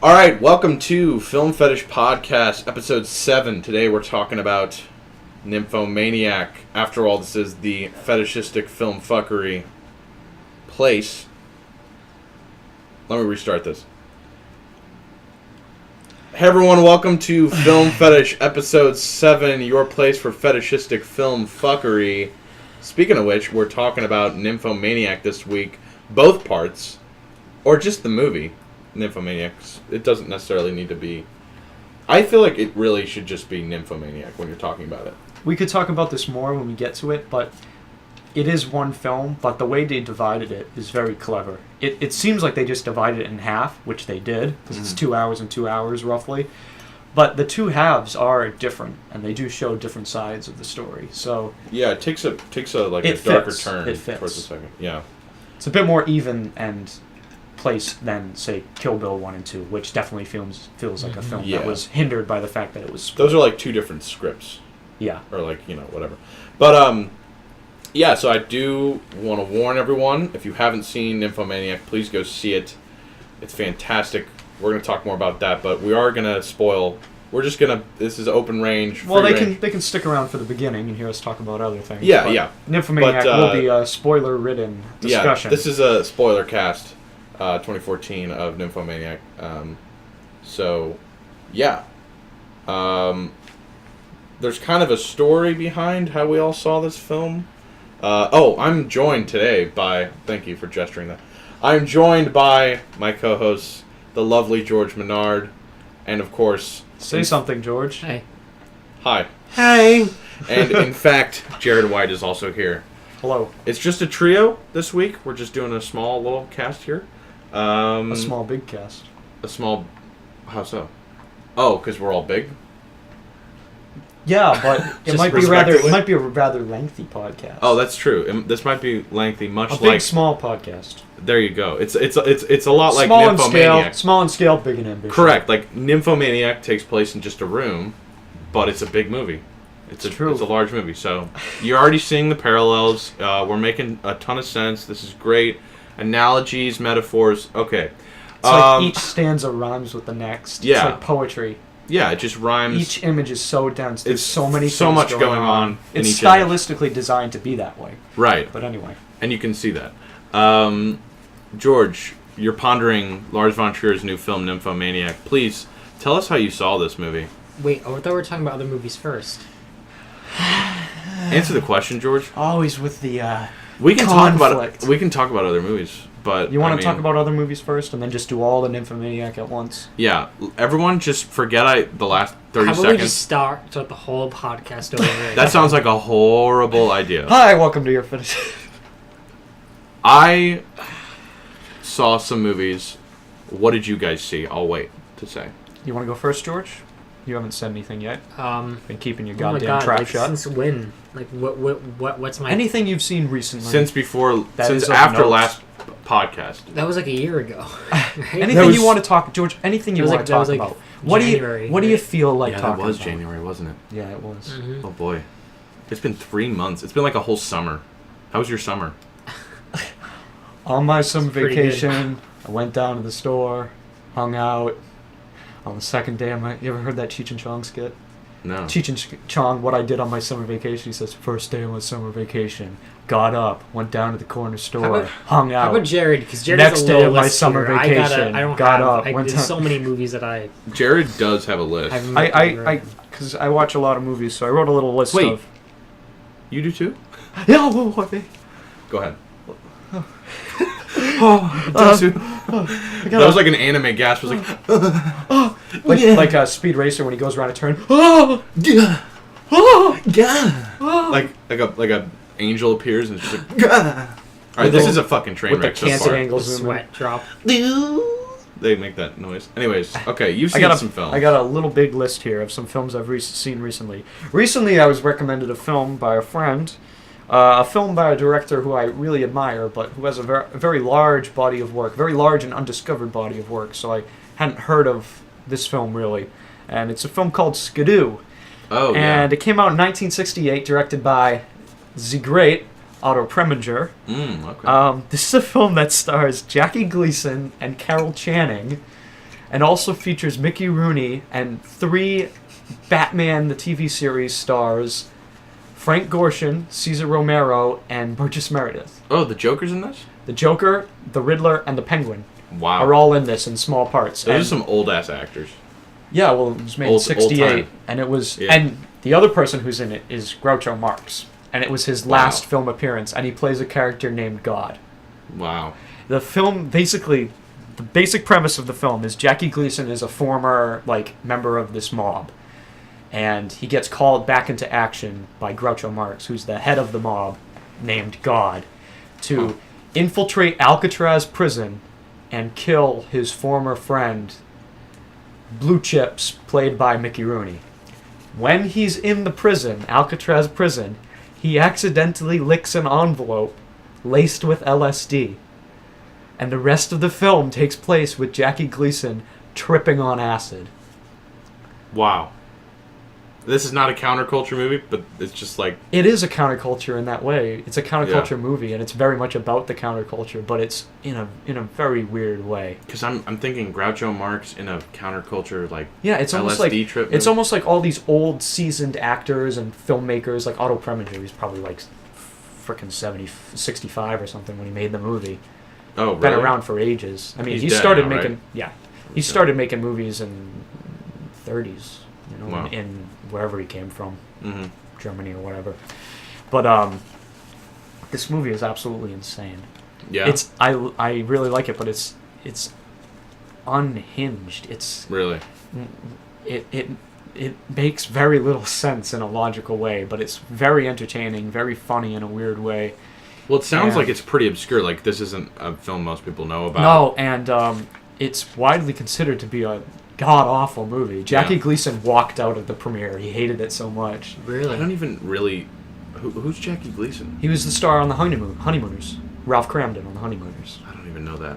All right, welcome to Film Fetish Podcast, episode 7. Today we're talking about Nymphomaniac. After all, this is the fetishistic film fuckery place. Let me restart this. Hey everyone, welcome to Film Fetish episode 7, your place for fetishistic film fuckery. Speaking of which, we're talking about Nymphomaniac this week, both parts, or just the movie. Nymphomaniacs. It doesn't necessarily need to be... I feel like it really should just be Nymphomaniac when you're talking about it. We could talk about this more when we get to it, but it is one film, but the way they divided it is very clever. It seems like they just divided it in half, which they did, because it's 2 hours and 2 hours roughly. But the two halves are different, and they do show different sides of the story. So yeah, it takes a darker turn towards the second. Yeah. It's a bit more even and placed than, say, Kill Bill 1 and 2, which definitely feels like a film that was hindered by the fact that it was... Those are like two different scripts. Yeah. Or like, whatever. But, yeah, so I do want to warn everyone, if you haven't seen Nymphomaniac, please go see it. It's fantastic. We're going to talk more about that, but we are going to spoil... We're just going to... This is open range. Well, they can stick around for the beginning and hear us talk about other things. Yeah, yeah. Nymphomaniac will be a spoiler-ridden discussion. Yeah, this is a spoiler cast. 2014 of Nymphomaniac. So, yeah. There's kind of a story behind how we all saw this film. I'm joined today by... Thank you for gesturing that. I'm joined by my co-hosts, the lovely George Monard, and of course... Say something, George. Hey. Hi. Hey. And in fact, Jarrod White is also here. Hello. It's just a trio this week. We're just doing a small little cast here. A small big cast. A small... How so? Oh, because we're all big? Yeah, but it might be a rather lengthy podcast. Oh, that's true. This might be lengthy, much a like... big, small podcast. There you go. It's a lot like small Nymphomaniac. Small in scale, big in ambition. Correct. Like, Nymphomaniac takes place in just a room, but it's a big movie. It's a large movie. So, you're already seeing the parallels. We're making a ton of sense. This is great. Analogies, metaphors. Okay. It's like each stanza rhymes with the next. Yeah. It's like poetry. Yeah, it just rhymes. Each image is so dense. There's so much going on. It's stylistically designed to be that way. Right. But anyway. And you can see that. George, you're pondering Lars von Trier's new film, Nymphomaniac. Please, tell us how you saw this movie. Wait, I thought we were talking about other movies first. Answer the question, George. Always with the we can conflict. talk about other movies, but you want to talk about other movies first, and then just do all the Nymphomaniac at once. Yeah, everyone, just forget the last 30 seconds. How about we just start the whole podcast over? That sounds like a horrible idea. Hi, welcome to your finish. I saw some movies. What did you guys see? I'll wait to say. You want to go first, George? You haven't said anything yet. Been keeping your goddamn trap shut. Since when? Like what's my... Anything you've seen recently? Since after last podcast. That was like a year ago. Right? Anything you want to talk, George? Anything you want to talk about? What do you feel like talking about? Yeah, it was January, wasn't it? Yeah, it was. Mm-hmm. Oh boy, it's been 3 months. It's been like a whole summer. How was your summer? On my summer vacation, I went down to the store, hung out. On the second day, you ever heard that Cheech and Chong skit? No. Cheech and Chong, what I did on my summer vacation, he says, first day on my summer vacation, got up, went down to the corner store, hung out. How about Jarrod? Because Jarrod next has a day of my list summer here. vacation, There's so many movies that I... Jarrod does have a list. Because I watch a lot of movies, so I wrote a little list of... Wait, you do too? Yeah, what? Go ahead. That was like an anime gasp. It was like, like a Speed Racer when he goes around a turn. Like a angel appears and it's just like. All right, this is a fucking train wreck so far. Angles the sweat drop. They make that noise. Anyways, okay, you've seen some films. I got a little big list here of some films I've seen recently. Recently, I was recommended a film by a friend. A film by a director who I really admire, but who has a very large body of work, very large and undiscovered body of work, so I hadn't heard of this film, really. And it's a film called Skidoo. Oh, and it came out in 1968, directed by the great Otto Preminger. Okay. This is a film that stars Jackie Gleason and Carol Channing, and also features Mickey Rooney and 3 Batman the TV series stars, Frank Gorshin, Cesar Romero, and Burgess Meredith. Oh, the Joker's in this? The Joker, the Riddler, and the Penguin Wow. are all in this in small parts. Those are some old-ass actors. Yeah, well, it was made in Old 68, time. and it was... Yeah. And the other person who's in it is Groucho Marx, and it was his last film appearance, and he plays a character named God. Wow. The film, basically, the basic premise of the film is Jackie Gleason is a former, member of this mob, and he gets called back into action by Groucho Marx, who's the head of the mob, named God, to infiltrate Alcatraz prison and kill his former friend, Blue Chips, played by Mickey Rooney. When he's in the prison, Alcatraz prison, he accidentally licks an envelope laced with LSD. And the rest of the film takes place with Jackie Gleason tripping on acid. Wow. This is not a counterculture movie, but it's just like... It is a counterculture in that way. It's a counterculture Yeah. movie, and it's very much about the counterculture, but it's in a very weird way. Because I'm thinking Groucho Marx in a counterculture, Yeah, it's almost like LSD trip it's movie. almost like all these old seasoned actors and filmmakers, like Otto Preminger. He's probably frickin' 65 or something when he made the movie. Oh, really? Been around for ages. I mean, He's he dead started now, making right? he started making movies in 30s, Wow. in wherever he came from, Mm-hmm. Germany or whatever. But this movie is absolutely insane. Yeah. I really like it, but it's unhinged. Really? It makes very little sense in a logical way, but it's very entertaining, very funny in a weird way. Well, it sounds Yeah. like it's pretty obscure. Like, this isn't a film most people know about. No, and it's widely considered to be a god-awful movie. Jackie Yeah. Gleason walked out of the premiere. He hated it so much. I Really? don't even really... Who's Jackie Gleason? He was the star on the Honeymooners. Ralph Cramden on the Honeymooners. I don't even know that.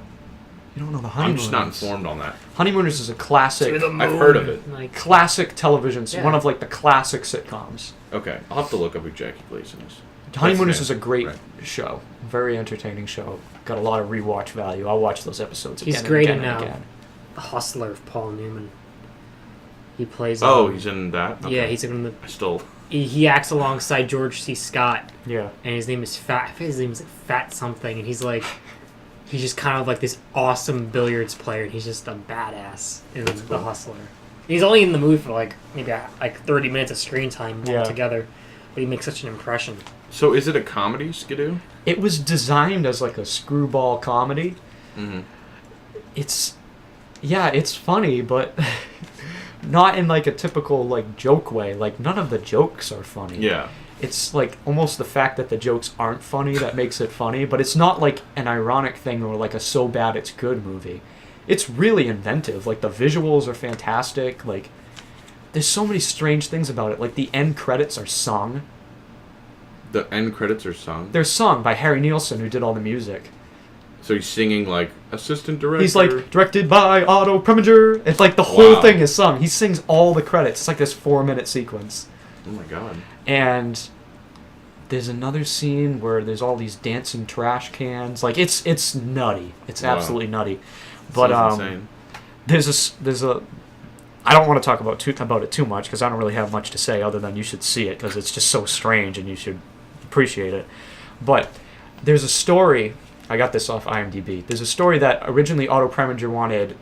You don't know the I'm Honeymooners? just not informed on that. Honeymooners is a classic, I've heard of it. Like, classic television, Yeah. one of the classic sitcoms. Okay, I'll have to look up who Jackie Gleason is. Honeymooners That's is a great right. show. Very entertaining show. Got a lot of rewatch value. I'll watch those episodes again He's and great again in and again. The Hustler of Paul Newman. He plays. Oh, he's in that? Okay. Yeah, he's in the. I still... He acts alongside George C. Scott, Yeah. and his name is Fat. His name is Fat something, and he's just kind of like this awesome billiards player, and he's just a badass in The Hustler. He's only in the movie for maybe 30 minutes of screen time Yeah. altogether, but he makes such an impression. So is it a comedy, Skidoo? It was designed as a screwball comedy. Mm-hmm. It's funny, but not in a typical joke way. None of the jokes are funny. Yeah. It's almost the fact that the jokes aren't funny that makes it funny, but it's not an ironic thing or a so bad it's good movie. It's really inventive. The visuals are fantastic. There's so many strange things about it. The end credits are sung. The end credits are sung? They're sung by Harry Nilsson, who did all the music. So he's singing, assistant director? He's directed by Otto Preminger. It's the whole Wow. thing is sung. He sings all the credits. It's this 4-minute sequence. Oh my god. And there's another scene where there's all these dancing trash cans. It's nutty. It's Wow. absolutely nutty. But Sounds insane. there's a I don't want to talk about it too much because I don't really have much to say other than you should see it because it's just so strange and you should appreciate it. But there's a story. I got this off IMDb. There's a story that originally Otto Preminger wanted.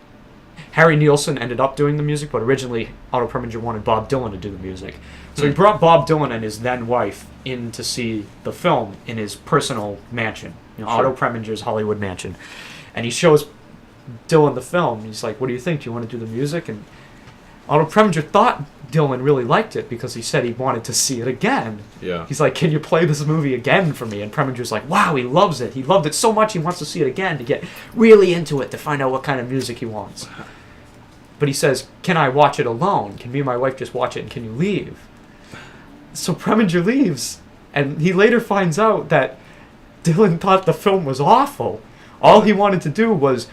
Harry Nilsson ended up doing the music, but originally Otto Preminger wanted Bob Dylan to do the music. So he brought Bob Dylan and his then wife in to see the film in his personal mansion, Sure. Otto Preminger's Hollywood mansion. And he shows Dylan the film. He's like, "What do you think? Do you want to do the music?" And Otto Preminger thought Dylan really liked it because he said he wanted to see it again. Yeah. He's like, "Can you play this movie again for me?" And Preminger's like, "Wow, he loves it. He loved it so much he wants to see it again to get really into it, to find out what kind of music he wants." But he says, "Can I watch it alone? Can me and my wife just watch it and can you leave?" So Preminger leaves, and he later finds out that Dylan thought the film was awful. All he wanted to do was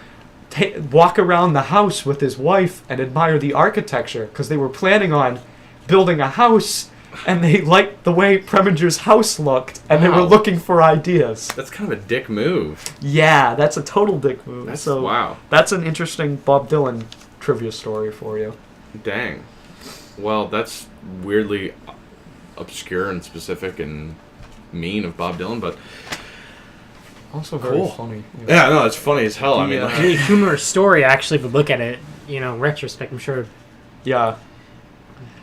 walk around the house with his wife and admire the architecture because they were planning on building a house and they liked the way Preminger's house looked and they were Wow. looking for ideas. That's kind of a dick move. Yeah, that's a total dick move. That's so wow. that's an interesting Bob Dylan trivia story for you. Dang. Well, that's weirdly obscure and specific and mean of Bob Dylan, but Also very Cool. funny. yeah, no, it's funny as hell. I mean, Yeah. like, Really humorous story, actually, if you look at it, retrospect, I'm sure, Yeah.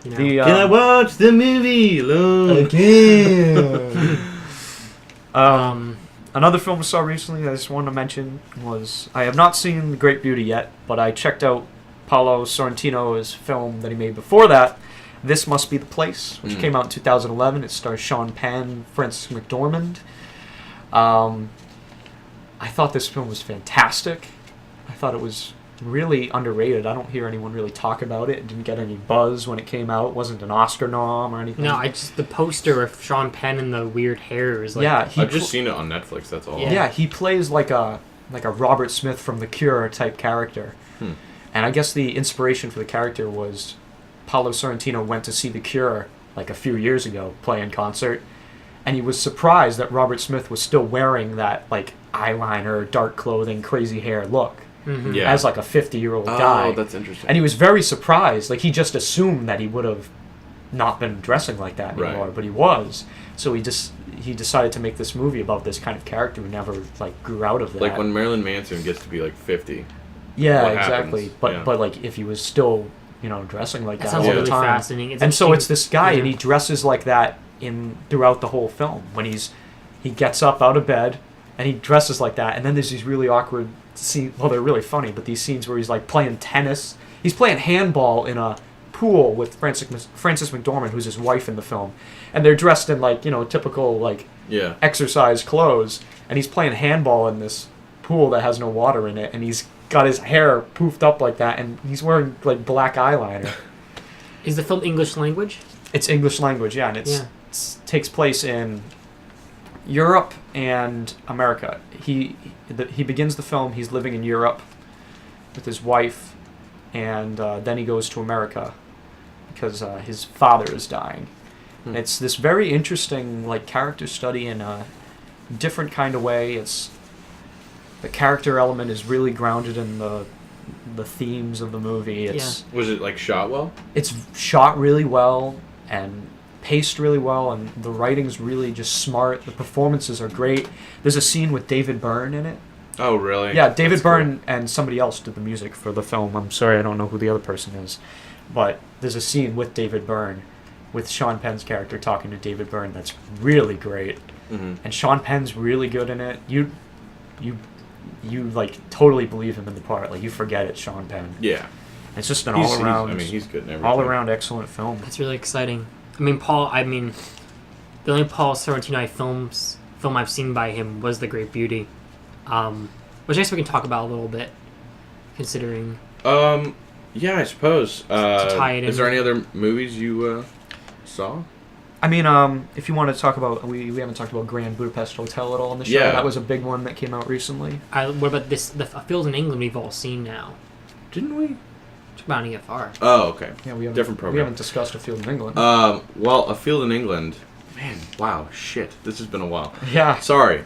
you know. The, can I watch the movie alone? Again. Another film I saw recently I just wanted to mention was, I have not seen The Great Beauty yet, but I checked out Paolo Sorrentino's film that he made before that, This Must Be the Place, which came out in 2011. It stars Sean Penn, Frances McDormand. I thought this film was fantastic. I thought it was really underrated. I don't hear anyone really talk about it. It didn't get any buzz when it came out. It wasn't an Oscar nom or anything. No, the poster of Sean Penn and the weird hair is like... Yeah, I've just seen it on Netflix, that's all. Yeah, he plays like a Robert Smith from The Cure type character. And I guess the inspiration for the character was Paolo Sorrentino went to see The Cure like a few years ago, play in concert, and he was surprised that Robert Smith was still wearing that like eyeliner, dark clothing, crazy hair look. Yeah. As like a 50-year-old guy. Oh, that's interesting. And he was very surprised. Like, he just assumed that he would have not been dressing like that anymore, Right. but he was. So he decided to make this movie about this kind of character who never like grew out of that. Like when Marilyn Manson gets to be like 50. Yeah, what exactly. happens, But yeah. but like if he was still dressing like That that sounds all the really time. fascinating. And so it's this guy, yeah. and he dresses like that throughout the whole film. When he gets up out of bed, and he dresses like that, and then there's these really awkward scenes. Well, they're really funny, but these scenes where he's like playing tennis. He's playing handball in a pool with Frances McDormand, who's his wife in the film, and they're dressed in like typical like Yeah. exercise clothes, and he's playing handball in this pool that has no water in it, and he's got his hair poofed up like that, and he's wearing like black eyeliner. Is the film English language? It's English language, yeah, and it takes place in Europe and America. He begins the film. He's living in Europe with his wife, and then he goes to America because his father is dying. And it's this very interesting like character study in a different kind of way. The character element is really grounded in the themes of the movie. Was it like shot well? It's shot really well and paced really well, and the writing's really just smart. The performances are great. There's a scene with David Byrne in it. Oh, really? Yeah, David That's Byrne and somebody else did the music for the film. I'm sorry, I don't know who the other person is. But there's a scene with David Byrne, with Sean Penn's character talking to David Byrne that's really great. Mm-hmm. And Sean Penn's really good in it. You like totally believe him in the part. Like, you forget it's Sean Penn. Yeah. It's just an He's all-around good in everything. all-around excellent film. That's really exciting. The only Paul Sorrentino film I've seen by him was The Great Beauty, which I guess we can talk about a little bit, considering. Yeah, I suppose. tie it in. Is there any other movies you saw? I mean, if you want to talk about, we haven't talked about Grand Budapest Hotel at all on the show. Yeah. That was a big one that came out recently. What about this? The Fields in England we've all seen now. Didn't we? It's about an EFR. Oh, okay. Yeah, we haven't, Different program. We haven't discussed A Field in England. Well, A Field in England. Man, wow, shit. This has been a while. Yeah. Sorry.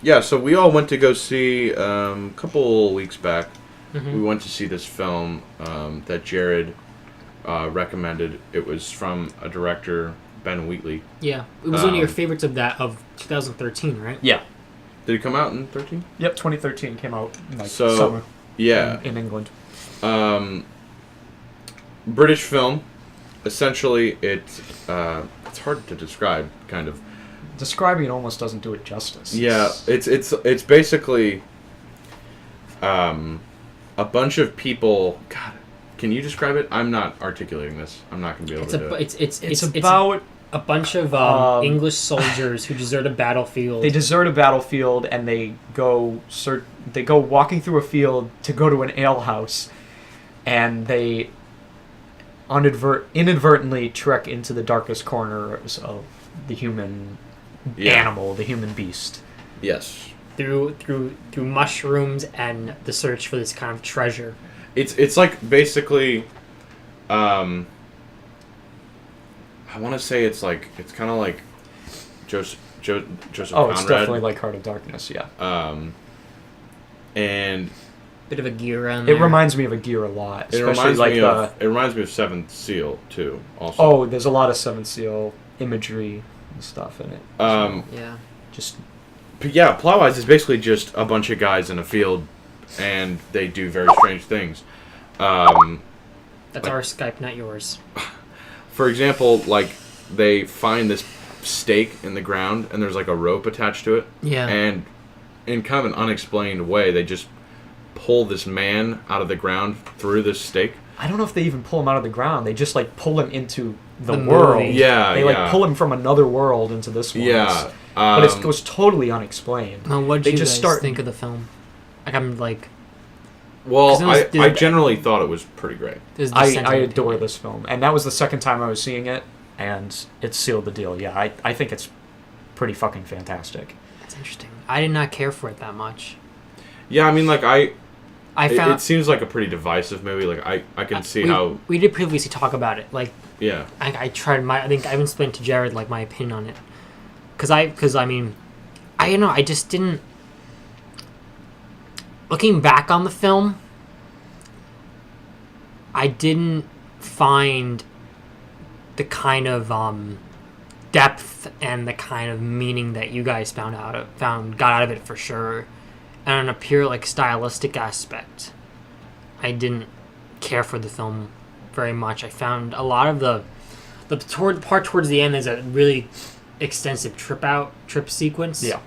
Yeah, so we all went to go see, a couple weeks back, we went to see this film that Jarrod recommended. It was from a director, Ben Wheatley. Yeah, it was one of your favorites of 2013, right? Yeah. Did it come out in 13? Yep, 2013 came out like So, summer Yeah. in England. British film. Essentially, it's hard to describe, kind of. Describing it almost doesn't do it justice. Yeah, it's basically a bunch of people. God, can you describe it? I'm not articulating this. I'm not going to be able to do it. It's about a bunch of English soldiers who desert a battlefield. They desert a battlefield and they go walking through a field to go to an alehouse, and they inadvertently trek into the darkest corners of the human animal, the human beast. Yes. Through mushrooms and the search for this kind of treasure. It's like basically, I want to say it's kind of like Joseph Oh, Conrad. it's definitely like Heart of Darkness, yeah. And bit of a gear on It there. reminds me of a gear a lot, especially It reminds me of Seventh Seal too. Also. Oh, there's a lot of Seventh Seal imagery and stuff in it. Yeah. Just But yeah, plot-wise, it's basically just a bunch of guys in a field, and they do very strange things. That's our Skype, not yours. For example, like, they find this stake in the ground, and there's, like, a rope attached to it. Yeah. And in kind of an unexplained way, they just pull this man out of the ground through this stake. I don't know if they even pull him out of the ground. They just like pull him into the The world. movie. Yeah, They like pull him from another world into this one. Yeah. But it goes totally unexplained. Well, what They did you just guys start- think of the film? Like, I'm like, Well, 'Cause it was- I generally thought it was pretty great. there's the I sentiment adore here. this film, and that was the second time I was seeing it, and it sealed the deal. Yeah, I think it's pretty fucking fantastic. That's interesting. I did not care for it that much. Yeah, I mean, like, I found it seems like a pretty divisive movie. Like, I can see how... we did previously talk about it. Like, Yeah. I tried I think I even explained to Jarrod like my opinion on it, because I mean, I don't know, I just didn't. Looking back on the film, I didn't find the kind of depth and the kind of meaning that you guys got out of it for sure. And on a pure like stylistic aspect, I didn't care for the film very much. I found a lot of the part towards the end is a really extensive trip sequence. Yeah.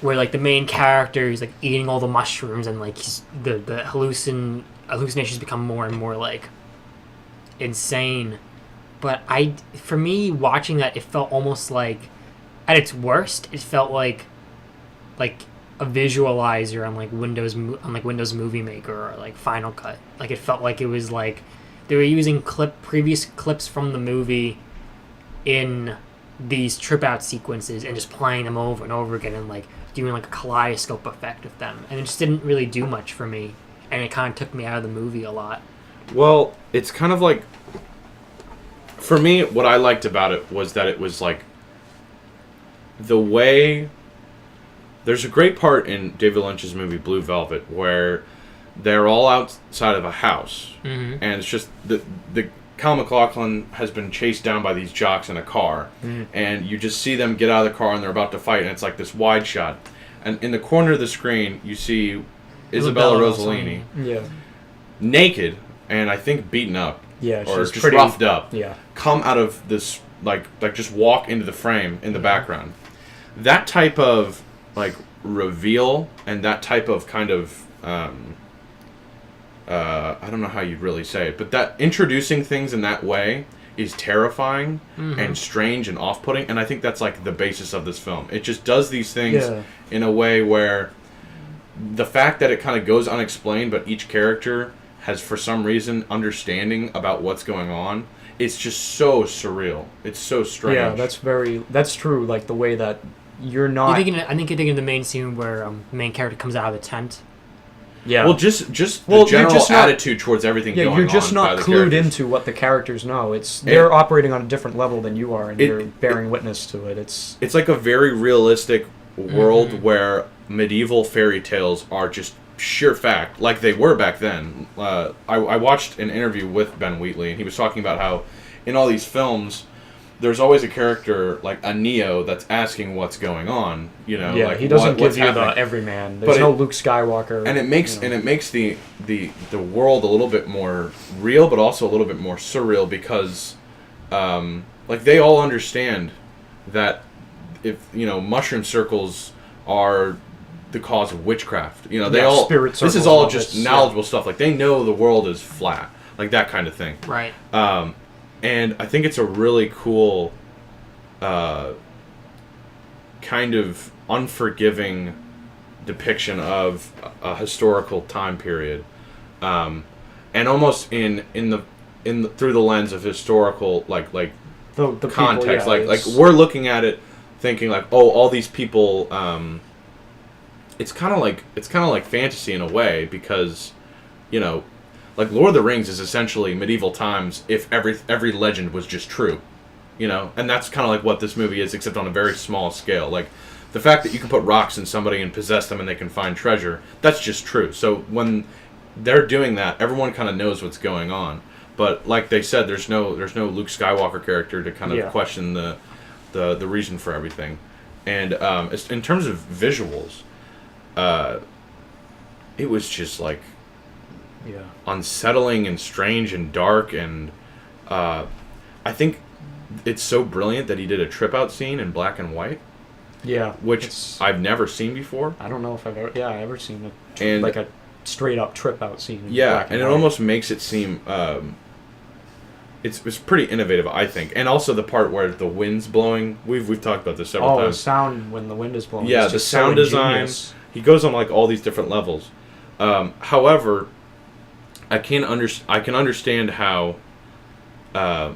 Where like the main character is like eating all the mushrooms and like the hallucinations become more and more like insane. But for me watching that, it felt almost like at its worst, it felt like a visualizer on like Windows Movie Maker or like Final Cut. Like it felt like it was like they were using previous clips from the movie in these trip out sequences and just playing them over and over again and like doing like a kaleidoscope effect with them, and it just didn't really do much for me, and it kind of took me out of the movie a lot. Well, it's kind of like... For me, what I liked about it was that it was like... The way... There's a great part in David Lynch's movie Blue Velvet where they're all outside of a house, Mm-hmm. and it's just the Kyle MacLachlan has been chased down by these jocks in a car, and you just see them get out of the car and they're about to fight, and it's like this wide shot, and in the corner of the screen you see Isabella Rossellini Yeah. naked and I think beaten up, Yeah. or She's just pretty roughed up, Yeah. come out of this like just walk into the frame in the background. That type of like reveal and that type of kind of I don't know how you'd really say it, but that introducing things in that way is terrifying and strange and off-putting, and I think that's like the basis of this film. It just does these things in a way where the fact that it kind of goes unexplained, but each character has for some reason understanding about what's going on. It's just so surreal. It's so strange. Yeah, that's true. Like the way that you're not. I think you're thinking of the main scene where the main character comes out of the tent. Yeah. Well, just Well, the you're general just not- attitude towards everything Yeah, going on. you're just by not the clued characters. into what the characters know. They're operating on a different level than you are, and you're bearing witness to it. It's like a very realistic world where medieval fairy tales are just sheer fact, like they were back then. I watched an interview with Ben Wheatley, and he was talking about how in all these films, there's always a character like a Neo that's asking what's going on. You know, yeah, like he doesn't what's give you happening. the everyman. There's But no Luke Skywalker, And it makes the world a little bit more real, but also a little bit more surreal because, like they all understand that if mushroom circles are the cause of witchcraft. They all spirit this circles is all and just this, knowledgeable stuff. Like they know the world is flat, like that kind of thing. Right. And I think it's a really cool, kind of unforgiving depiction of a historical time period, and almost in the through the lens of historical like the context. people, like we're looking at it, thinking like, oh, all these people. It's kind of like fantasy in a way because, like Lord of the Rings is essentially medieval times if every legend was just true, and that's kind of like what this movie is, except on a very small scale. Like the fact that you can put rocks in somebody and possess them and they can find treasure, that's just true. So when they're doing that, everyone kind of knows what's going on. But like they said, there's no Luke Skywalker character to kind of question the reason for everything. And in terms of visuals, it was just like unsettling and strange and dark, and I think it's so brilliant that he did a trip out scene in black and white. Yeah, which I've never seen before. I don't know if I've ever seen a straight up trip out scene. In black and it almost makes it seem it's pretty innovative, I think. And also the part where the wind's blowing. We've talked about this several times. Oh, the sound when the wind is blowing. Yeah, the sound design. He goes on like all these different levels. However, I can understand how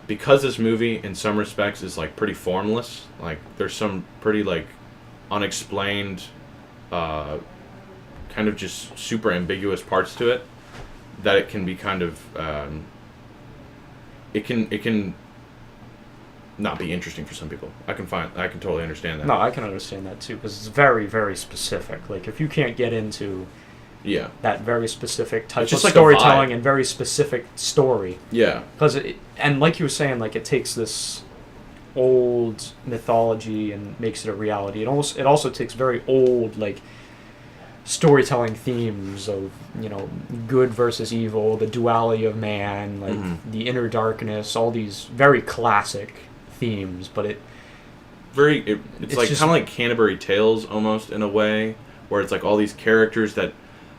because this movie in some respects is like pretty formless. Like there's some pretty like unexplained kind of just super ambiguous parts to it, that it can be kind of it can not be interesting for some people. I can totally understand that. No, I can understand that too, because it's very, very specific. Like if you can't get into that very specific type of like storytelling and very specific story. Yeah. Because and like you were saying, like it takes this old mythology and makes it a reality. It also takes very old like storytelling themes of, you know, good versus evil, the duality of man, like the inner darkness, all these very classic themes, but it's like kind of like Canterbury Tales almost in a way, where it's like all these characters that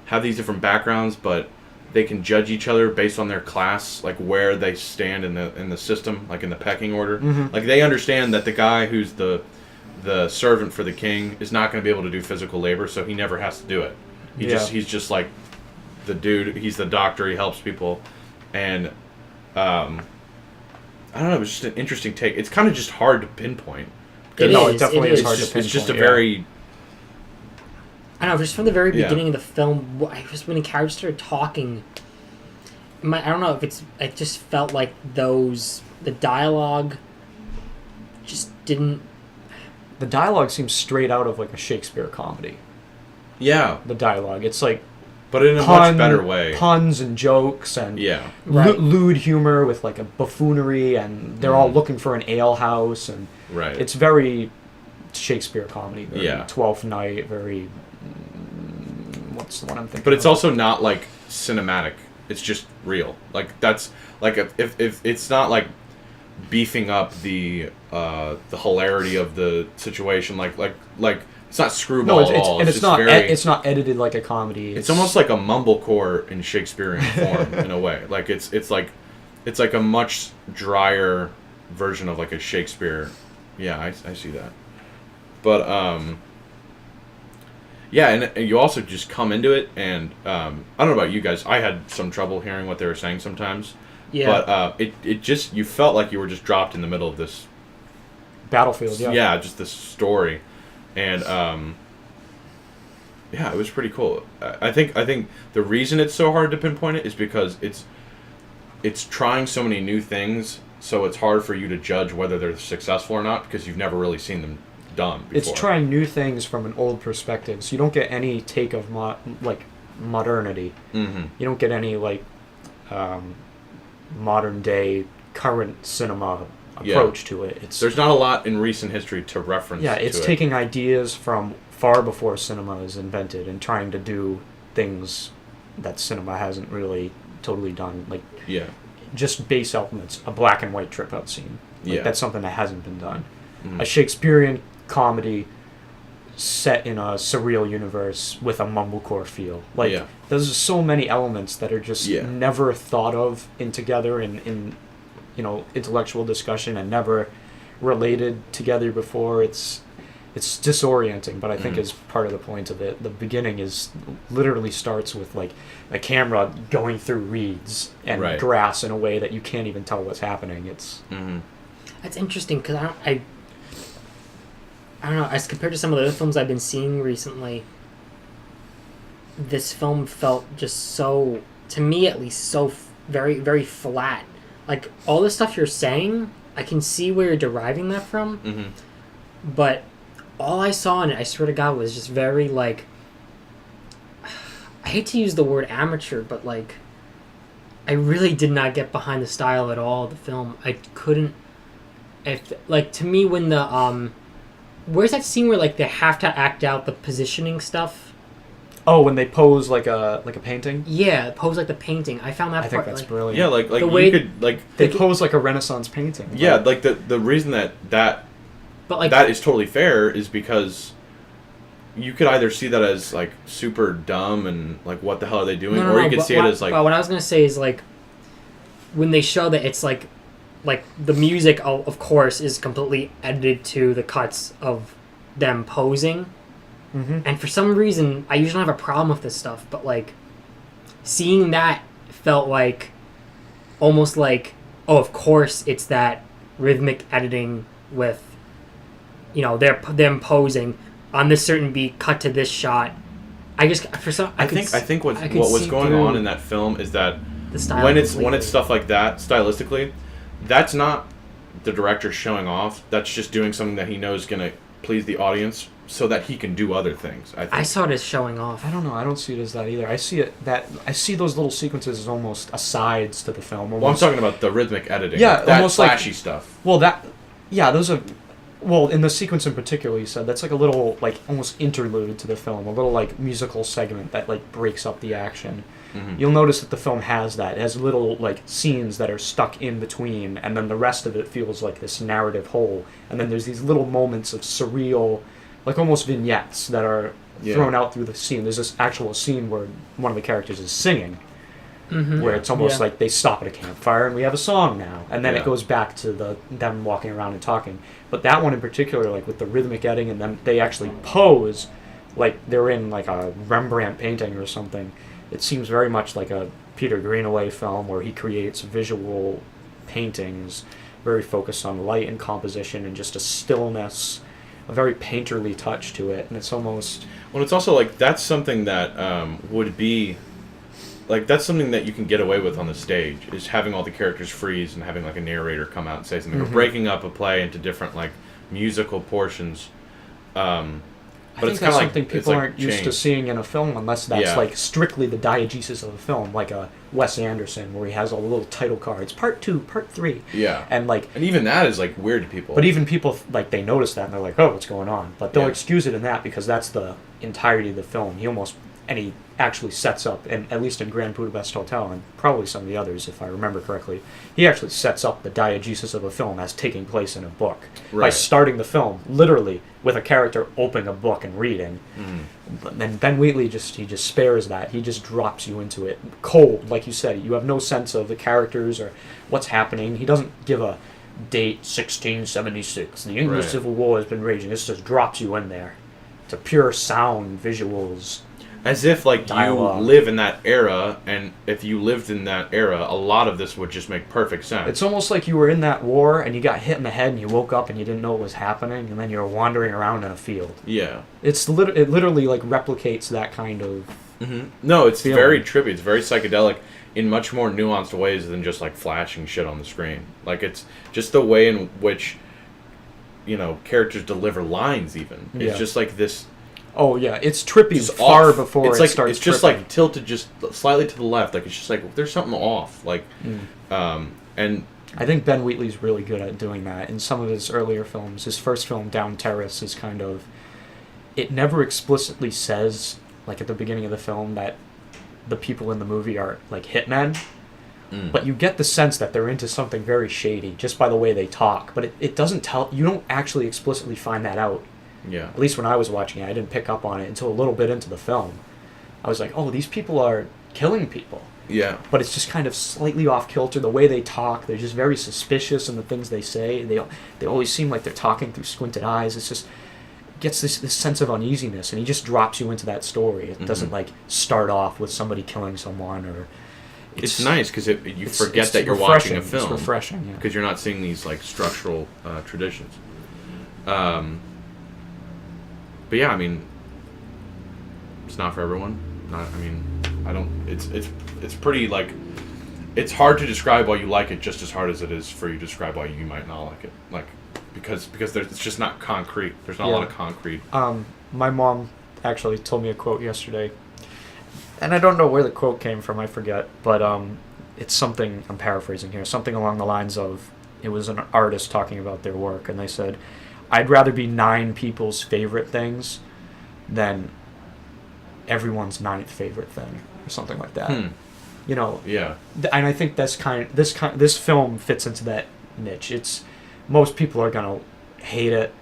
have these different backgrounds, but they can judge each other based on their class, like where they stand in the system, like in the pecking order. Like they understand that the guy who's the servant for the king is not going to be able to do physical labor, so he never has to do it. He's just like the dude. He's the doctor. He helps people, and I don't know. It was just an interesting take. It's kind of just hard to pinpoint. It definitely is hard to pinpoint. It's just a very. I don't know. Just from the very beginning of the film, when the characters started talking, I don't know if it just felt like the dialogue just didn't. The dialogue seems straight out of like a Shakespeare comedy. Yeah. The dialogue. It's like, but in a much better way. Puns and jokes and lewd humor with like a buffoonery, and they're all looking for an alehouse, and it's very Shakespeare comedy. Very Twelfth Night, very... what's the one I'm thinking But it's also not like cinematic. It's just real. Like that's... Like if it's not like beefing up the hilarity of the situation, like it's not screwball at all. And it's not edited like a comedy. It's almost like a mumblecore in Shakespearean form in a way. Like it's like a much drier version of like a Shakespeare. Yeah, I see that. But and you also just come into it, and I don't know about you guys. I had some trouble hearing what they were saying sometimes. Yeah. But it just, you felt like you were just dropped in the middle of this battlefield. Yeah, just this story, and it was pretty cool. I think the reason it's so hard to pinpoint it is because it's trying so many new things, so it's hard for you to judge whether they're successful or not, because you've never really seen them done before. It's trying new things from an old perspective, so you don't get any take of modernity. You don't get any like modern day current cinema approach to it. There's not a lot in recent history to reference. Yeah, it's taking ideas from far before cinema is invented and trying to do things that cinema hasn't really totally done. Like just base elements, a black and white trip out scene. That's something that hasn't been done. A Shakespearean comedy set in a surreal universe with a mumblecore feel. There's so many elements that are just never thought of together in intellectual discussion, and never related together before. It's disorienting, but I think is part of the point of it. The beginning literally starts with like a camera going through reeds and grass in a way that you can't even tell what's happening. That's interesting, because I don't know, as compared to some of the other films I've been seeing recently, this film felt just so, to me at least, so very, very flat. Like, all the stuff you're saying, I can see where you're deriving that from, but all I saw in it, I swear to God, was just very like. I hate to use the word amateur, but like, I really did not get behind the style at all of the film. I couldn't. If like to me when the where's that scene where like they have to act out the positioning stuff? Oh, when they pose like a painting. Yeah, pose like the painting. I found that. I think part, that's like, brilliant. Yeah, like The you way- could like They pose like a Renaissance painting. yeah, like the reason that but like that is totally fair is because you could either see that as like super dumb and like what the hell are they doing, or you could but see it as like But what I was gonna say is like when they show that it's like the music of course is completely edited to the cuts of them posing, and for some reason I usually don't have a problem with this stuff, but like seeing that felt like almost like, oh, of course it's that rhythmic editing with, you know, them posing on this certain beat, cut to this shot. I just for some I think what could was see going through on in that film is that the style when it's completely. stuff like that stylistically, that's not the director showing off. That's just doing something that he knows is gonna please the audience, so that he can do other things. I think. I saw it as showing off. I don't know. I don't see it as that either. I see those little sequences as almost asides to the film. Well, I'm Almost, talking about the rhythmic editing. Yeah, that almost like- flashy stuff. well, those are. Well, in the sequence in particular, you said that's like a little like almost interlude to the film, a little like musical segment that like breaks up the action. Mhm. You'll notice that the film has that. It has little like scenes that are stuck in between, and then the rest of it feels like this narrative whole. And then there's these little moments of surreal, like almost vignettes that are Yeah. thrown out through the scene. There's this actual scene where one of the characters is singing, where it's almost Yeah. like they stop at a campfire and we have a song now, and then Yeah. it goes back to them walking around and talking. But that one in particular, like with the rhythmic editing, and then they actually pose like they're in like a Rembrandt painting or something. It seems very much like a Peter Greenaway film where he creates visual paintings, very focused on light and composition and just a stillness, a very painterly touch to it, and it's almost Well, it's also like that's something that would be like that's something that you can get away with on the stage, is having all the characters freeze and having like a narrator come out and say something, or breaking up a play into different like musical portions. I But think it's that's kinda something like- it's people like aren't used to changed. seeing in a film unless that's Yeah. like strictly the diegesis of a film, like a Wes Anderson where he has all the little title cards, part 2, part 3, Yeah, and like. and even that is like weird to people. But even people like they notice that and they're like, "Oh, what's going on?" But they'll Yeah. excuse it in that because that's the entirety of the film. He actually sets up, and at least in Grand Budapest Hotel and probably some of the others, if I remember correctly, he actually sets up the diegesis of a film as taking place in a book by Right. starting the film literally with a character opening a book and reading. But then Ben Wheatley just spares that. He just drops you into it cold, like you said. You have no sense of the characters or what's happening. He doesn't give a date 1676. The English Right. Civil War has been raging. This just drops you in there. It's a pure sound, visuals. As if like Dialogue. you live in that era, and if you lived in that era, a lot of this would just make perfect sense. It's almost like you were in that war and you got hit in the head and you woke up and you didn't know what was happening, and then you're wandering around in a field. Yeah. It literally like replicates that kind of. No, it's Feeling. very trippy. It's very psychedelic in much more nuanced ways than just like flashing shit on the screen. Like it's just the way in which, you know, characters deliver lines. Even it's Yeah. just like this. Oh yeah, it's trippy Just far off. before it's it like, starts. It's just tripping. like tilted just slightly to the left. Like it's just like there's something off. Like, and I think Ben Wheatley's really good at doing that. In some of his earlier films, his first film, Down Terrace, is kind of. It never explicitly says, like at the beginning of the film, that the people in the movie are like hitmen, but you get the sense that they're into something very shady just by the way they talk. But it doesn't tell. You don't actually explicitly find that out. yeah, At least when I was watching it, I didn't pick up on it until a little bit into the film. I was like, oh, these people are killing people. yeah. But it's just kind of slightly off kilter. The way they talk, they're just very suspicious in the things they say. They always seem like they're talking through squinted eyes. It's just gets this sense of uneasiness, and he just drops you into that story. It doesn't like start off with somebody killing someone or. It's nice because you it's- forget it's that you're watching a refreshing. film. It's refreshing, yeah. Because you're not seeing these like structural traditions. But yeah, I mean, it's not for everyone. I don't. It's pretty like. It's hard to describe why you like it just as hard as it is for you to describe why you might not like it. Like, because it's just not concrete. There's not a lot of concrete. My mom actually told me a quote yesterday, and I don't know where the quote came from. I forget, but it's something, I'm paraphrasing here, something along the lines of, it was an artist talking about their work, and they said, I'd rather be 9 people's favorite things than everyone's 9th favorite thing, or something like that. You know. Yeah. And I think this film fits into that niche. It's, most people are gonna hate it,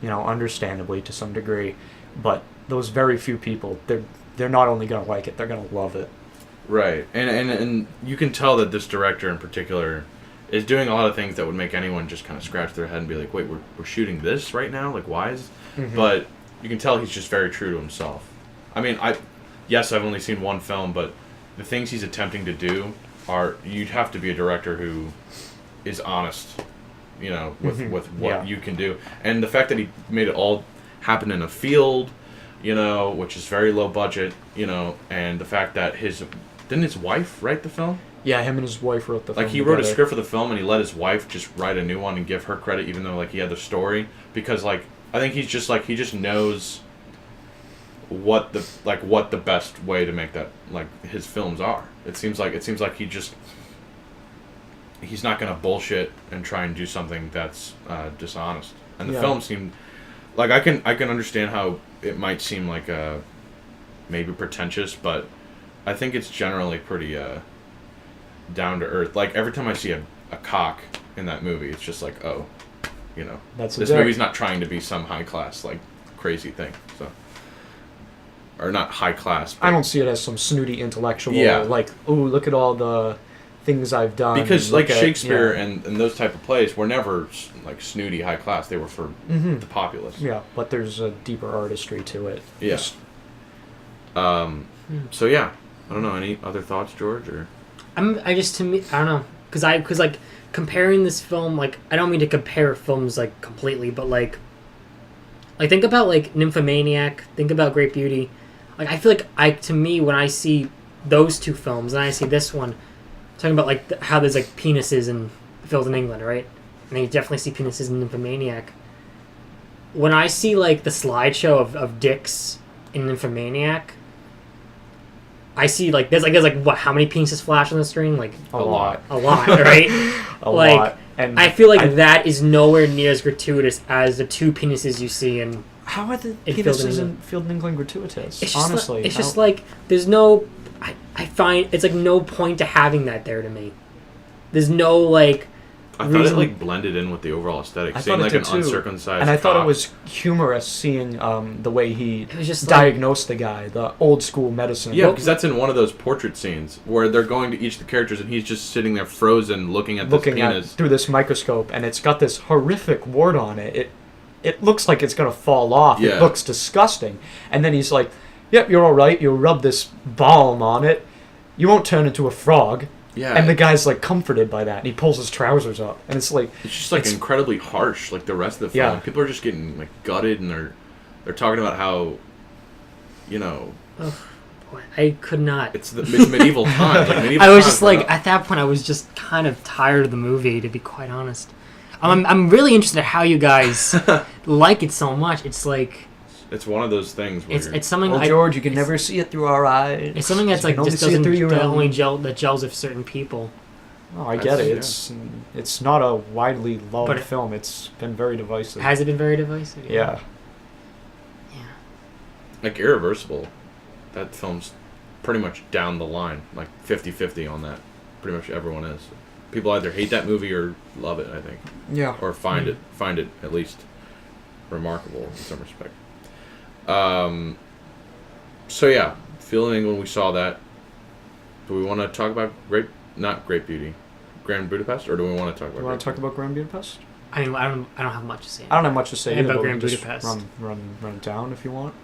you know, understandably to some degree, but those very few people, they're not only gonna like it, they're gonna love it. Right, and you can tell that this director in particular is doing a lot of things that would make anyone just kind of scratch their head and be like, wait, we're shooting this right now? Like, why is... But you can tell he's just very true to himself. I mean, I've only seen one film, but the things he's attempting to do are... You'd have to be a director who is honest, you know, with what you can do. And the fact that he made it all happen in a field, you know, which is very low budget, you know, and the fact that didn't his wife write the film? Yeah, him and his wife wrote the film. Like, he wrote a script for the film, and he let his wife just write a new one and give her credit, even though, like, he had the story. Because, like, I think he's just, like, he just knows what the best way to make that, like, his films are. It seems like he's not going to bullshit and try and do something that's dishonest. And the film seemed... Like, I can understand how it might seem like maybe pretentious, but I think it's generally pretty down to earth. Like, every time I see a cock in that movie, it's just like, oh, you know, this movie's not trying to be some high class, like, crazy thing. So, or not high class. I don't see it as some snooty intellectual. Yeah. Like, oh, look at all the things I've done. Because, like, Shakespeare and those type of plays were never, like, snooty high class. They were for the populace. Yeah, but there's a deeper artistry to it. Yeah. So, yeah. I don't know. Any other thoughts, George? Or I don't know. Because, like, comparing this film, like, I don't mean to compare films, like, completely, but, like, think about, like, Nymphomaniac, think about Great Beauty. Like, I feel like, to me, when I see those two films, and I see this one, talking about, like, how there's, like, penises in filmed in England, right? And you definitely see penises in Nymphomaniac. When I see, like, the slideshow of dicks in Nymphomaniac, I see, like, there's what, how many penises flash on the screen? Like, a lot. A lot, right? a lot. And I feel like that is nowhere near as gratuitous as the 2 penises you see in... How are the penises in Field in England gratuitous? It's honestly. Just like, there's no... I find it's, like, no point to having that there to me. There's no, like... I thought it, like, blended in with the overall aesthetic. Seeing, like, an uncircumcised and I thought cock. it was humorous seeing the way he was just diagnosed the guy, the old school medicine. Yeah, because that's in one of those portrait scenes where they're going to each of the characters and he's just sitting there frozen looking at this penis. Through this microscope, and it's got this horrific wart on it. It looks like it's going to fall off. Yeah. It looks disgusting. And then he's like, yep, you're all right. You'll rub this balm on it. You won't turn into a frog. Yeah. And the guy's, like, comforted by that, and he pulls his trousers up. And it's like... It's just, like, incredibly harsh, like, the rest of the film. Yeah. People are just getting, like, gutted, and they're talking about how, you know... Oh, boy, I could not. It's medieval times. Like, medieval I was times just, like, at that point, I was just kind of tired of the movie, to be quite honest. I'm really interested in how you guys like it so much. It's, like... It's one of those things where it's something. Well, George, you can never see it through our eyes. It's something that's like just doesn't only gels with certain people. Oh, I get it. It's not a widely loved film. It's been very divisive. Has it been very divisive? Yeah. Yeah. Like Irreversible, that film's pretty much down the line, like 50-50 on that. Pretty much everyone is. People either hate that movie or love it, I think. Yeah. Or find it at least remarkable in some respect. So yeah, feeling when we saw that, do we want to talk about not Great Beauty, Grand Budapest, or do we want to talk about? You want to talk about Grand Budapest? I mean, I don't have much to say. I don't have much to say about Grand Budapest. Run it down if you want.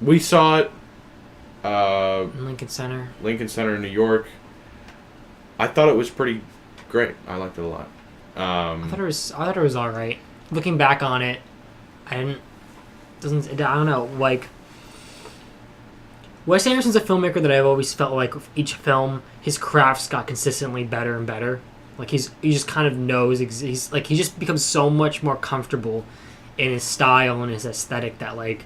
We saw it. Lincoln Center, New York. I thought it was pretty great. I liked it a lot. I thought it was all right. Looking back on it, I don't know, like, Wes Anderson's a filmmaker that I've always felt like with each film, his crafts got consistently better and better. Like he just kind of knows. He's like he just becomes so much more comfortable in his style and his aesthetic that like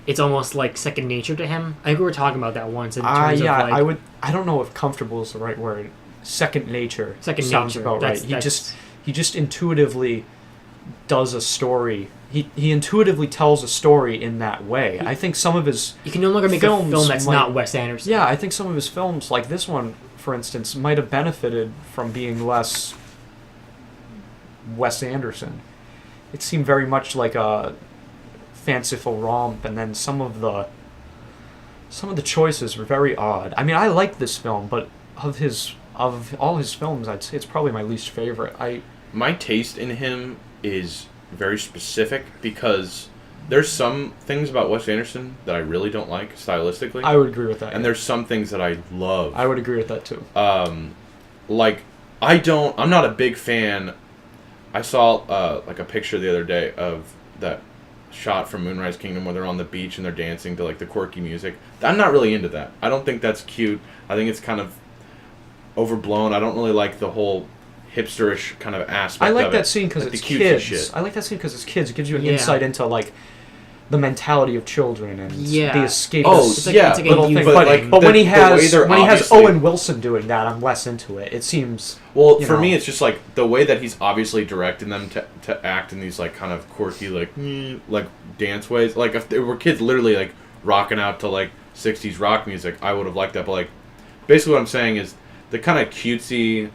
it's almost like second nature to him. I think we were talking about that once in terms of like I don't know if comfortable is the right word. Second nature. Second sounds nature. about right. He just intuitively does a story. He intuitively tells a story in that way. I think some of his you can no longer make a film that's not Wes Anderson. Yeah, I think some of his films, like this one, for instance, might have benefited from being less Wes Anderson. It seemed very much like a fanciful romp, and then some of the choices were very odd. I mean, I like this film, but of all his films, I'd say it's probably my least favorite. My taste in him is very specific because there's some things about Wes Anderson that I really don't like stylistically. I would agree with that. And there's some things that I love. I would agree with that too. Like I'm not a big fan. I saw like a picture the other day of that shot from Moonrise Kingdom where they're on the beach and they're dancing to like the quirky music. I'm not really into that. I don't think that's cute. I think it's kind of overblown. I don't really like the whole hipsterish kind of aspect. I like of that it. scene because like it's kids. Shit. I like that scene because it's kids. It gives you an insight into like the mentality of children and the escape. It's like a little thing. But when he has Owen Wilson doing that, I'm less into it. It seems for me, it's just like the way that he's obviously directing them to act in these like kind of quirky like dance ways. Like if there were kids literally like rocking out to like 60s rock music, I would have liked that. But like basically what I'm saying is the kind of cutesy.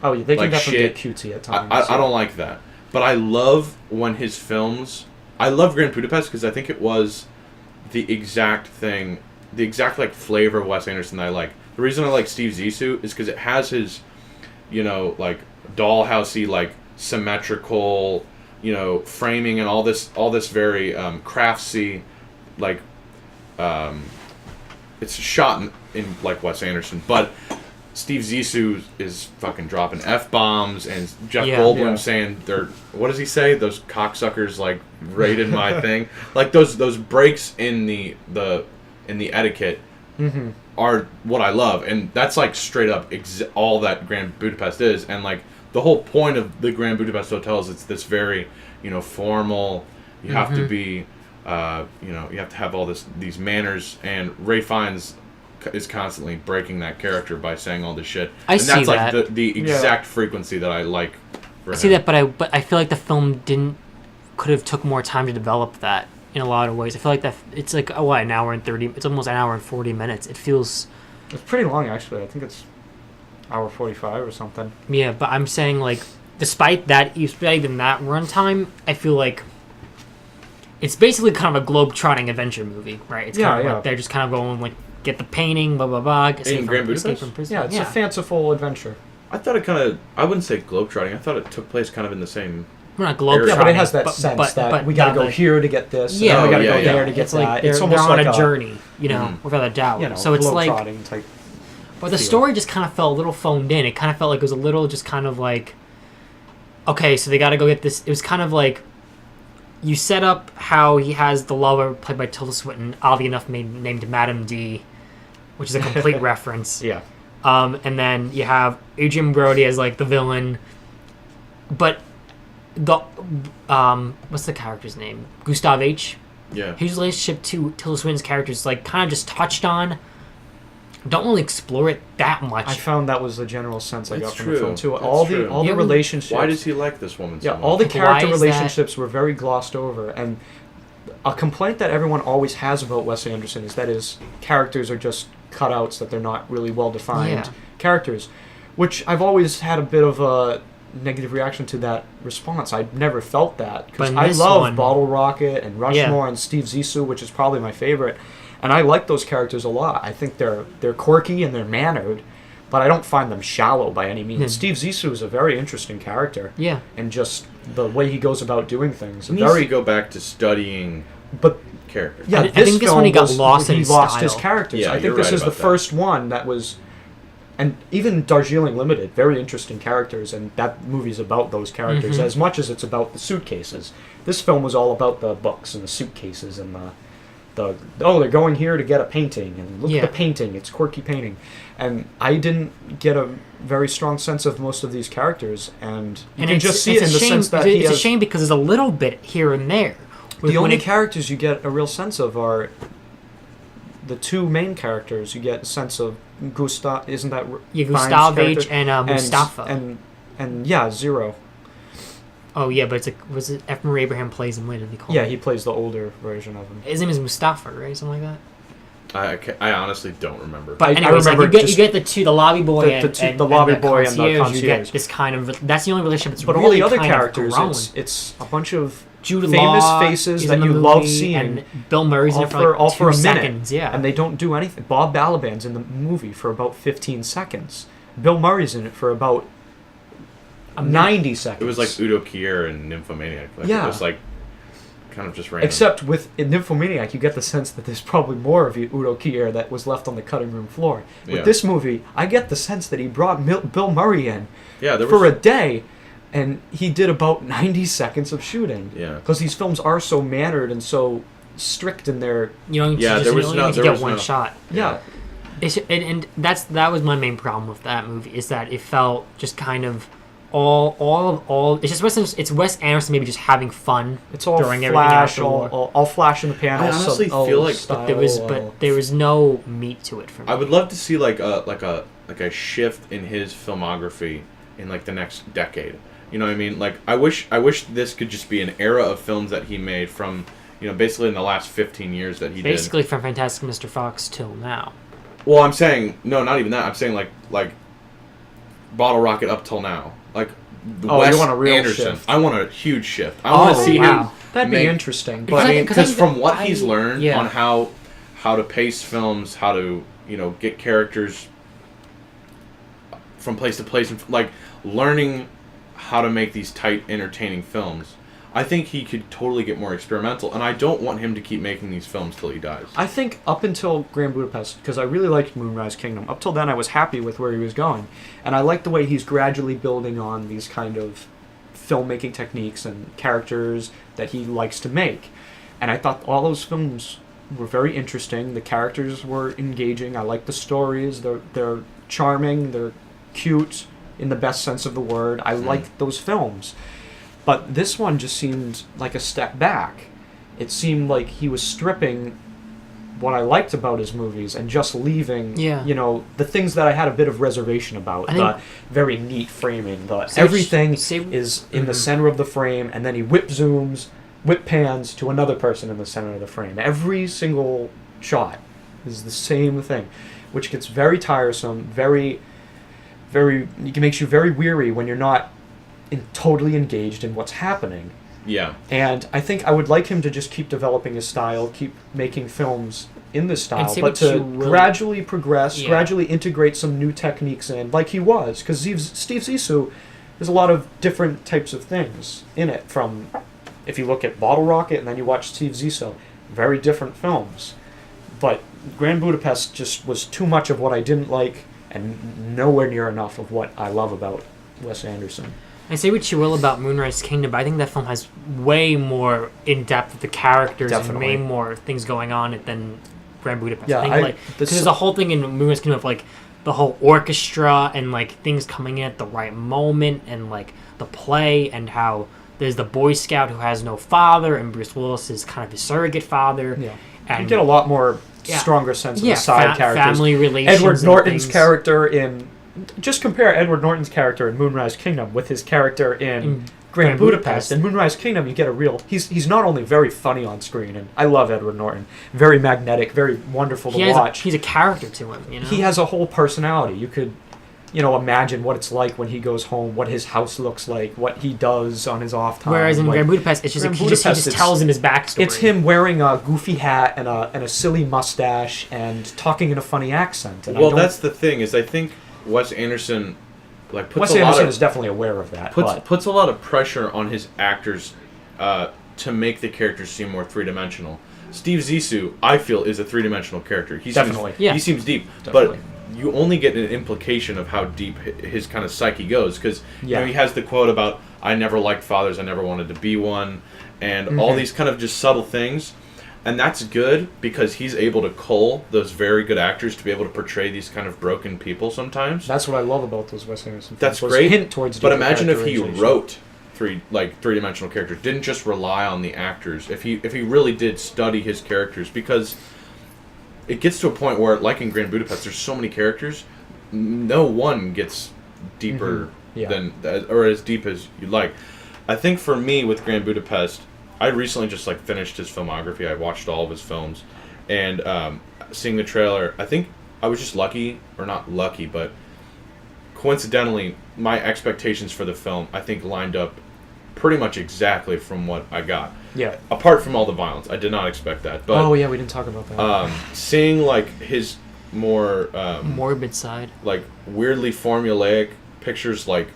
They can definitely get cutesy at times. I don't like that. But I love when his films... I love Grand Budapest because I think it was the exact thing, the exact like flavor of Wes Anderson that I like. The reason I like Steve Zissou is because it has his, like dollhousey, like symmetrical, framing and all this very craftsy, like it's shot in like Wes Anderson, but Steve Zissou is fucking dropping F-bombs and Jeff Goldblum saying what does he say? Those cocksuckers like raided my thing. Like those breaks in the etiquette are what I love, and that's like straight up all that Grand Budapest is. And like the whole point of the Grand Budapest Hotel is it's this very formal. You have to be you have to have all these manners, and Ray Fiennes is constantly breaking that character by saying all this shit. That's like the exact frequency that I like for him. I see that, but I feel like the film could have took more time to develop that in a lot of ways. I feel like that it's like an hour and 30. It's almost an hour and 40 minutes. It feels. It's pretty long actually. I think it's hour 45 or something. Yeah, but I'm saying like despite even that runtime, I feel like it's basically kind of a globe-trotting adventure movie, right? It's kind of like they're just kind of going like. Get the painting, blah blah blah. In Grand Budapest? Yeah, it's a fanciful adventure. I thought it kind of. I wouldn't say globetrotting. I thought it took place kind of in the same. We're not globetrotting. Yeah, but it has that sense that we gotta go here to get this. Yeah, we gotta go there to get it's that. Like it's almost like on a journey, without a doubt. So it's like. Type but the story just kind of felt a little phoned in. It kind of felt like it was a little just kind of like. Okay, so they gotta go get this. It was kind of like. You set up how he has the lover played by Tilda Swinton, oddly enough named Madame D. Which is a complete reference. Yeah. And then you have Adrian Brody as like the villain, but the what's the character's name? Gustav H. Yeah. His relationship to Tilda Swinton's character is like kind of just touched on. Don't really explore it that much. I found that was the general sense I got from the film too. That's all true. the relationships. Why does he like this woman so much? All the character relationships were very glossed over, and a complaint that everyone always has about Wes Anderson is that his characters are just cutouts, that they're not really well-defined characters, which I've always had a bit of a negative reaction to that response. I never felt that, because I love Bottle Rocket and Rushmore and Steve Zissou, which is probably my favorite, and I like those characters a lot. I think they're quirky and they're mannered, but I don't find them shallow by any means. Steve Zissou is a very interesting character, and just the way he goes about doing things. He needs to go back to studying characters. Yeah, I think this one he got lost in his style. He lost his characters. Yeah, I think this is the first one that was, and even Darjeeling Limited, very interesting characters, and that movie's about those characters as much as it's about the suitcases. This film was all about the books and the suitcases and they're going here to get a painting, and look Yeah. at the painting, it's quirky painting. And I didn't get a very strong sense of most of these characters, and you can just see it in the sense that it's a shame because there's a little bit here and there. The only characters you get a real sense of are the two main characters. You get a sense of Gustav, isn't that Gustavich and Mustafa. And yeah, Zero. Oh yeah, but was it F. Murray Abraham plays him? What did he call Yeah, him? he plays the older version of him. His name is Mustafa, right? Something like that. I honestly don't remember. But Anyways, I remember you get the lobby boy the lobby boy and the concierge. You get this kind of that's the only relationship that's but really all the other kind characters, of grown. it's a bunch of Jude famous Law faces is that in the you movie, love seeing, and Bill Murray's in it for like all 2 for a seconds. minute, Yeah, and they don't do anything. Bob Balaban's in the movie for about 15 seconds. Bill Murray's in it for about 90 seconds. It was like Udo Kier and Nymphomaniac. Like, Yeah. It was like kind of just random. Except with in Nymphomaniac, you get the sense that there's probably more of Udo Kier that was left on the cutting room floor. With Yeah. this movie, I get the sense that he brought Bill Murray in there for was, a day, and he did about 90 seconds of shooting. Yeah. Because these films are so mannered and so strict in their... you know, Yeah, just, there was you no- only there get was one no- shot. Yeah. And that was my main problem with that movie is that it felt just kind of all it's just it's Wes Anderson maybe just having fun. It's all throwing flash, everything out the door. all flash in the panels. I honestly feel like style, But there was no meat to it for me. I would love to see like a shift in his filmography in like the next decade. You know what I mean? Like I wish this could just be an era of films that he made from, you know, basically in the last 15 years that he basically from Fantastic Mr. Fox till now. Well, I'm saying no, not even that. I'm saying like Bottle Rocket up till now. Like Wes you want a real Anderson. shift. I want a huge shift. I want to see wow. him. That'd be make- interesting. Because But I- Because from what he's learned yeah. on how to pace films, how to, you know, get characters from place to place, and like learning how to make these tight, entertaining films, I think he could totally get more experimental. And I don't want him to keep making these films till he dies. I think up until Grand Budapest, because I really liked Moonrise Kingdom, up till then I was happy with where he was going. And I like the way he's gradually building on these kind of filmmaking techniques and characters that he likes to make. And I thought all those films were very interesting. The characters were engaging. I like the stories. They're charming. They're cute in the best sense of the word. I liked those films. But this one just seemed like a step back. It seemed like he was stripping what I liked about his movies and just leaving, you know, the things that I had a bit of reservation about. The very neat framing. Everything is in the center of the frame, and then he whip pans to another person in the center of the frame. Every single shot is the same thing, which gets very tiresome, it makes you very weary when you're not totally engaged in what's happening. Yeah. And I think I would like him to just keep developing his style, keep making films in this style, but to gradually progress, gradually integrate some new techniques in, like he was. Because Steve Zissou, there's a lot of different types of things in it. From, if you look at Bottle Rocket and then you watch Steve Zissou, very different films. But Grand Budapest just was too much of what I didn't like and nowhere near enough of what I love about Wes Anderson. I say what you will about Moonrise Kingdom, but I think that film has way more in depth of the characters Definitely. and way more things going on it than Grand Budapest. Yeah, I think because there's a whole thing in Moonrise Kingdom of like the whole orchestra and like things coming in at the right moment and like the play and how there's the Boy Scout who has no father and Bruce Willis is kind of his surrogate father. Yeah, and you get a lot more stronger sense of the side characters. Family relations. Edward Norton's character in... Just compare Edward Norton's character in Moonrise Kingdom with his character in Grand Budapest. In Moonrise Kingdom, you get a real... He's not only very funny on screen, and I love Edward Norton. Very magnetic, very wonderful to watch. He's a character to him, you know? He has a whole personality. You could, you know, imagine what it's like when he goes home, what his house looks like, what he does on his off time. Whereas in Grand Budapest, it's just he just tells him his backstory. It's him wearing a goofy hat and a silly mustache and talking in a funny accent. And that's the thing, is I think Wes Anderson Wes Anderson is definitely aware of that. Puts a lot of pressure on his actors to make the characters seem more three-dimensional. Steve Zissou, I feel, is a three-dimensional character. He seems deep, Definitely. but you only get an implication of how deep his kind of psyche goes, because you know, he has the quote about, "I never liked fathers, I never wanted to be one," and all these kind of just subtle things. And that's good because he's able to cull those very good actors to be able to portray these kind of broken people sometimes. That's what I love about those Wes Anderson films. That's was great. Hint towards but imagine if he characterization. wrote three-dimensional characters, didn't just rely on the actors. If he really did study his characters, because it gets to a point where, like in Grand Budapest, there's so many characters, no one gets deeper than or as deep as you'd like. I think for me with Grand Budapest, I recently just finished his filmography. I watched all of his films, and seeing the trailer, I think I was just lucky, or not lucky, but coincidentally, my expectations for the film, I think, lined up pretty much exactly from what I got. Yeah. Apart from all the violence, I did not expect that. But we didn't talk about that. seeing his more morbid side, weirdly formulaic pictures like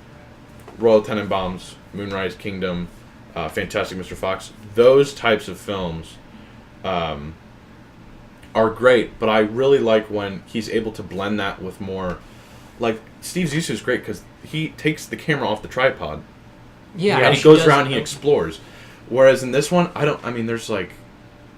Royal Tenenbaums, Moonrise Kingdom, Fantastic Mr. Fox, those types of films are great, but I really like when he's able to blend that with more, Steve Zissou is great because he takes the camera off the tripod. Yeah, And he goes around and he explores. Whereas in this one, there's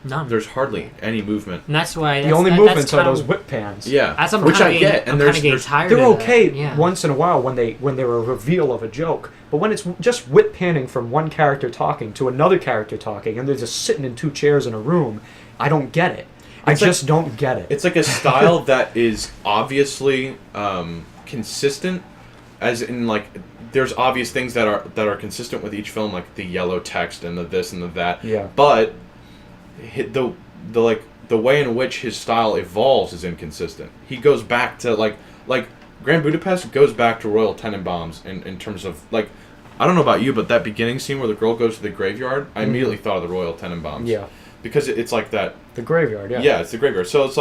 none. There's hardly any movement. And that's why the only movements are those whip pans. Yeah, that's which I get. And I'm getting tired they're of okay that. Yeah. once in a while when they're a reveal of a joke, but when it's just whip panning from one character talking to another character talking, and they're just sitting in two chairs in a room, I don't get it. I just don't get it. It's like a style that is obviously consistent, as in there's obvious things that are consistent with each film, like the yellow text and the this and the that. Yeah. But the way in which his style evolves is inconsistent. He goes back to like Grand Budapest goes back to Royal Tenenbaums in terms of I don't know about you, but that beginning scene where the girl goes to the graveyard, I immediately thought of the Royal Tenenbaums. Yeah. Because it's like that. The graveyard, yeah. Yeah, it's the graveyard. So it's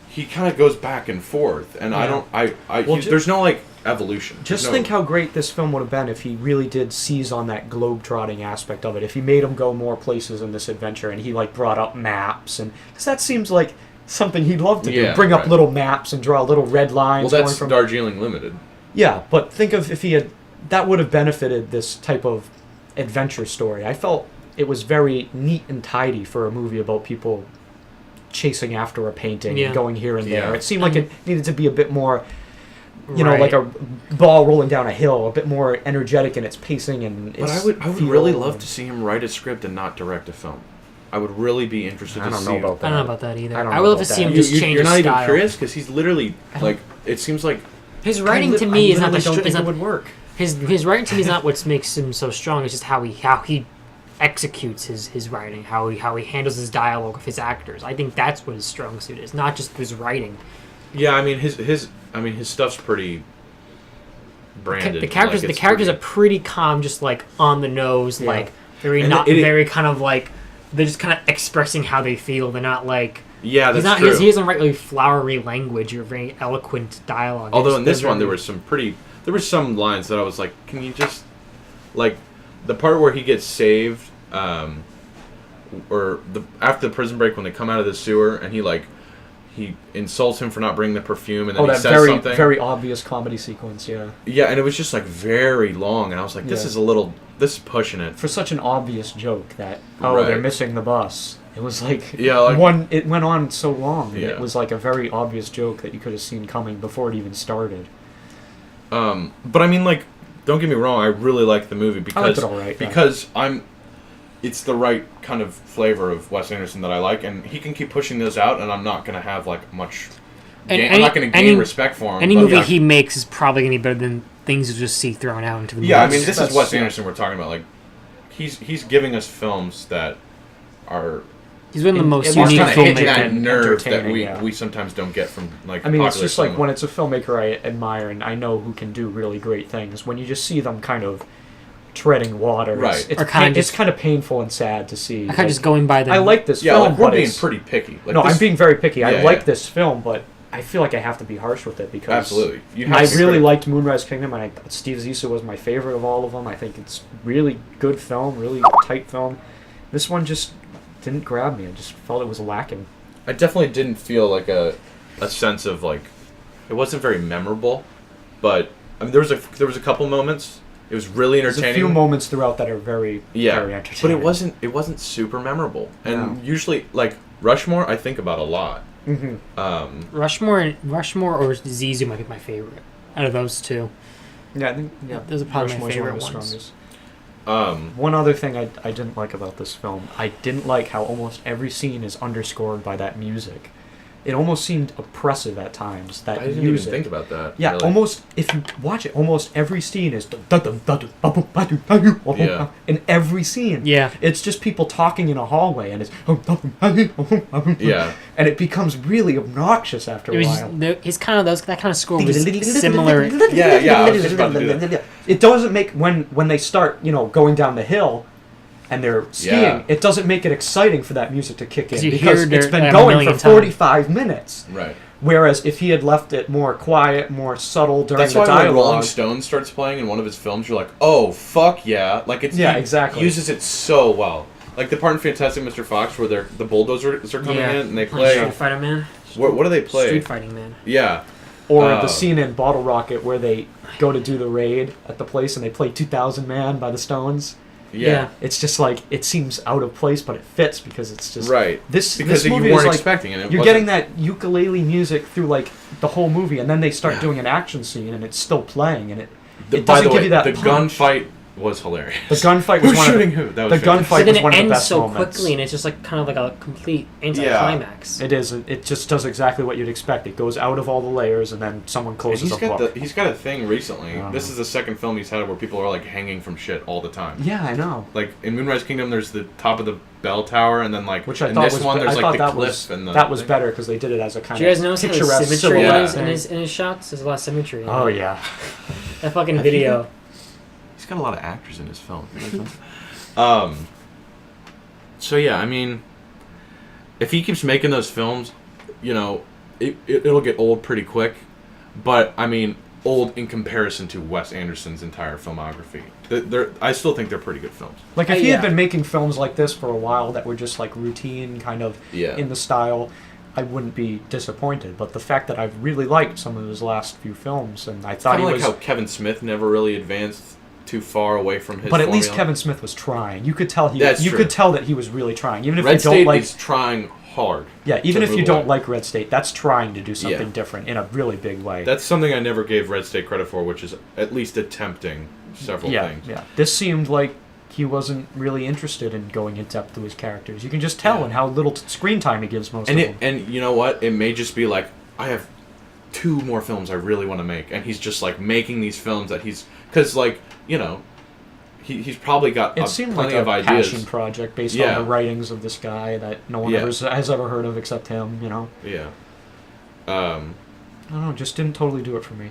he kind of goes back and forth, and there's no evolution. Just think how great this film would have been if he really did seize on that globe-trotting aspect of it. If he made him go more places in this adventure, and he brought up maps, and because that seems like something he'd love to do. Bring up little maps and draw little red lines. Well, that's Darjeeling Limited. Yeah, but think of if he had, that would have benefited this type of adventure story. I felt it was very neat and tidy for a movie about people chasing after a painting and going here and there. It seemed like it needed to be a bit more, you know, like a ball rolling down a hill, a bit more energetic in its pacing and its But I would really love to see him write a script and not direct a film. I would really be interested to see. I don't know about that either. I would love to see him just change his style. You're not even curious because he's literally it seems like his writing to me is not the it would work. His writing to me is not what makes him so strong. It's just how he executes his writing, how he handles his dialogue with his actors. I think that's what his strong suit is, not just his writing. Yeah, I mean his stuff's pretty branded. The characters are pretty calm, just on the nose, very kind of they're just kind of expressing how they feel. They're not that's true. He doesn't write really flowery language or very eloquent dialogue. Although in this one there were some lines that I was like, can you just the part where he gets saved, or after the prison break when they come out of the sewer and he insults him for not bringing the perfume and then he says something. Very obvious comedy sequence, yeah. Yeah, and it was just very long, and I was like, this is pushing it. For such an obvious joke that they're missing the bus. It was it went on so long. And it was a very obvious joke that you could have seen coming before it even started. But I mean, don't get me wrong, I really like the movie because it's the right kind of flavor of Wes Anderson that I like, and he can keep pushing those out, and I'm not gonna have much. I'm not gonna gain respect for him. Any movie he makes is probably gonna be better than things you just see thrown out into the movie. Yeah, I mean, this is Wes Anderson we're talking about. He's giving us films that are. He's one of the most unique filmmakers. That nerve that we sometimes don't get from I mean, it's just when it's a filmmaker I admire and I know who can do really great things. When you just see them kind of treading water, right? It's kind of painful and sad to see. Kind of just going by the. I like this film. We're being pretty picky. I'm being very picky. I like this film, but I feel like I have to be harsh with it because absolutely. I really liked Moonrise Kingdom, and Steve Zissou was my favorite of all of them. I think it's really good film, really tight film. This one just didn't grab me. I just felt it was lacking. I definitely didn't feel a sense of it wasn't very memorable, but I mean there was a couple moments It was really There's entertaining. a few moments throughout that are very entertaining. But it wasn't super memorable. And No. usually, like, Rushmore, I think about a lot. Mm-hmm. Rushmore or Zizou might be my favorite out of those two. Yeah, I think Those are probably my Rushmore's favorite one of the ones. strongest. One other thing I didn't like about this film, I didn't like how almost every scene is underscored by that music. It almost seemed oppressive at times. That I didn't music. even think about that. Yeah, really. almost. If you watch it, almost every scene is Yeah. in every scene. Yeah. It's just people talking in a hallway, and it's Yeah. and it becomes really obnoxious after It a was while. his kind of that kind of score was similar. Yeah, I was just about to do that. It doesn't make when they start, going down the hill, and they're skiing. Yeah. It doesn't make it exciting for that music to kick in 'Cause you because hear it's it been a going million for times. 45 minutes. Right. Whereas if he had left it more quiet, more subtle during That's the why when Rolling dialogue, Stone starts playing in one of his films, you're like, oh, fuck yeah. Like, it's Yeah, he exactly. uses it so well. Like the part in Fantastic Mr. Fox where the bulldozers are coming in and they play. Street Fighter Man. What do they play? Street Fighting Man. Yeah. or the scene in Bottle Rocket where they go to do the raid at the place and they play 2000 Man by the Stones. Yeah. It's just like, it seems out of place, but it fits because it's just... Right. This Because movie you weren't is like, expecting it. You're getting that ukulele music through like the whole movie, and then they start Yeah. doing an action scene and it's still playing, and it By doesn't the give way, you that the punch. gunfight was hilarious. The gunfight was Who's one shooting of who? That the was gunfight fantastic. But then was it one of the ends best so moments. quickly, and it's just like kind of like a complete anticlimax. It is. It just does exactly what you'd expect. It goes out of all the layers, and then someone And closes a book. he's got a thing recently. Uh-huh. This is the second film he's had where people are like hanging from shit all the time. Yeah, I know. Like in Moonrise Kingdom, there's the top of the bell tower, and then like Which I in thought this was one, there's I like thought the that cliff was and the that was thing. better because they did it as a kind Do you of guys notice how picturesque there's symmetry silhouette in thing. his shots? There's a lot of symmetry. In Oh it. yeah. That fucking video. He's got a lot of actors in his film. So yeah, I mean, if he keeps making those films, it'll get old pretty quick. But I mean, old in comparison to Wes Anderson's entire filmography. I still think they're pretty good films. Like if he had Yeah. been making films like this for a while that were just like routine, kind of Yeah. in the style, I wouldn't be disappointed. But the fact that I've really liked some of his last few films, and I thought Kind he of like was. how Kevin Smith never really advanced too far away from his. But at least formula. Kevin Smith was trying. You could tell That's you true. could tell that he was really trying, even if Red you don't State like. is trying hard. Yeah, even to if you move don't away. like Red State, that's trying to do something Yeah. different in a really big way. That's something I never gave Red State credit for, which is at least attempting several yeah, things. yeah. This seemed like he wasn't really interested in going in depth to his characters. You can just tell Yeah. in how little screen time he gives most And of them. and you know what? It may just be like I have 2 more films I really want to make, and he's just like making these films that because he's probably got It seemed plenty like of a ideas. passion project based Yeah. on the writings of this guy that no one Yeah. has ever heard of except him. Yeah. I don't know, just didn't totally do it for me.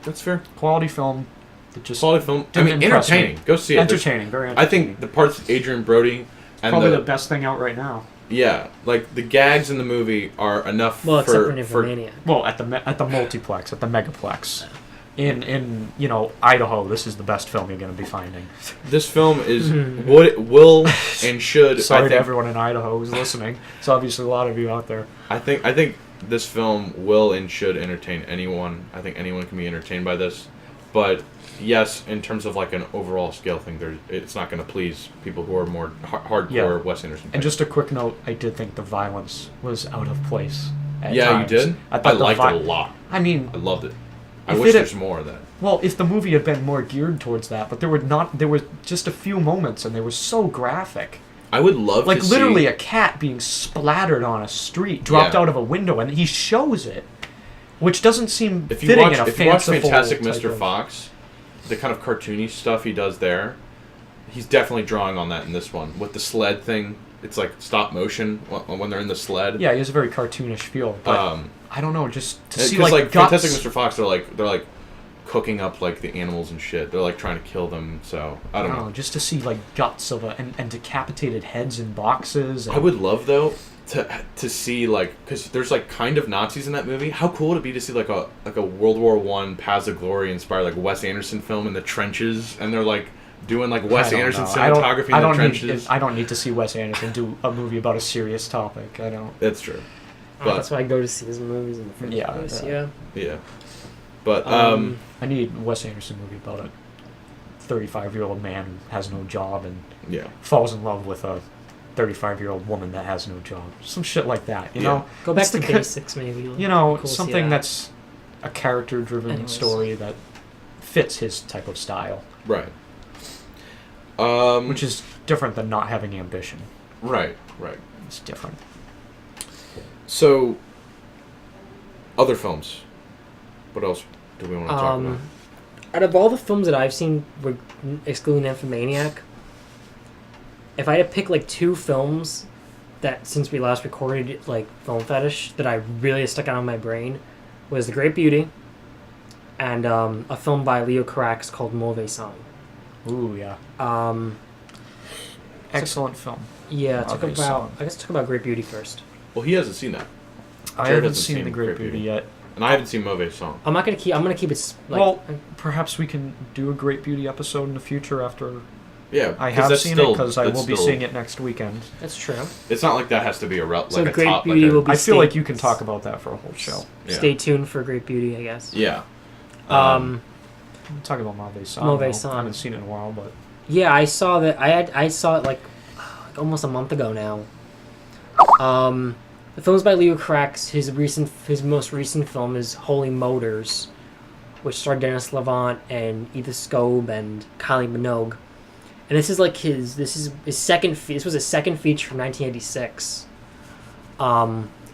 That's fair. Quality film that just Quality film. I didn't mean, impress me. entertaining. Go see it. There's- entertaining, very I entertaining. think the parts of Adrian Brody and Probably the best thing out right now. yeah, like the gags in the movie are enough Well, except for for Nymphomaniac. Well, at the multiplex, at the megaplex, in Idaho, this is the best film you're going to be finding. this film is will and should. Sorry I to think, everyone in Idaho who's listening. It's obviously a lot of you out there. I think this film will and should entertain anyone. I think anyone can be entertained by this, but yes, in terms of like an overall scale thing, it's not going to please people who are more hardcore Yeah. Wes Anderson fans. And just a quick note, I did think the violence was out of place. At yeah, times. you did. I I thought the liked it a lot. I mean, I loved it. I If wish it had- there's more of that. well, if the movie had been more geared towards that, but there were just a few moments, and they were so graphic. I would love Like to literally see. a cat being splattered on a street, dropped Yeah. out of a window, and he shows it, which doesn't seem If you fitting watch in a fanciful Fantastic type Mr. of- Fox, the kind of cartoony stuff he does there, he's definitely drawing on that in this one with the sled thing. It's like stop motion when they're in the sled. Yeah, he has a very cartoonish feel, but I don't know, just to see because like guts. Fantastic Mr. Fox, they're like cooking up like the animals and shit. They're like trying to kill them. So I don't know. Just to see like guts of and decapitated heads in boxes. And, I would love though to see like because there's like kind of Nazis in that movie. How cool would it be to see like a World War I Paths of Glory inspired like Wes Anderson film in the trenches, and they're like doing like Wes I don't Anderson know. cinematography in the trenches. I don't need to see Wes Anderson do a movie about a serious topic. I don't. That's true. Oh, that's why I go to see his movies in the first Yeah, place. yeah. Yeah. Yeah. But I need a Wes Anderson movie about 35-year-old man who has no job and Yeah. falls in love with a 35-year-old woman that has no job. Some shit like that, you know? Go back It's to the basics, maybe. You know, Cool to see something that. that's a character-driven Anyways. story that fits his type of style, Right. which is different than not having ambition. Right. It's different. So, other films. What else do we want to talk about? Out of all the films that I've seen, excluding Nymphomaniac, if I had to pick like 2 films that since we last recorded like Film Fetish that I really stuck out in my brain was The Great Beauty and a film by Leo Carax called Mauvais Song. Ooh, yeah. Excellent film. Yeah, Mauvais Song. I guess talk about Great Beauty first. Well, he hasn't seen that. I Jarrod haven't hasn't seen The Great Beauty yet. And I haven't seen Mauvais Song. I'm gonna keep it like, Well, perhaps we can do a Great Beauty episode in the future after Yeah. I 'cause have that's seen still- it, because I that's will be still- seeing it next weekend. that's true. It's not like that has to be a So like a Great top. Beauty like a, will be- I feel stay- like you can talk about that for a whole show. Yeah. Stay tuned for Great Beauty, I guess. Yeah. I'm talking about Mauvais Song. Mauvais though. Song. I haven't seen it in a while, but Yeah, I saw that. I saw it like almost a month ago now. The film's by Leo Carax. His most recent film is Holy Motors, which starred Dennis Levant and Edith Scobe and Kylie Minogue. And this is his second. This was his second feature from 1986,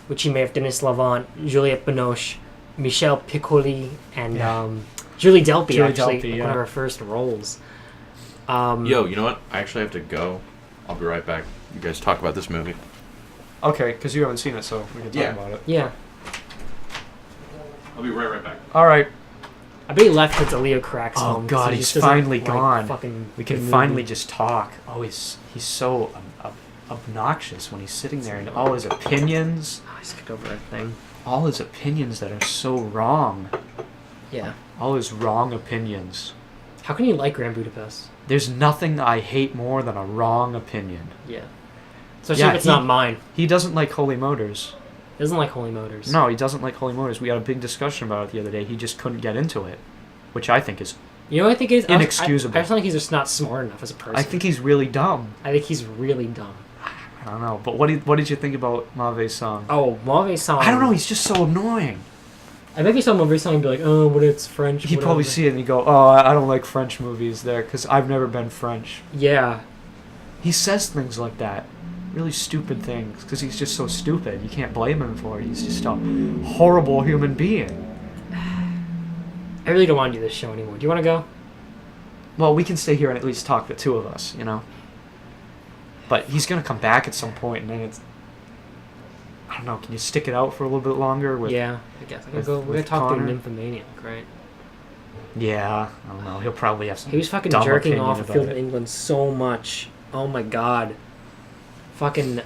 which he made with Dennis Levant, Juliette Binoche, Michel Piccoli, and Julie Delpy. Julie Actually, Delpy, one of yeah. her first roles. Yo, you know what? I actually have to go. I'll be right back. You guys talk about this movie. okay, because you haven't seen it, so we can talk Yeah. about it. Yeah, I'll be right back. All right, I bet he left with the Leo Carax Oh, film. God, so he he's just doesn't finally like gone. fucking we can good finally movie. just talk. Oh, he's so obnoxious when he's sitting there, and all his opinions, Oh, I skipped over that thing. all his opinions that are so wrong, Yeah. all his wrong opinions. How can you like Grand Budapest? There's nothing I hate more than a wrong opinion. Yeah. Especially Yeah, if it's he- not mine. He doesn't like Holy Motors. He doesn't like Holy Motors. No, he doesn't like Holy Motors. We had a big discussion about it the other day. He just couldn't get into it, which I think is. You know what I think is Inexcusable. I just think he's just not smart enough as a person. I think he's really dumb. I think he's really dumb. I don't know, but what did you think about Mauvais Song? Oh, Mauvais Song. I don't know. He's just so annoying. I bet if you saw Mauvais Song, you'd be like, oh, but it's French. He'd whatever. probably see it and he'd go, "Oh, I don't like French movies there because I've never been French." Yeah. He says things like that, really stupid things, because he's just so stupid. You can't blame him for it. He's just a horrible human being. I really don't want to do this show anymore. Do you want to go? Well, we can stay here and at least talk, the two of us, you know. But he's gonna come back at some point, and then it's. I don't know. Can you stick it out for a little bit longer? With, Yeah, I guess. I can with- go. We're with gonna talk Connor? to Nymphomaniac, right? Yeah, I don't know. He'll probably have some. He was fucking dumb jerking opinion off of about Field it. of England so much. Oh my god. Fucking.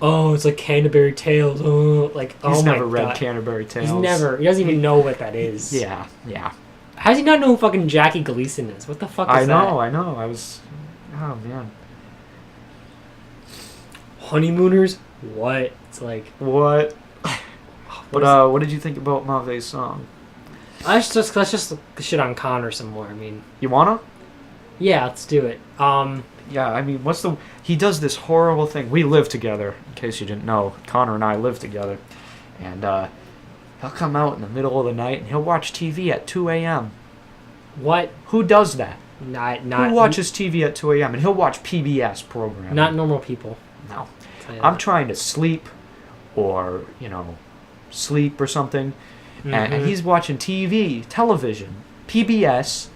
Oh, it's like Canterbury Tales. Oh, like He's oh my never read god. Canterbury Tales. He's never. He doesn't even know what that is. Yeah, yeah. How does he not know who fucking Jackie Gleason is? What the fuck is I that? know. I was. Oh man. Honeymooners? What? It's like. What? What But what did you think about Mauvais Song? let's just shit on Connor some more. I mean, You wanna? yeah, let's do it. Yeah, I mean, he does this horrible thing. We live together, in case you didn't know. Connor and I live together. And, he'll come out in the middle of the night and he'll watch TV at 2 a.m. What? Who does that? Not Who watches TV at 2 a.m.? And he'll watch PBS programming. Not normal people. No. I'll tell you I'm that. trying to sleep or, sleep or something. And Mhm. he's watching television, PBS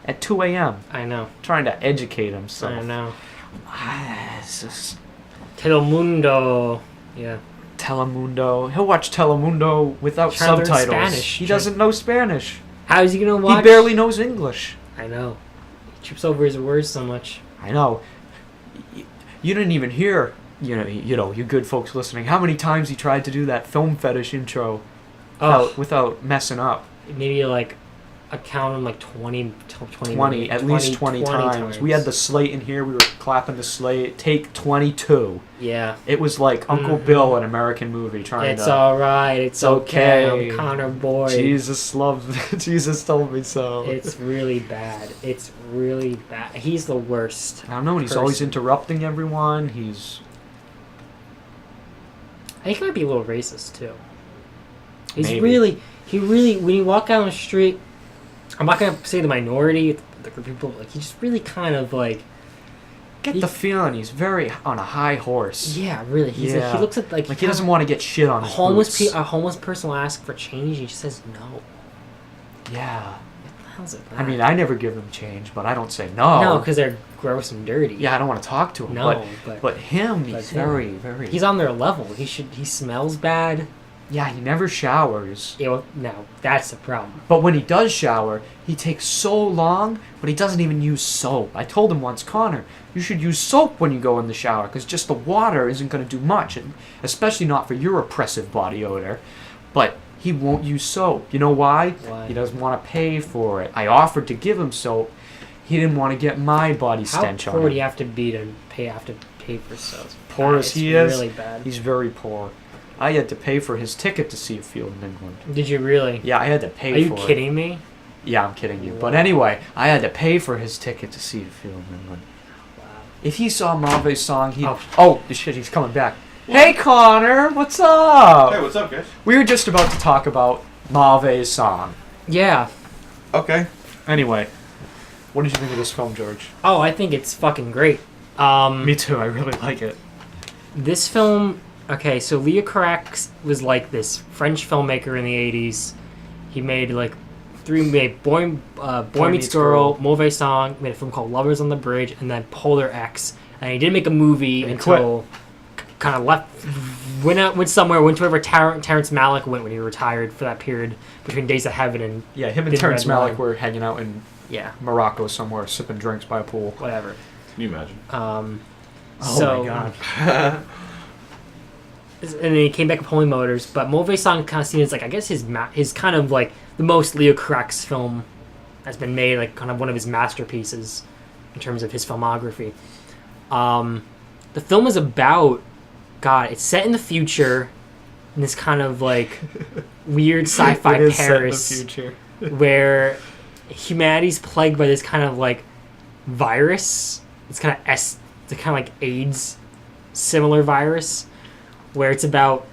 at 2 a.m. I know. Trying to educate himself. I know. It's just Telemundo. Yeah. Telemundo. He'll watch Telemundo without Trying to learn subtitles. Spanish. He doesn't know Spanish. How is he gonna watch? He barely knows English. I know. He trips over his words so much. I know. You didn't even hear, you good folks listening, how many times he tried to do that film fetish intro Oh, without messing up. maybe like I counted like 20 at least 20 times. We had the slate in here. We were clapping the slate. Take 22. Yeah. It was like Uncle Bill, an American movie, trying It's to... all right. It's okay. I'm Connor Boyd. Jesus told me so. It's really bad. It's really bad. He's the worst. I don't know. He's always interrupting everyone. I think he might be a little racist too. Maybe. He really, when you walk down the street, I'm not gonna say the minority, the people, like he just really kind of like. Get the feeling he's very on a high horse. Yeah, really. He looks at like he doesn't want to get shit on his boots. A homeless person will ask for change. He just says no. Yeah. What the hell's it? I mean, I never give them change, but I don't say no. No, because they're gross and dirty. Yeah, I don't want to talk to him. No, but he's very, very. He's on their level. He smells bad. Yeah, he never showers. Yeah, well, no, that's the problem. But when he does shower, he takes so long, but he doesn't even use soap. I told him once, Connor, you should use soap when you go in the shower, because just the water isn't going to do much, and especially not for your oppressive body odor. But he won't use soap. You know why? Why? He doesn't want to pay for it. I offered to give him soap. He didn't want to get my body stench on him. How poor do you have to be to pay for soap? Poor as he is, really bad. He's very poor. I had to pay for his ticket to see a field in England. Did you really? Yeah, I had to pay for it. Are you kidding me? Yeah, I'm kidding you. But anyway, I had to pay for his ticket to see a field in England. Wow. If he saw Mave's song, he'd... Oh, shit, he's coming back. Hey, Connor, what's up? Hey, what's up, guys? We were just about to talk about Mave's song. Yeah. Okay. Anyway, what did you think of this film, George? Oh, I think it's fucking great. Me too, I really like it. This film... Okay, so Leo Carax was like this French filmmaker in the 80s. He made like Boy Meets Girl, Mauvais Song, made a film called Lovers on the Bridge, and then Polar X. And he didn't make a movie until kind of went somewhere, went to wherever Terrence Malick went when he retired for that period between Days of Heaven and... Yeah, him and Terrence Malick were hanging out in Morocco somewhere, sipping drinks by a pool. Whatever. Can you imagine? Oh my god. And then he came back with Holy Motors, but Mauvais Song kind of seen as like, I guess his kind of like the most Leo Carax film that's been made, like kind of one of his masterpieces in terms of his filmography. The film is about, God, it's set in the future in this kind of like weird sci-fi Paris set in the future. where humanity's plagued by this kind of like virus. It's kind of like AIDS similar virus. Where it's about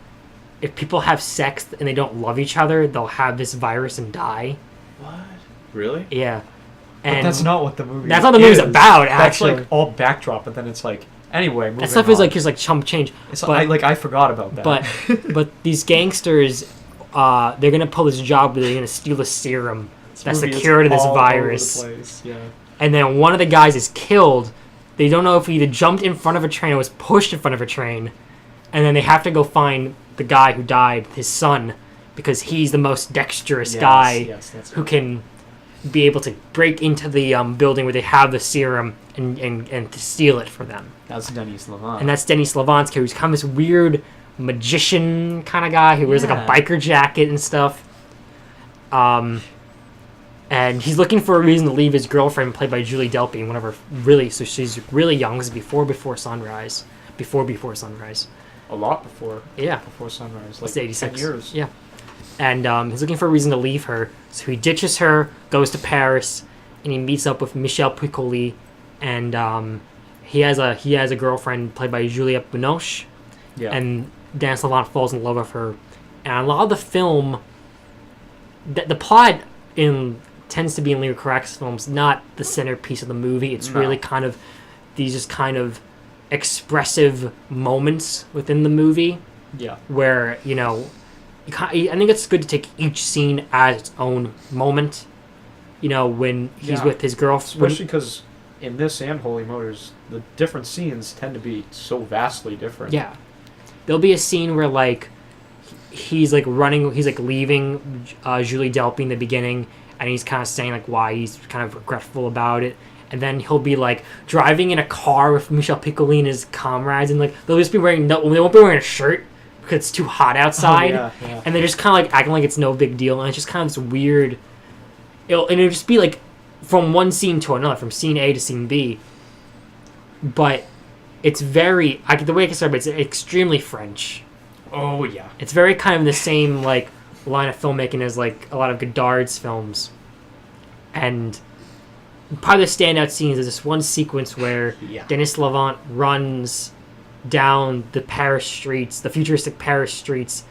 if people have sex and they don't love each other, they'll have this virus and die. What? Really? Yeah. And but that's not what the movie. That's not the movie's about. Actually, that's like all backdrop, but then it's like anyway. That stuff is like just like chump change. It's but, I forgot about that. But these gangsters, they're gonna pull this job where they're gonna steal a serum that's the cure to this virus. All over the place. Yeah. And then one of the guys is killed. They don't know if he either jumped in front of a train or was pushed in front of a train. And then they have to go find the guy who died, his son, because he's the most dexterous guy who can be able to break into the building where they have the serum and to steal it for them. That's Denis Lavant. And that's Denis Lavant, who's kind of this weird magician kind of guy who wears like a biker jacket and stuff. And he's looking for a reason to leave his girlfriend, played by Julie Delpy, one of her so she's really young. This is before Sunrise. Before Sunrise. A lot before. Yeah. Before Sunrise. Like 86. 10 years. Yeah. And he's looking for a reason to leave her. So he ditches her, goes to Paris, and he meets up with Michel Piccoli. And he has a girlfriend played by Juliette Binoche. Yeah. And Denis Lavant falls in love with her. And a lot of the film... The plot tends to be in Leo Carax films not the centerpiece of the movie. It's really kind of... These just kind of... expressive moments within the movie where I think it's good to take each scene as its own moment when he's with his girlfriend, especially because in this and Holy Motors the different scenes tend to be so vastly different. There'll be a scene where like he's like leaving Julie Delpy in the beginning, and he's kind of saying like why he's kind of regretful about it. And then he'll be like driving in a car with Michel Piccoli and his comrades, and like they'll just be wearing they won't be wearing a shirt because it's too hot outside, and they're just kind of like acting like it's no big deal, and it's just kind of this weird it'll just be like from one scene to another, from scene A to scene B. But it's very, the way I can describe it, it's extremely French. Oh yeah. It's very kind of in the same like line of filmmaking as like a lot of Godard's films. And part of the standout scenes is this one sequence where Denis Lavant runs down the Paris streets, the futuristic Paris streets,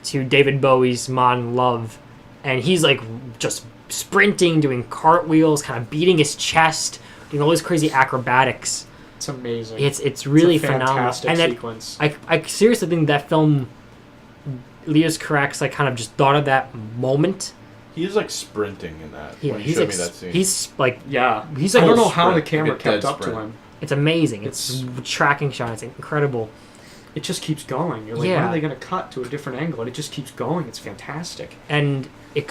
to David Bowie's Modern Love, and he's like just sprinting, doing cartwheels, kind of beating his chest, doing all these crazy acrobatics. It's amazing. It's really it's a phenomenal. And sequence. I seriously think that film, Leos Carax, like kind of just thought of that moment. He's like sprinting in that. Yeah, when he's showed like me that scene. he's like he's like I don't know how the sprint, camera like a dead kept up sprint. to him. it's amazing. It's tracking shot. It's incredible. It just keeps going. You're like, when are they going to cut to a different angle? And it just keeps going. It's fantastic. And it's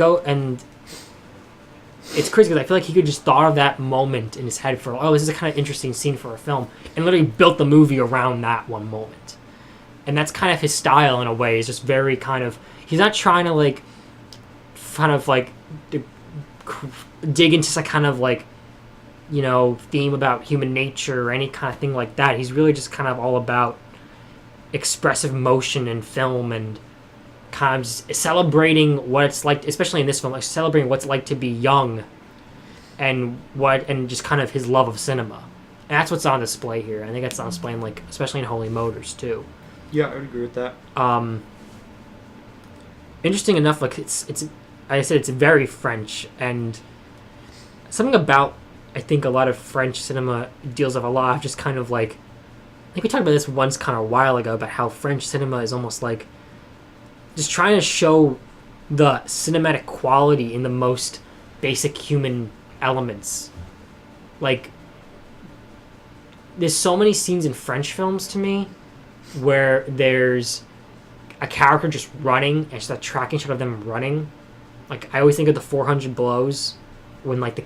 crazy because I feel like he could just thought of that moment in his head for, this is a kind of interesting scene for a film, and literally built the movie around that one moment. And that's kind of his style in a way. He's just very kind of, he's not trying to like, kind of like dig into some kind of like, theme about human nature or any kind of thing like that. He's really just kind of all about expressive motion in film and kind of just celebrating what it's like, especially in this film, like celebrating what's like to be young and just kind of his love of cinema. And that's what's on display here. I think that's on display in like, especially in Holy Motors too. Yeah, I would agree with that. Interesting enough, like it's like I said, it's very French, and something about, I think a lot of French cinema deals with a lot of just kind of like, I think we talked about this once kind of a while ago, about how French cinema is almost like just trying to show the cinematic quality in the most basic human elements. Like, there's so many scenes in French films to me where there's a character just running and just a tracking shot of them running. Like, I always think of the 400 Blows when, like,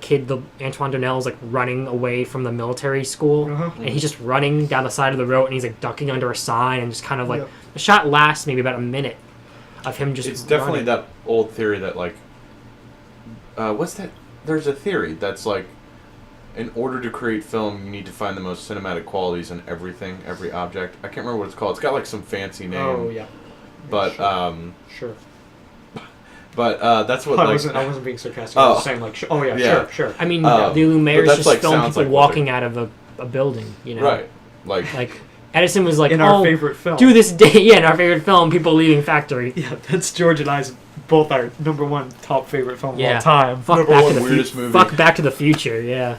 Antoine Donnell is, like, running away from the military school, and he's just running down the side of the road, and he's, like, ducking under a sign, and just kind of, like, the shot lasts maybe about a minute of him just It's definitely running. that old theory that, like, what's that? There's a theory that's, like, in order to create film, you need to find the most cinematic qualities in everything, every object. I can't remember what it's called. It's got, like, some fancy name. Oh, yeah. But, Sure. But that's what, I like... wasn't being sarcastic. I was saying, like, sure. I mean, the Lumieres just like, film people like walking out of a building, Right. Like Edison was like, in our favorite film. do this day, in our favorite film, people leaving factory. Yeah, that's George and I's both our number one top favorite film of all time. Fuck Number Back one to the weirdest movie. Fuck Back to the Future, yeah.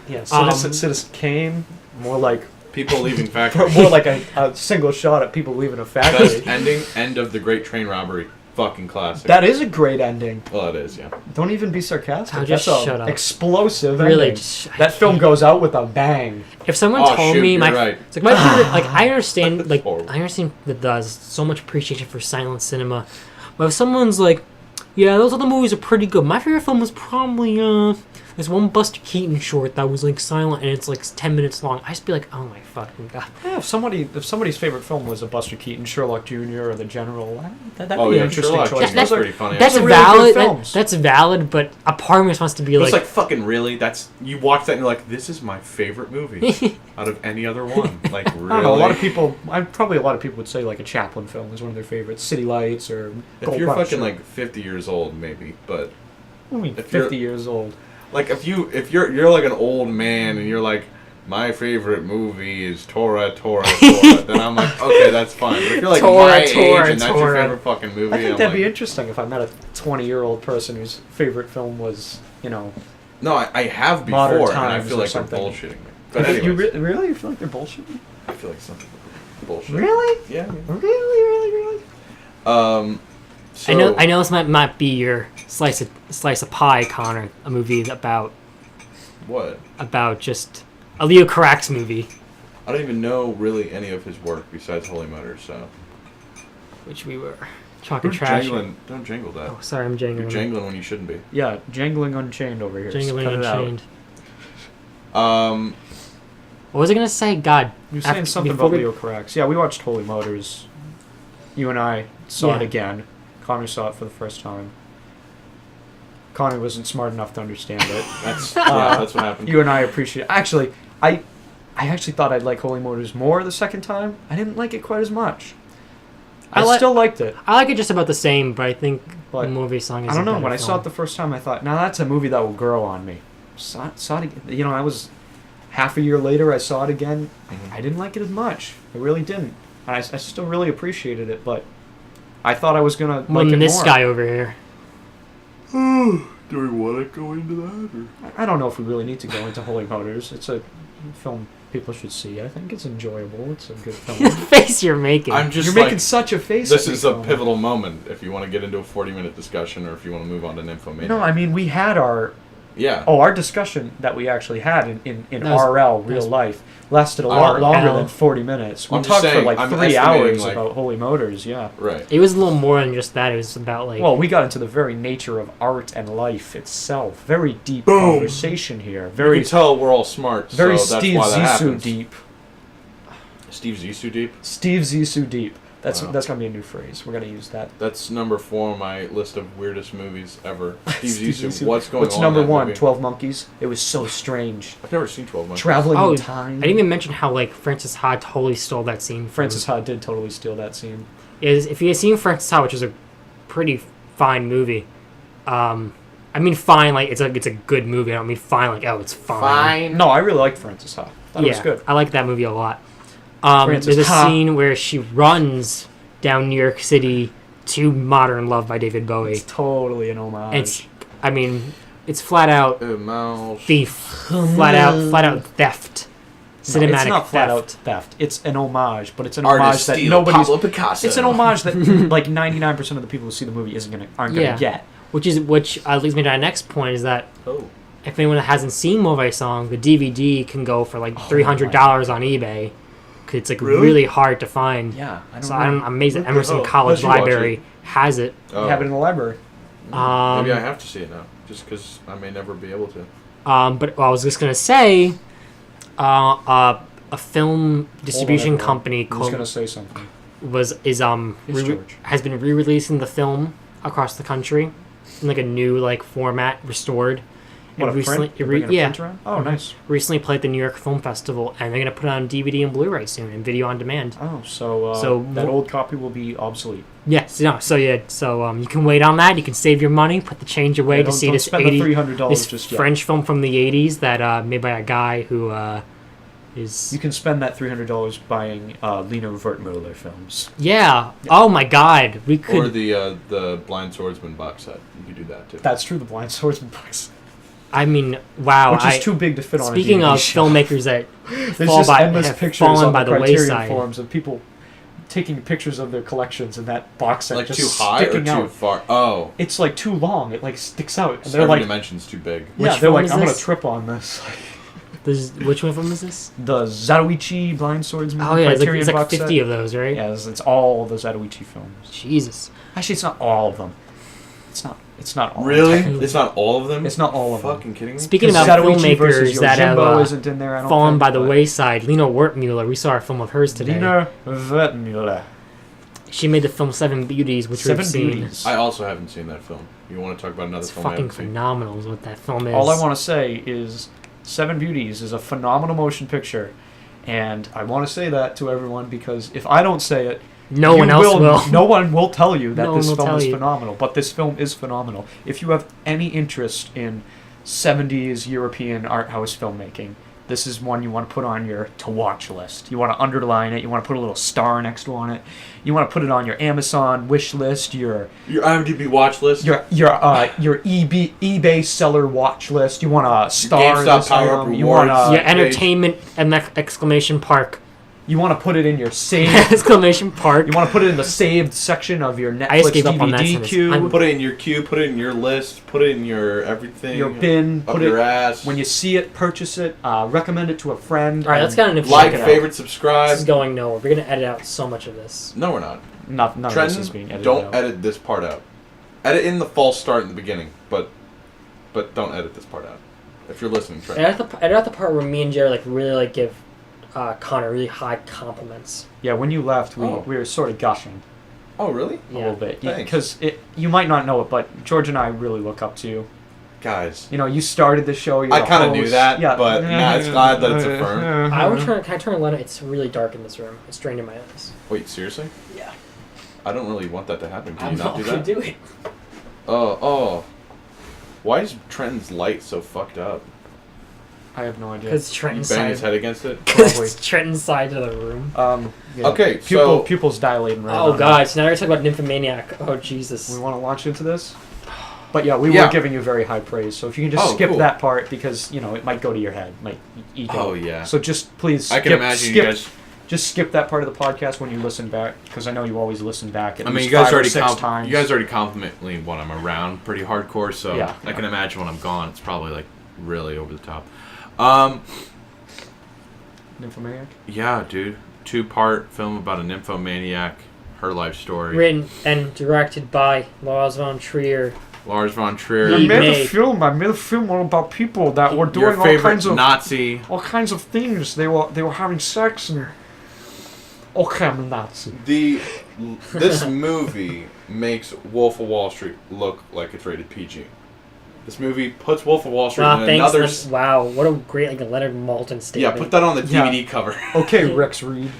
Yeah, Citizen Kane, more like people leaving factory. more like a single shot at people leaving a factory. Best end of the Great Train Robbery. Fucking classic. That is a great ending. Well, it is, yeah. Don't even be sarcastic. Oh, just That's shut up. Explosive Really, ending. just, That film goes out with a bang. If someone told me right. it's like my favorite, like I understand, like Horrible. I understand that there's so much appreciation for silent cinema, but if someone's like, yeah, those other movies are pretty good. My favorite film was probably there's one Buster Keaton short that was like silent and it's like 10 minutes long. I just be like, oh my fucking god. Yeah, if somebody's favorite film was a Buster Keaton, Sherlock Jr. or The General, that'd be Oh, an yeah, interesting Sherlock choice. Jr. is pretty funny. That's Those are really valid. good films. That's valid, but a part of me just wants to be It's like, like, fucking really? You watch that and you're like, this is my favorite movie out of any other one. Like, really? I don't know, a lot of people would say like a Chaplin film is one of their favorites. City Lights or If Gold you're Rush fucking or- like 50 years old, maybe, but I mean, if 50 years old. like if you're like an old man and you're like, my favorite movie is Tora, then I'm like, okay, that's fine. But if you're like my age and that's your favorite fucking movie, I think I'm that'd be like, interesting if I met a 20-year-old person whose favorite film was, no, I have Modern before, and I Times feel or like they're something. bullshitting me. But you anyways, really? You feel like they're bullshitting? I feel like something bullshit. Really? Yeah. Really? So, I know this might be your slice of pie, Connor. A movie about what? just a Leo Carax movie, I don't even know really any of his work besides Holy Motors, so. which we were talking Don't trash. Don't jangle that. Oh, sorry, I'm jangling. You're jangling when you shouldn't be. Yeah, Jangling Unchained over here. Jangling Cut it out. Unchained. What What was I gonna say? God, You were saying something about Leo Carax. Yeah, we watched Holy Motors. You and I saw it again. Connor saw it for the first time. Connor wasn't smart enough to understand it. That's what happened. You and I appreciate it. Actually, I actually thought I'd like Holy Motors more the second time. I didn't like it quite as much. I still liked it. I like it just about the same, but I think But movie song is I don't know. a better When I saw it the first time, I thought, now that's a movie that will grow on me. Saw it again. You know, I was half a year later. I saw it again. Mhm. I didn't like it as much. I really didn't. And I still really appreciated it, but I thought I was gonna like more it than this more. guy over here. Do we want to go into that? Or? I don't know if we really need to go into Holy Motors. It's a film people should see. I think it's enjoyable. It's a good The film. face you're making. I'm just You're like, making such a face. this at me, is a Colin. pivotal moment if you want to get into a 40-minute discussion or if you want to move on to Nymphomaniac. No, I mean we had our Yeah. our discussion that we actually had in That was- RL that real was- life lasted a lot longer RL. than 40 minutes. We I'm just talked for saying, like I'm 3 estimating, hours like- about Holy Motors. Yeah. Right. It was a little more than just that. It was about like. Well, we got into the very nature of art and life itself. Very deep Boom. conversation here. You Very can tell we're all smart, very so that's Steve why that Zissou happens. deep. Steve Zissou deep? Steve Zissou deep. That's Wow. gonna be a new phrase. We're gonna use that. That's number 4 on my list of weirdest movies ever. Steve Steve Zissou. Zissou. What's going What's on? number in that 1? movie? 12 Monkeys. It was so strange. I've never seen 12 Monkeys. Traveling Oh, in time. I didn't even mention how like Francis Ha totally stole that scene. From, Francis Ha did totally steal that scene. If you had seen Francis Ha, which is a pretty fine movie, I mean fine like it's a good movie. I don't mean fine like oh it's fine. No, I really liked Francis Ha. Thought it was Yeah, good. I like that movie a lot. Francis There's a Ha. scene where she runs down New York City to Modern Love by David Bowie. It's totally an homage. I mean, it's flat out Mouse. thief, flat out theft, No, cinematic it's not flat out theft. theft. It's an homage, but it's an Artist homage that steal nobody's. Pablo Picasso. It's an homage that like 99% of the people who see the movie aren't Yeah. gonna get. Which leads me to our next point is that Oh. if anyone that hasn't seen Mauvaise Song, the DVD can go for like Oh $300 on eBay. 'Cause it's like Really? really hard to find. Yeah, I don't So know. I'm amazed that What the Emerson hell? College How'd you watch Library has it. Oh. We have it in the library. Maybe I have to see it now, just because I may never be able to. But I was just gonna say, a film distribution everyone. company I'm just called gonna say something. is George. has been re-releasing the film across the country in like a new like format, restored. What, It a recently, print? You're bringing a yeah, print around? Oh, Mhm. nice. recently played at the New York Film Festival, and they're gonna put it on DVD and Blu-ray soon and video on demand. Oh, so So that mo- old copy will be obsolete. Yes, no, so you can wait on that. You can save your money, put the change away Yeah, to see this spend the 80 $300 this just yet. French film from the 80s that made by a guy who is You can spend that $300 buying Lina Wertmüller films. yeah. Oh my God, we could. Or the Blind Swordsman box set. You could do that too. That's true. The Blind Swordsman box, I mean, wow. which is too big to fit on. Speaking a DVD of shelf. filmmakers that There's fall just by, endless have pictures fallen on by the the Criterion wayside. forums of people taking pictures of their collections, and that box set Like just too high or sticking too out. far? Oh. It's like too long. It like sticks out, and they're Every like, dimension's too big. yeah, Which they're film like, is I'm gonna this? trip on this. Which one from is this? The Zatoichi Blind Swordsman Oh yeah, Criterion it's like box 50 set. of those, right? Yeah, it's all the Zatoichi films. Jesus. Actually, it's not all of them. It's not. It's not all. Really? technically. It's not all of them? It's not all of them. Fucking kidding me? Speaking Because about Zatoichi versus filmmakers that have Yojimbo isn't in there. I don't fallen think, by the but- wayside, Lina Wertmüller. We saw a film of hers today. Lina Wertmüller. She made the film Seven Beauties, which Seven we've seen. Beauties. I also haven't seen that film. You want to talk about another It's film I fucking haven't seen? phenomenal, is what that film is. All I want to say is Seven Beauties is a phenomenal motion picture, and I want to say that to everyone because if I don't say it, no you one else will. No one will tell you that No this one will film tell is you. phenomenal. But this film is phenomenal. If you have any interest in 70s European art house filmmaking, this is one you want to put on your to watch list. You want to underline it. You want to put a little star next to on it. You want to put it on your Amazon wish list. Your IMDb watch list? your eBay seller watch list. You want a star GameStop this Power Up item. You want Rewards. Your page. entertainment and exclamation park. you want to put it in your saved. Exclamation park. You want to put it in the saved section of your I just Netflix gave up on that DVD sentence. queue. Put it in your queue, put it in your list, put it in your everything. Your bin. Up Put your it ass. when you see it. Purchase it. Recommend it to a friend. Alright, that's kind of like, check it out. favorite, This subscribe. is going nowhere. We're gonna edit out so much of this. No, we're not. None of this is being Trenton, edited don't out. edit this part out. Edit in the false start in the beginning, but don't edit this part out. If you're listening, Trenton. Edit out the part where me and Jared really give Connor really high compliments. Yeah, when you left, we Oh. were sort of gushing Oh, really? a little bit Thanks. because you might not know it, but George and I really look up to you. Guys. You know, you started the show. You're I the kind of host. knew that, Yeah. but it's glad that it's affirmed. Can I turn a light on? It's really dark in this room. It's draining my eyes. Wait, seriously? Yeah. I don't really want that to happen. Can I'm you not do gonna that? do it. Oh. Why is Trenton's light so fucked up? I have no idea. Because You Trenton's bang side. his head against it? Because Trenton's side of the room. Yeah. Okay, so... Pupils dilating right now. Oh god, so now we're talking about Nymphomaniac. Oh Jesus. We want to launch into this? But yeah, we were giving you very high praise, so if you can just skip that part, because, you know, it might go to your head. Might eat it. Oh, yeah. So just please I can imagine you guys... Just skip that part of the podcast when you listen back, because I know you always listen back at least you guys 5 or already 6 times. You guys already compliment me when I'm around pretty hardcore, so Yeah. I can imagine when I'm gone, it's probably like really over the top. Nymphomaniac? Yeah, dude. 2-part film about a nymphomaniac, her life story. Written and directed by Lars von Trier. Lars von Trier. He made- I made a film all about people that were Your doing all favorite kinds of Nazi. all kinds of things. They were having sex and okay, I'm a Nazi. This movie makes Wolf of Wall Street look like it's rated PG. This movie puts Wolf of Wall Street in Thanks. another... Wow, what a great Leonard Maltin statement. Yeah, put that on the DVD cover. Okay, Rex Reed.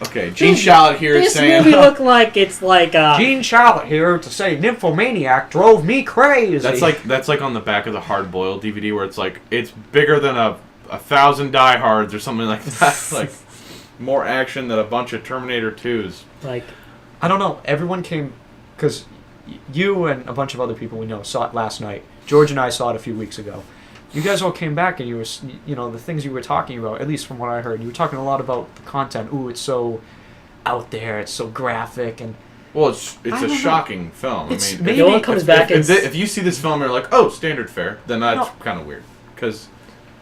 Okay, Gene Shalit here is This saying... movie look like it's like Gene Shalit here to say Nymphomaniac drove me crazy. That's like on the back of the Hard Boiled DVD where it's like, it's bigger than a 1,000 diehards or something like that. Like, more action than a bunch of Terminator 2s. like I don't know. Everyone came because you and a bunch of other people we know saw it last night. George and I saw it a few weeks ago. You guys all came back and you were, you know, the things you were talking about, at least from what I heard, you were talking a lot about the content. Ooh, it's so out there, it's so graphic, and Well, it's I a don't know. shocking film. It's I mean, maybe- no one comes back and if you see this film and you're like, oh, standard fare, then that's kind of weird. Because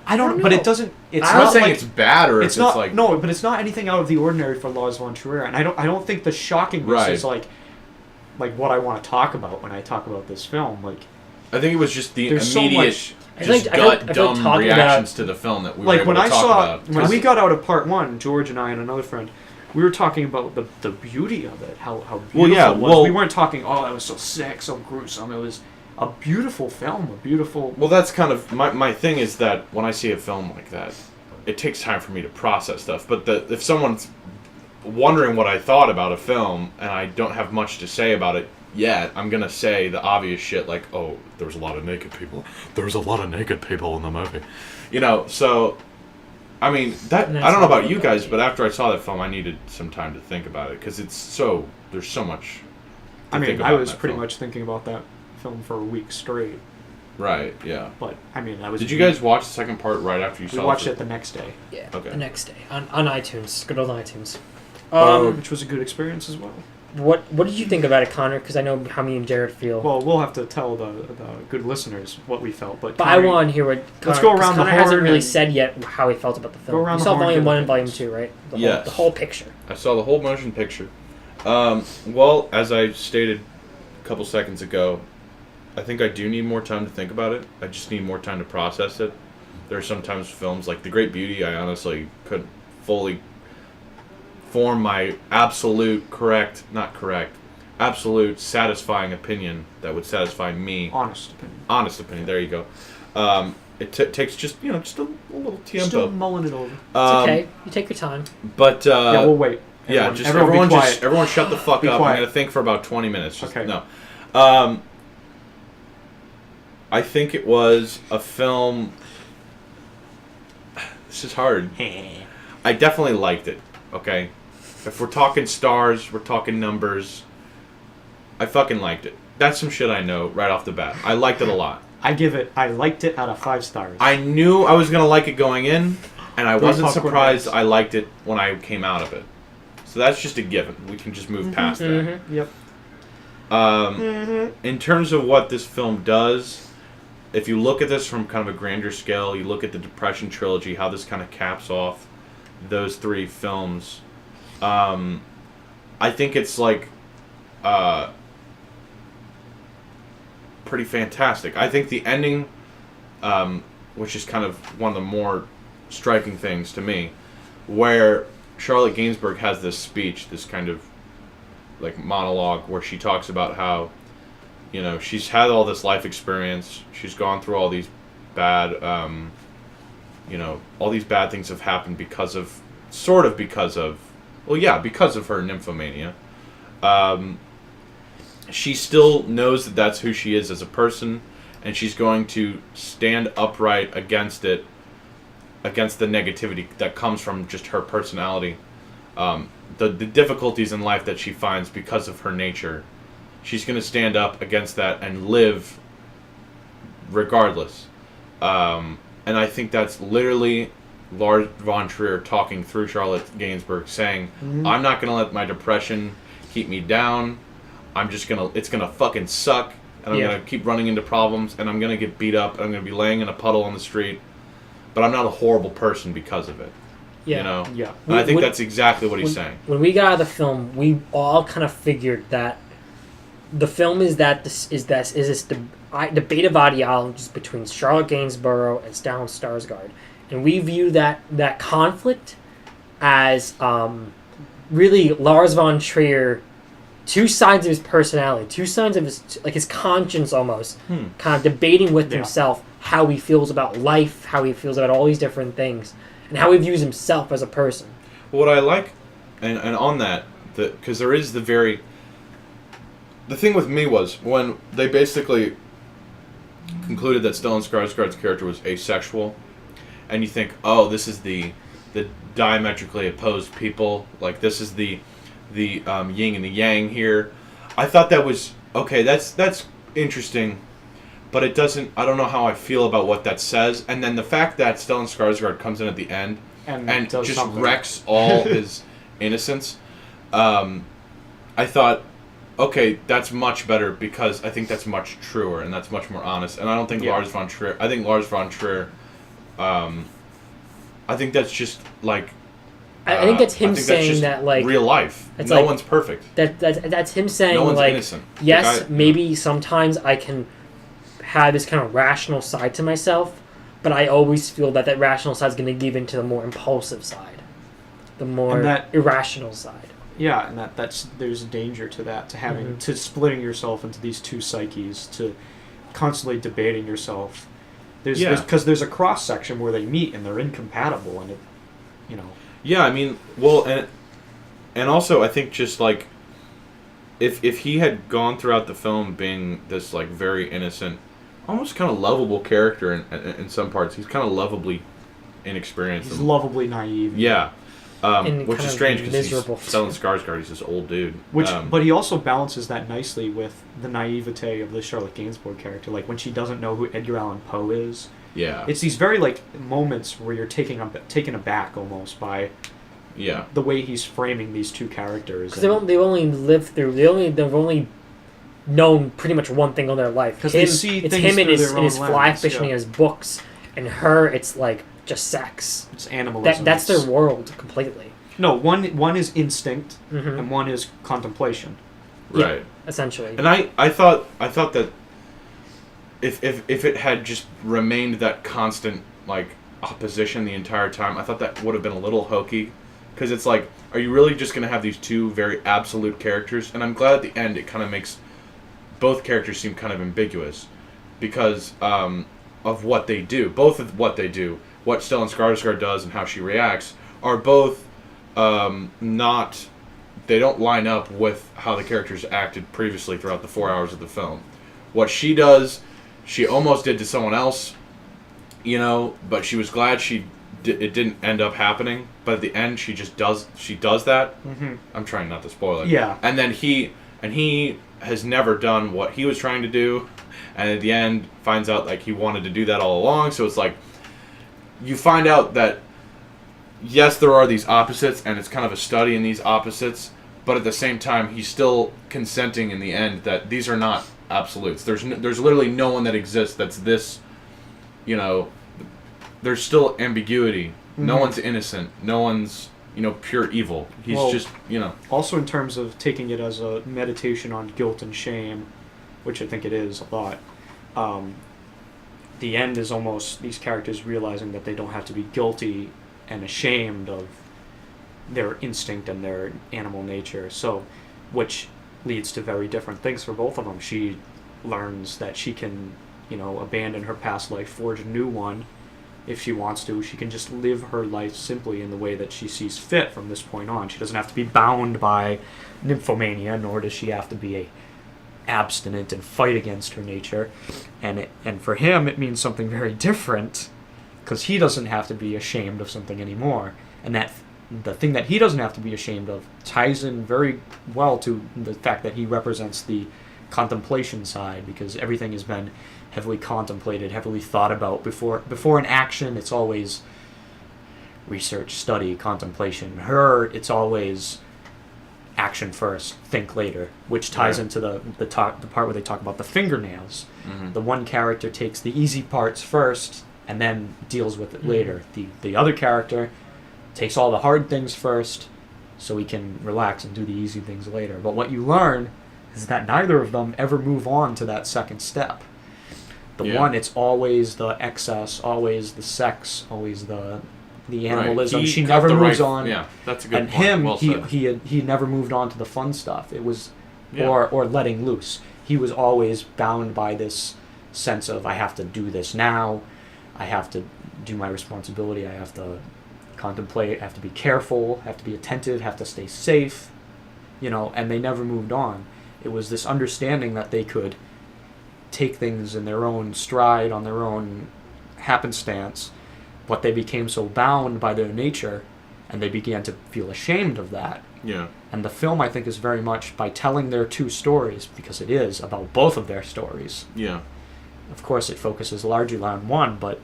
I don't. know. But it doesn't. It's I'm not not saying like, it's bad or it's if not it's like... no, but it's not anything out of the ordinary for Lars von Trier, and I don't think the shockingness Right. is like what I want to talk about when I talk about this film. Like I think it was just the There's so immediate, much- I feel like- I feel like dumb talking reactions to the film that we were like able when to I talk saw about. when we got out of part one, George and I and another friend, we were talking about the beauty of it, how beautiful yeah, it was. well- We weren't talking, oh, that was so sick, so gruesome. It was a beautiful film, a beautiful. Well, that's kind of... My thing is that when I see a film like that, it takes time for me to process stuff. But if someone's wondering what I thought about a film and I don't have much to say about it yet, I'm going to say the obvious shit like, oh, there was a lot of naked people. There was a lot of naked people in the movie. You know, so... I mean, I don't know about you guys, but after I saw that film, I needed some time to think about it because it's so... There's so much to I mean, think I about was in that pretty film. much thinking about that film for a week straight. Right, yeah. But I mean, I was. Did you guys watch the second part right after you We saw watched the it the next day, yeah, Okay. the next day on iTunes, good old iTunes. which was a good experience as well. What did you think about it, Connor? Because I know how me and Jarrod feel. Well, we'll have to tell the good listeners what we felt, but But I want to hear what Connor, Let's go around 'cause the Connor hasn't horn really and- said yet how he felt about the film. Go around You the saw horn, volume give 1 it and volume opinions. 2, right? Yes. The whole picture. I saw the whole motion picture. Well, as I stated a couple seconds ago, I think I do need more time to think about it. I just need more time to process it. There are sometimes films like The Great Beauty, I honestly couldn't fully form my absolute satisfying opinion that would satisfy me. honest opinion. Honest opinion, there you go. It takes just a little Still tiempo. mulling it over. It's okay. You take your time. But Yeah, we'll wait. yeah, Everyone be quiet. everyone shut the fuck Be up. quiet. I'm gonna think for about 20 minutes. Just, Okay. No. I think it was a film. This is hard. I definitely liked it. Okay, if we're talking stars, we're talking numbers. I fucking liked it. That's some shit I know right off the bat. I liked it a lot. I liked it out of 5 stars. I knew I was gonna like it going in, and I wasn't popcorn surprised bags. I liked it when I came out of it. So that's just a given. We can just move past that. Yep. In terms of what this film does, if you look at this from kind of a grander scale, you look at the Depression trilogy, how this kind of caps off those 3 films. I think it's like pretty fantastic. I think the ending, which is kind of one of the more striking things to me, where Charlotte Gainsbourg has this speech, this kind of like monologue where she talks about how you know, she's had all this life experience. She's gone through all these bad, you know, all these bad things have happened because of her nymphomania. She still knows that that's who she is as a person, and she's going to stand upright against it, against the negativity that comes from just her personality. The difficulties in life that she finds because of her nature. She's going to stand up against that and live regardless. And I think that's literally Lars von Trier talking through Charlotte Gainsbourg, saying, I'm not going to let my depression keep me down. It's going to fucking suck, and I'm going to keep running into problems, and I'm going to get beat up, and I'm going to be laying in a puddle on the street, but I'm not a horrible person because of it. Yeah. You know? Yeah. And I think that's exactly what he's saying. When we got out of the film, we all kind of figured that the film is this debate of ideologies between Charlotte Gainsborough and Stellan Skarsgård, and we view that conflict as really Lars von Trier, two sides of his personality, two sides of his conscience almost, kind of debating with himself how he feels about life, how he feels about all these different things, and how he views himself as a person. What I like, and on that, because there is the thing with me was when they basically concluded that Stellan Skarsgård's character was asexual, and you think, oh, this is the diametrically opposed people, like this is the yin and the yang here. I thought that was okay. That's interesting, but it doesn't. I don't know how I feel about what that says. And then the fact that Stellan Skarsgård comes in at the end and just something. Wrecks all his innocence. I thought, okay, that's much better because I think that's much truer and that's much more honest. And I don't think Lars von Trier. I think Lars von Trier. I think that's just like. I think that's him saying that, like, real life. No like, one's perfect. That's him saying, no one's like, innocent. yes, maybe sometimes I can have this kind of rational side to myself, but I always feel that rational side is going to give into the more impulsive side, the more irrational side. Yeah, and there's a danger to that, to having to splitting yourself into these two psyches, to constantly debating yourself. Because there's a cross section where they meet and they're incompatible, and it, you know. Yeah, I mean, well, and also I think just like if he had gone throughout the film being this like very innocent, almost kind of lovable character in some parts, he's kind of lovably inexperienced. He's lovably naive. Yeah, which is strange because he's Stellan Skarsgård. He's this old dude. But he also balances that nicely with the naivete of the Charlotte Gainsbourg character, like when she doesn't know who Edgar Allan Poe is. Yeah, it's these very like moments where you're taken aback almost by the way he's framing these two characters. Because they've only known pretty much one thing in their life. Because they see it's things him in his lens, fly fishing and his books, and her it's like just sex. It's animalism. That's their world completely. No, one is instinct and one is contemplation. Right. Yeah, essentially. And I thought that if it had just remained that constant like opposition the entire time, I thought that would have been a little hokey, because it's like, are you really just going to have these two very absolute characters? And I'm glad at the end it kind of makes both characters seem kind of ambiguous because of what they do. Both of what they do, what Stellan Skarsgård does and how she reacts, are both not. They don't line up with how the characters acted previously throughout the 4 hours of the film. What she does, she almost did to someone else, you know, but she was glad it didn't end up happening. But at the end, she does that. Mm-hmm. I'm trying not to spoil it. Yeah. And then he has never done what he was trying to do, and at the end finds out like he wanted to do that all along. So it's like you find out that yes, there are these opposites, and it's kind of a study in these opposites. But at the same time, he's still consenting in the end that these are not absolutes. There's literally no one that exists that's this, you know, there's still ambiguity. Mm-hmm. No one's innocent. No one's, you know, pure evil. He's just, you know. Also in terms of taking it as a meditation on guilt and shame, which I think it is a lot, the end is almost these characters realizing that they don't have to be guilty and ashamed of their instinct and their animal nature. So, which leads to very different things for both of them. She learns that she can, abandon her past life, forge a new one if she wants to. She can just live her life simply in the way that she sees fit from this point on. She doesn't have to be bound by nymphomania, nor does she have to be abstinent and fight against her nature. And for him, it means something very different, because he doesn't have to be ashamed of something anymore. And that the thing that he doesn't have to be ashamed of ties in very well to the fact that he represents the contemplation side, because everything has been heavily contemplated, heavily thought about before an action. It's always research, study, contemplation. Her, it's always action first, think later, which ties into the part where they talk about the fingernails. Mm-hmm. The one character takes the easy parts first and then deals with it later. The other character takes all the hard things first so he can relax and do the easy things later. But what you learn is that neither of them ever move on to that second step. The one, it's always the excess, always the sex, always the animalism. She never moves on. Yeah, that's a good and point. him, Well said. he never moved on to the fun stuff. It was, or letting loose. He was always bound by this sense of, I have to do this now, I have to do my responsibility, I have to contemplate, I have to be careful, I have to be attentive, I have to stay safe, and they never moved on. It was this understanding that they could take things in their own stride, on their own happenstance, but they became so bound by their nature, and they began to feel ashamed of that. Yeah. And the film, I think, is very much by telling their two stories, because it is about both of their stories. Yeah. Of course, it focuses largely on one, but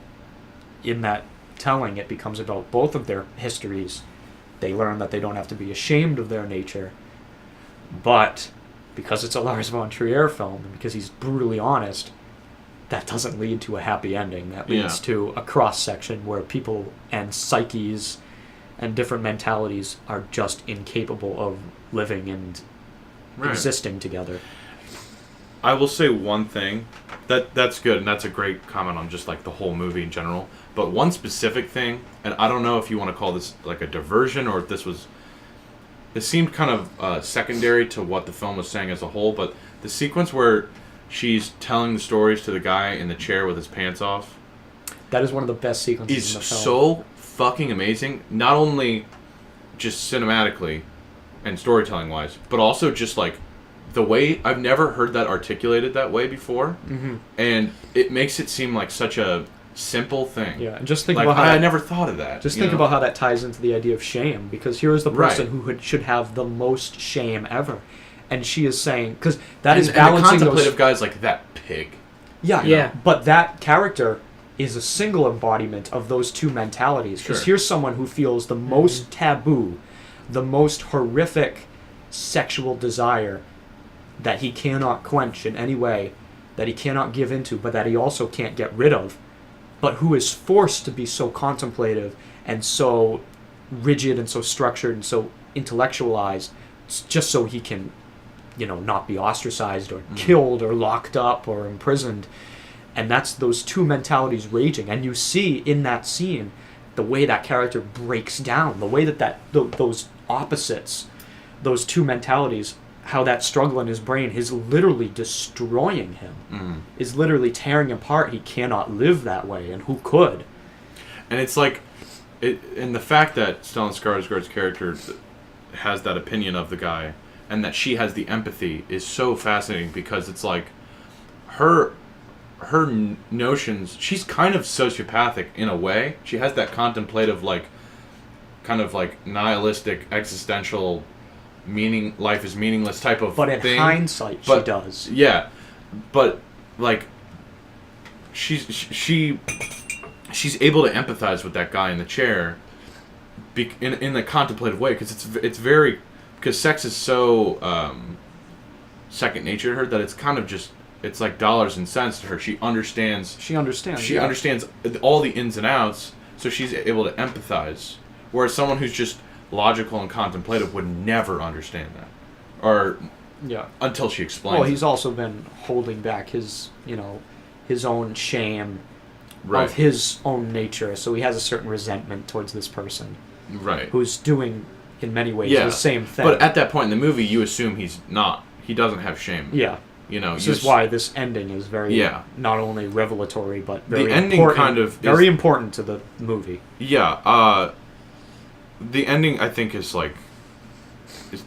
in that telling, it becomes about both of their histories. They learn that they don't have to be ashamed of their nature, but because it's a Lars von Trier film, and because he's brutally honest, that doesn't lead to a happy ending. That leads to a cross-section where people and psyches and different mentalities are just incapable of living and existing together. I will say one thing. That's good, and that's a great comment on just like the whole movie in general. But one specific thing, and I don't know if you want to call this like a diversion or if this seemed kind of secondary to what the film was saying as a whole, but the sequence where she's telling the stories to the guy in the chair with his pants off. That is one of the best sequences Is in the film. so fucking amazing. Not only just cinematically and storytelling wise, but also just like the way I've never heard that articulated that way before. Mm-hmm. And it makes it seem like such a simple thing. Yeah, and just think like, about how I never thought of that. Just think about how that ties into the idea of shame, because here is the person who should have the most shame ever, and she is saying, because that is balancing and the contemplative those. guys like that pig. Yeah. But that character is a single embodiment of those two mentalities. Because here's someone who feels the most taboo, the most horrific sexual desire that he cannot quench in any way, that he cannot give into, but that he also can't get rid of, but who is forced to be so contemplative and so rigid and so structured and so intellectualized just so he can, not be ostracized or killed or locked up or imprisoned. And that's those two mentalities raging. And you see in that scene the way that character breaks down, the way that those opposites, those two mentalities, how that struggle in his brain is literally destroying him, is literally tearing him apart. He cannot live that way, and who could? And it's like, and the fact that Stellan Skarsgård's character has that opinion of the guy, and that she has the empathy, is so fascinating, because it's like her notions. She's kind of sociopathic in a way. She has that contemplative, like, kind of like nihilistic, existential, life is meaningless type of thing. But in hindsight, she does. Yeah, but like she's able to empathize with that guy in the chair, in the contemplative way, because it's very, because sex is so second nature to her that it's kind of just, it's like dollars and cents to her. She understands. She understands all the ins and outs, so she's able to empathize. Whereas someone who's just logical and contemplative would never understand that, or until she explains. Well, he's also been holding back his own shame of his own nature, so he has a certain resentment towards this person, who's doing in many ways the same thing. But at that point in the movie, you assume he doesn't have shame. Yeah. You know, this is why this ending is very not only revelatory but very the ending important, very important to the movie. Yeah, the ending I think is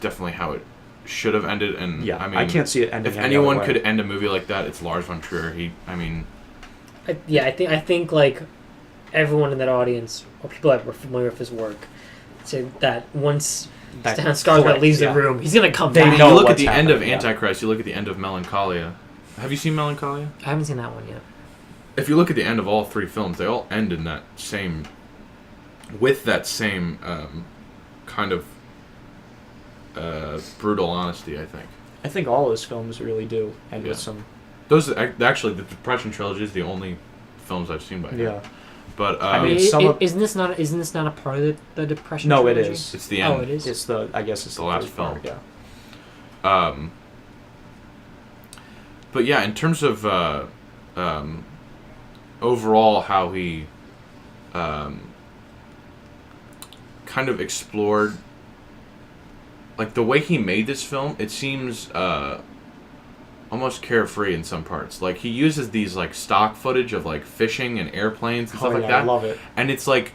definitely how it should have ended, and yeah, I mean, I can't see it ending. If anyone could end a movie like that, it's Lars von Trier. I think like everyone in that audience or people that were familiar with his work say that once Stellan Skarsgård leaves the room, he's gonna come back. You look at the end of Antichrist. You look at the end of Melancholia. Have you seen Melancholia? I haven't seen that one yet. If you look at the end of all three films, they all end in that same kind of brutal honesty. I think all his films really do end with some. Those actually, the Depression trilogy is the only films I've seen by him. Yeah. But I mean, isn't this not a part of the Depression? No, trilogy? it is. It's the end. Oh, it is. It's the last film. Part, yeah. But yeah, in terms of overall how he kind of explored, like the way he made this film, it seems almost carefree in some parts. Like he uses these like stock footage of like fishing and airplanes and stuff like that. I love it. And it's like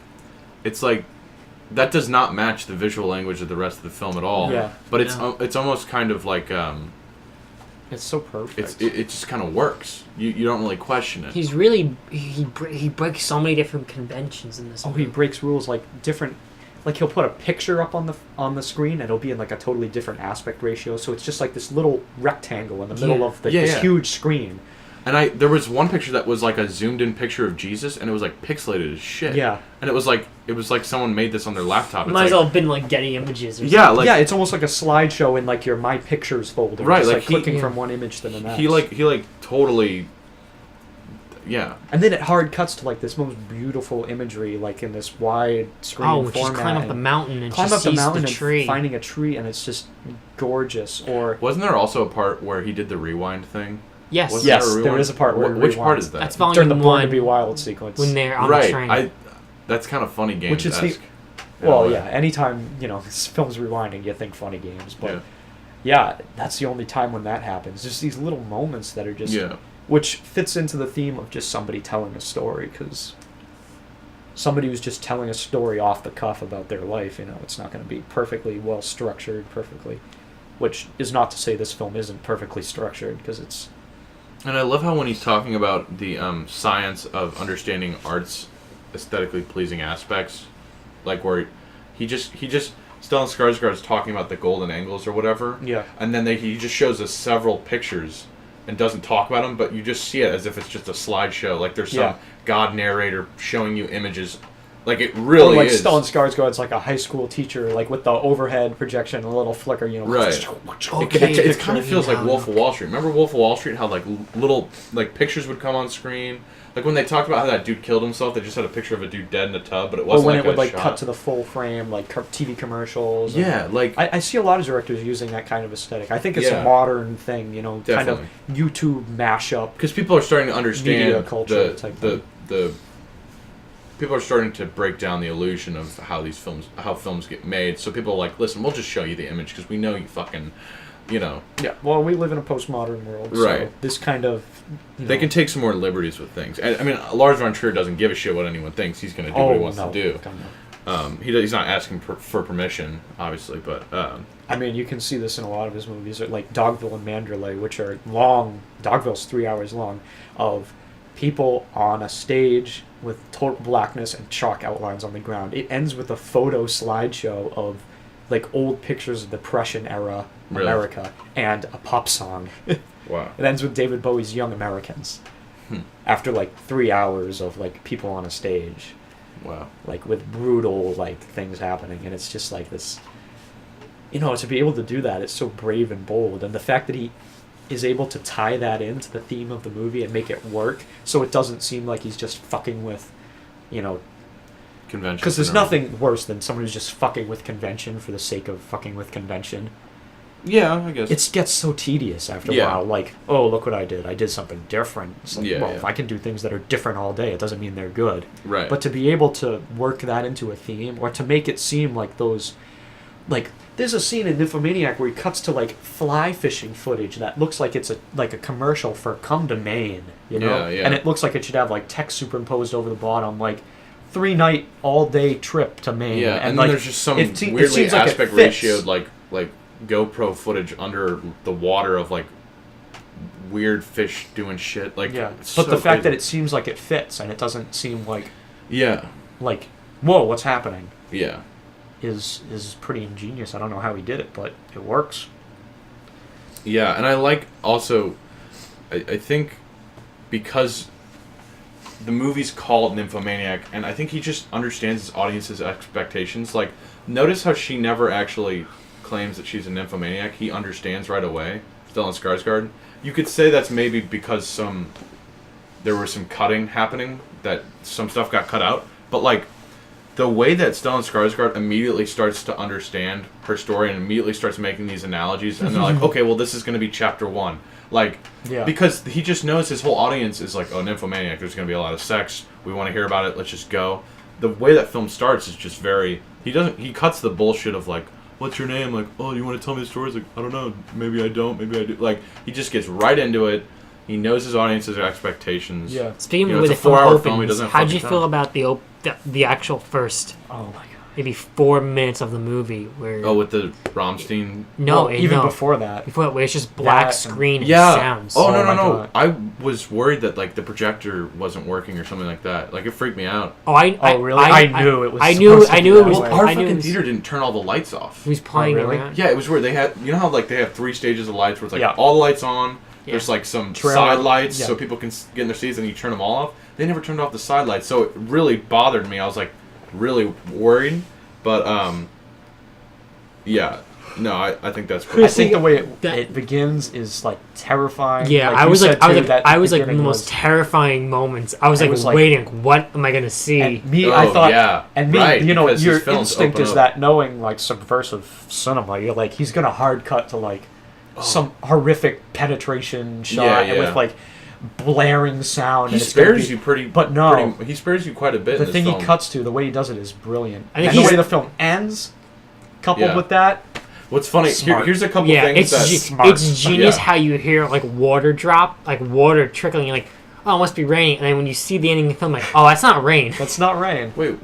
that does not match the visual language of the rest of the film at all. Yeah. But it's almost kind of like it's so perfect. It just kind of works. You don't really question it. He's really he breaks so many different conventions in this movie. He breaks rules like different. Like he'll put a picture up on the screen and it'll be in like a totally different aspect ratio, so it's just like this little rectangle in the middle of this huge screen. And there was one picture that was like a zoomed in picture of Jesus, and it was like pixelated as shit. Yeah. And it was like someone made this on their laptop. It might as well have been like Getty Images. Or yeah, something. It's almost like a slideshow in like your My Pictures folder. Right, just, like clicking from one image to the next. He totally. Yeah. And then it hard cuts to like this most beautiful imagery, like in this wide screen format. Just climb up the mountain and climb just up the mountain the tree. and finding a tree, and it's just gorgeous. Or wasn't there also a part where he did the rewind thing? Yes. There is a part where which part is that? That's volume during the Born 1 to Be Wild sequence when they're on the train. That's kind of funny games. Which is anytime this film's rewinding, you think funny games, but that's the only time when that happens. Just these little moments that are just which fits into the theme of just somebody telling a story, because somebody who's just telling a story off the cuff about their life, it's not going to be perfectly well structured, which is not to say this film isn't perfectly structured, because it's. And I love how when he's talking about the science of understanding art's aesthetically pleasing aspects, like where he just Stellan Skarsgård is talking about the golden angles or whatever, and then he just shows us several pictures and doesn't talk about them, but you just see it as if it's just a slideshow, like there's some god narrator showing you images. Like it really is. Stellan Skarsgård's like a high school teacher, like with the overhead projection, a little flicker, Right. It kind of feels like Wolf of Wall Street. Remember Wolf of Wall Street? How like little like pictures would come on screen. Like when they talked about how that dude killed himself, they just had a picture of a dude dead in a tub, but it wasn't. Or when like it would like shot. cut to the full frame, like TV commercials. Yeah, like I see a lot of directors using that kind of aesthetic. I think it's a modern thing, Definitely. kind of YouTube mashup. Because people are starting to understand media culture the people are starting to break down the illusion of how films get made. So people are like, listen, we'll just show you the image because we know you fucking, Yeah, well, we live in a postmodern world, right? So this kind of, they can take some more liberties with things. I mean, Lars von Trier doesn't give a shit what anyone thinks. He's going to do what he wants to do. He's not asking for permission, obviously, but. I mean, you can see this in a lot of his movies, like Dogville and Mandalay, which are long. Dogville's 3 hours long, of people on a stage with total blackness and chalk outlines on the ground. It ends with a photo slideshow of like old pictures of Depression era America and a pop song. Wow. It ends with David Bowie's Young Americans. After like 3 hours of like people on a stage. Wow. Like with brutal like things happening, and it's just like this. To be able to do that, it's so brave and bold, and the fact that he is able to tie that into the theme of the movie and make it work, so it doesn't seem like he's just fucking with, convention. Because there's nothing worse than someone who's just fucking with convention for the sake of fucking with convention. Yeah, I guess. It gets so tedious after a while. Like, oh, look what I did. I did something different. It's like, if I can do things that are different all day, it doesn't mean they're good. Right. But to be able to work that into a theme, or to make it seem like those like there's a scene in Nymphomaniac where he cuts to like fly fishing footage that looks like it's a commercial for Come to Maine, you know, Yeah. and it looks like it should have like text superimposed over the bottom, like 3-night all day trip to Maine. Yeah, and like, then there's just some it weirdly seems like it aspect fits. ratioed like GoPro footage under the water of like weird fish doing shit. Like, Yeah, it's but so the fact that crazy. it seems like it fits and it doesn't seem like Yeah. whoa, what's happening? Yeah. Is pretty ingenious. I don't know how he did it, but it works. Yeah, and I like also, I think because the movie's called Nymphomaniac, and I think he just understands his audience's expectations. Like, notice how she never actually claims that she's a nymphomaniac. He understands right away, Stellan Skarsgård. You could say that's maybe because there was some cutting happening, that some stuff got cut out, but like, the way that Stellan Skarsgård immediately starts to understand her story and immediately starts making these analogies, and they're like, okay, well, this is going to be chapter 1. Like, Yeah. because he just knows his whole audience is like, oh, Nymphomaniac, there's going to be a lot of sex. We want to hear about it. Let's just go. The way that film starts is just very... He cuts the bullshit of like, what's your name? Like, oh, you want to tell me the story? It's like, I don't know. Maybe I don't. Maybe I do. Like, he just gets right into it. He knows his audience's expectations. Yeah. Speaking You know, of the way it's the a film 4-hour film, he opens, doesn't how'd you fucking feel time. about the actual first Oh my god. maybe 4 minutes of the movie where Oh, with the Rammstein... no, Well, even no. before that. Before that, where it's just black That screen and Yeah. sounds. Oh, Oh no, my no. God. I was worried that, like, the projector wasn't working or something like that. Like, it freaked me out. Oh, really? I knew it was I supposed to be knew that it was. way. Our I knew it fucking was, theater didn't turn all the lights off. he was playing really? around. Yeah, it was weird. They had... You know how, like, they have 3 stages of lights where it's, like, Yeah. all the lights on... Yeah. There's like some Trailer, side lights yeah. so people can get in their seats and you turn them all off. They never turned off the side lights, so it really bothered me. I was like really worried, but yeah, no, I think that's I pretty. think the way That- it begins is like terrifying. Yeah, like I you was said, like, too, that I was like, the beginning most was- terrifying moments. I was I like, was like- waiting, what am I gonna see? And me, Oh, I thought, yeah, and me, right, you know, because your his films instinct open is up. that knowing like subversive cinema, you're like, he's gonna hard cut to like some horrific penetration shot Yeah, and yeah. with like blaring sound. He and it's gonna spares be- you pretty, but no. he spares you quite a bit. The in thing this he film. cuts to, the way he does it is brilliant. I think And the he's- way the film ends, coupled Yeah. with that, What's funny? Smart. Here's a couple Yeah, things that. smart. it's genius Yeah. how you hear like water drop, like water trickling. You're like, oh, it must be raining. And then when you see the ending of the film, like, oh, that's not rain. that's not rain. Wait,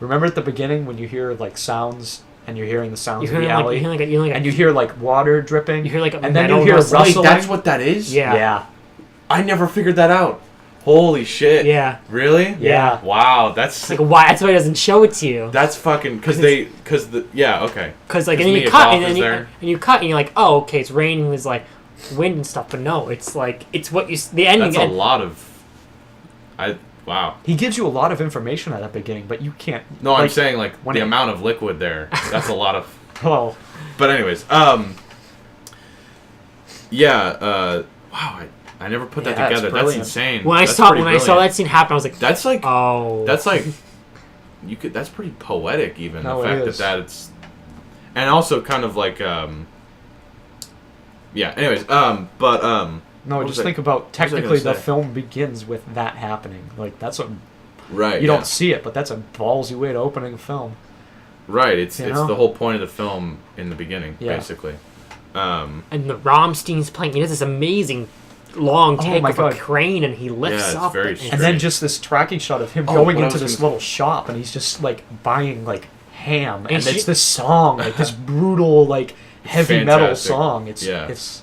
Remember at the beginning when you hear like sounds and you're hearing the sounds You of hear the like alley, you and you hear like water dripping, you hear like a and then metal you hear rustling. rustling. wait, that's what that is? Yeah. Yeah, I never figured that out. Holy shit. Yeah. Really? yeah. Wow, that's It's like, why? That's why it doesn't show it to you. that's fucking yeah, okay. Because like, 'Cause and then you Mia cut, Goth and then is you, there. and you cut, and you're like, oh, okay, it's raining. There's like wind and stuff, but no, it's like it's what you the ending. That's a lot of. Wow. He gives you a lot of information at the beginning, but you can't. No, I'm like, saying like when the it- amount of liquid there. That's a lot of. Oh, But anyways, yeah. Wow, I never put that Yeah, it's together. That's brilliant. insane. when I That's saw pretty when I saw brilliant. that scene happen, I was like, That's like oh, that's like you could. That's pretty poetic, even No, the it fact is. that it's, and also kind of like yeah. Anyways, no, what just was think I- about what was I gonna technically the say? film begins with that happening. Like that's what right. you yeah. don't see it, but that's a ballsy way to opening a film. Right. It's You it's know? the whole point of the film in the beginning, Yeah. basically. and the Rammstein's playing. He does this amazing long Oh take my of God. a crane, and he lifts Yeah, it's up. very and- strange. And then just this tracking shot of him Oh, going what I into was this gonna- little shop, and he's just like buying like ham, and she- it's this song, like this brutal, like heavy metal fantastic. song. It's Yeah. it's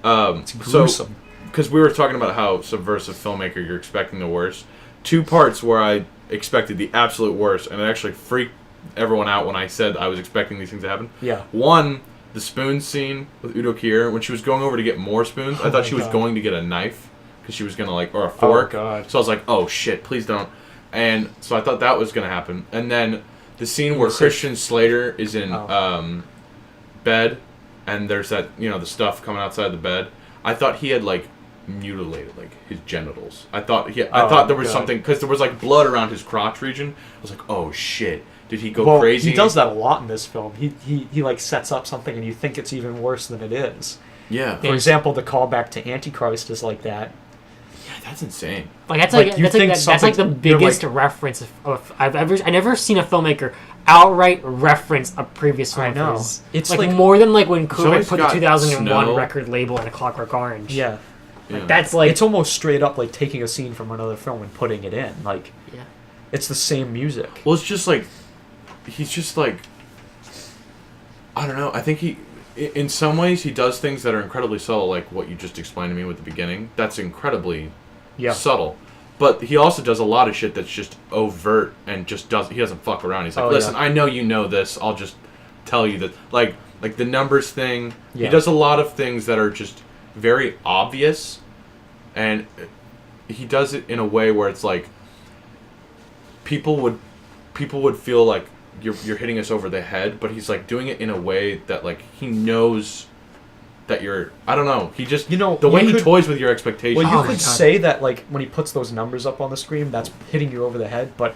so gruesome. because we were talking about how subversive filmmaker you're expecting the worst. 2 parts where I expected the absolute worst, and it actually freaked everyone out when I said I was expecting these things to happen. Yeah. One, the spoon scene with Udo Kier, when she was going over to get more spoons, I Oh thought my she was God. going to get a knife because she was gonna or a fork. God. So I was like, oh shit, please don't. And so I thought that was gonna happen. And then the scene where Christian Slater is in Oh. bed, and there's that the stuff coming outside the bed. I thought he had like mutilated like his genitals. I thought there was God. something because there was like blood around his crotch region. I was like, oh shit, did he go Well, crazy? he does that a lot in this film. He like sets up something, and you think it's even worse than it is. Yeah. For example, the callback to Antichrist is like that. Yeah, that's insane. Like that's Like, like you that's like think that's like the something- you're biggest like- reference of I've never seen a filmmaker outright reference a previous film. I know. Of his. It's like like more than like when Kubrick always put the got 2001 snow. record label in A Clockwork Orange. yeah. Like, that's like It's almost straight up like taking a scene from another film and putting it in. Like, yeah. it's the same music. Well, it's just like he's just like I don't know. I think in some ways he does things that are incredibly subtle, like what you just explained to me with the beginning. That's incredibly subtle. But he also does a lot of shit that's just overt and just he doesn't fuck around. He's like, listen, I know you know this. I'll just tell you that. Like the numbers thing. Yeah. He does a lot of things that are just very obvious, and he does it in a way where it's like people would feel like you're hitting us over the head, but he's like doing it in a way that like he knows that you're, I don't know, he just, the way he toys with your expectations. Well, you could say that, like, when he puts those numbers up on the screen, that's hitting you over the head, but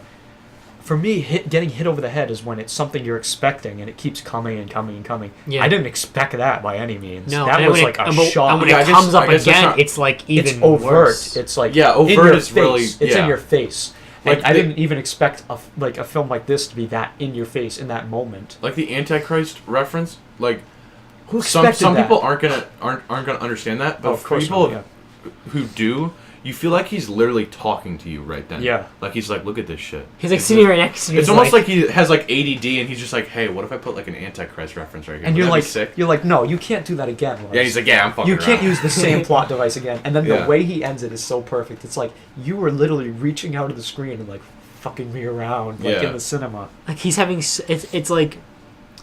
for me, getting hit over the head is when it's something you're expecting, and it keeps coming and coming and coming. Yeah. I didn't expect that by any means. No, that was like a shock. And when it comes up again, it's like even it's overt. worse. It's like overt in your is face. really, It's in your face. Like I didn't even expect a film like this to be that in your face in that moment. Like the Antichrist reference, like who expected some that? people aren't gonna understand that, but for people who do, you feel like he's literally talking to you right then. Yeah. Like he's like, look at this shit. He's like sitting right next to you. It's almost like he has like ADD and he's just like, hey, what if I put like an Antichrist reference right here? And you're like, sick? You're like, no, you can't do that again. Lars. Yeah, he's like, yeah, I'm fucking You can't around. use the same plot device again. And then the way he ends it is so perfect. It's like you were literally reaching out of the screen and like fucking me around like in the cinema. Like he's having it's like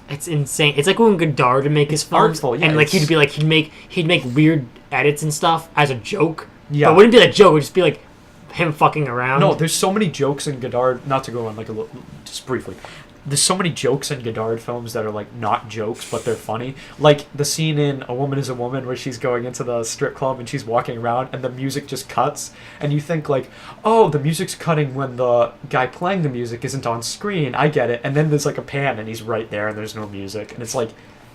it's insane. It's like when Godard would make his films, artful, yeah, and like he'd be like he'd make weird edits and stuff as a joke. Yeah, but it wouldn't be a joke. It would just be like him fucking around. No, there's so many jokes in Godard. Not to go on like a little, just briefly. There's so many jokes in Godard films that are like not jokes, but they're funny. Like the scene in A Woman Is a Woman where she's going into the strip club and she's walking around and the music just cuts, and you think like, oh, the music's cutting when the guy playing the music isn't on screen. I get it. And then there's like a pan and he's right there and there's no music, and it's like,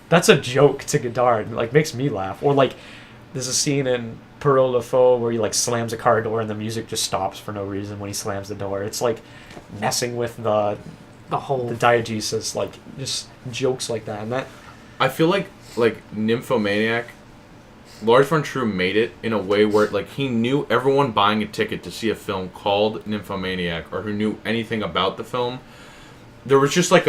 that's a joke to Godard. And, like, makes me laugh. Or like, there's a scene in Perrault Le Faux where he like slams a car door and the music just stops for no reason when he slams the door. It's like messing with the diegesis, like just jokes like that. And that I feel like Nymphomaniac, Lars von Trier made it in a way where like he knew everyone buying a ticket to see a film called Nymphomaniac or who knew anything about the film, there was just like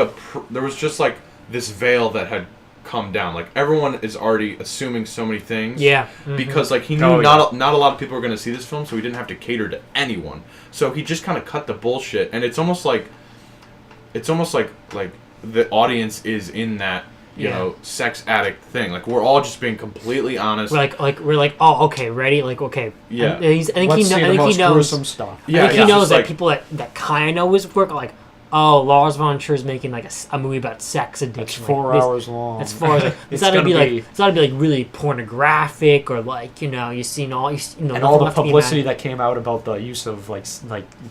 this veil that had come down. Like everyone is already assuming so many things. Yeah. Because like he knew not a lot of people were going to see this film, so he didn't have to cater to anyone. So he just kind of cut the bullshit, and it's almost like the audience is in that you know sex addict thing. Like we're all just being completely honest. We're like oh okay ready like okay yeah. And I think he knows gruesome stuff. I think he knows that people that kind of know his work are like, oh, Lars von Trier's making like a movie about sex addiction. It's 4 hours long. It's 4 hours. It's gotta be like really pornographic or like you've seen all and all the publicity that came out about the use of like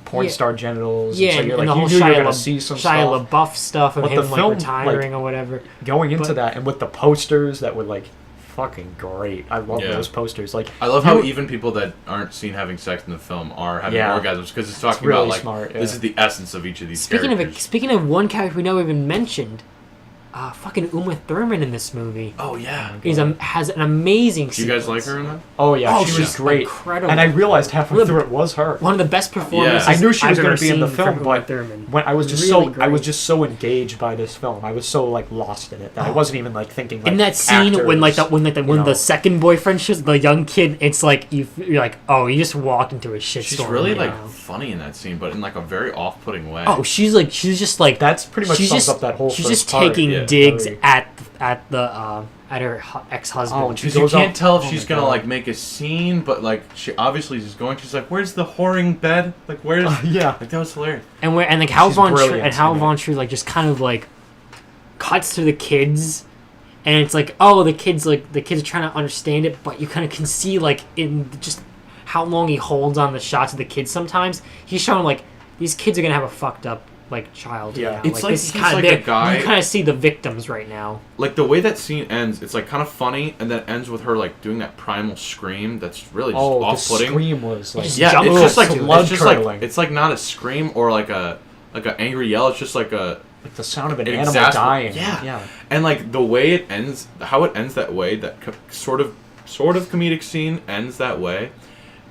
porn star genitals. Yeah, and so and the whole Shia LaBeouf stuff of him like retiring or whatever. Going into that and with the posters that were like fucking great. I love those posters. Like I love how even people that aren't seen having sex in the film are having orgasms because it's talking really about like smart, this is the essence of each of these characters. Speaking of one character we never even mentioned, fucking Uma Thurman in this movie. Oh yeah, has an amazing. Do you guys like her in that? Oh yeah, she was great. Incredible. And I realized halfway through it was her. One of the best performances. I knew she was going to be in the film, but when I was just I was great. just so engaged by this film. I was so like lost in it that I wasn't even like thinking. Like, in that scene actors, when the second boyfriend shows the young kid, it's like you're like, oh, you just walked into a shitstorm. She's really like funny in that scene, but in like a very off-putting way. Oh, she's just like that's pretty much sums up that whole. She's first just part. taking digs at her ex-husband. Oh, and because you can't tell if she's gonna like make a scene, but like she obviously is going. She's like, "Where's the whoring bed? Like, where's?" Yeah, like that was hilarious. And like how Von Trier like just kind of like cuts to the kids, and it's like, oh, the kids are trying to understand it, but you kind of can see like in just how long he holds on the shots of the kids. Sometimes he's showing like these kids are gonna have a fucked up like child. Yeah, right now. it's like this he's kind like of a guy. You kind of see the victims right now. Like the way that scene ends, it's like kind of funny, and then it ends with her like doing that primal scream. That's really just off-putting. The scream was like It's it's just like blood it's just curdling. like it's like not a scream or like a angry yell. It's just like a like the sound of an It animal dying. Yeah. And like the way it ends, how it ends that way, that sort of comedic scene ends that way.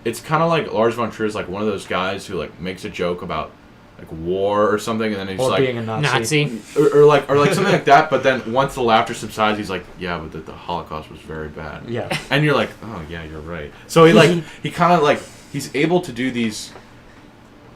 It's kind of like Lars von Trier is like one of those guys who like makes a joke about like war or something, and then he's Or like being a Nazi. or like something like that. But then once the laughter subsides, he's like, yeah, but the Holocaust was very bad. Yeah. And you're like, oh yeah, you're right. So he kind of like he's able to do these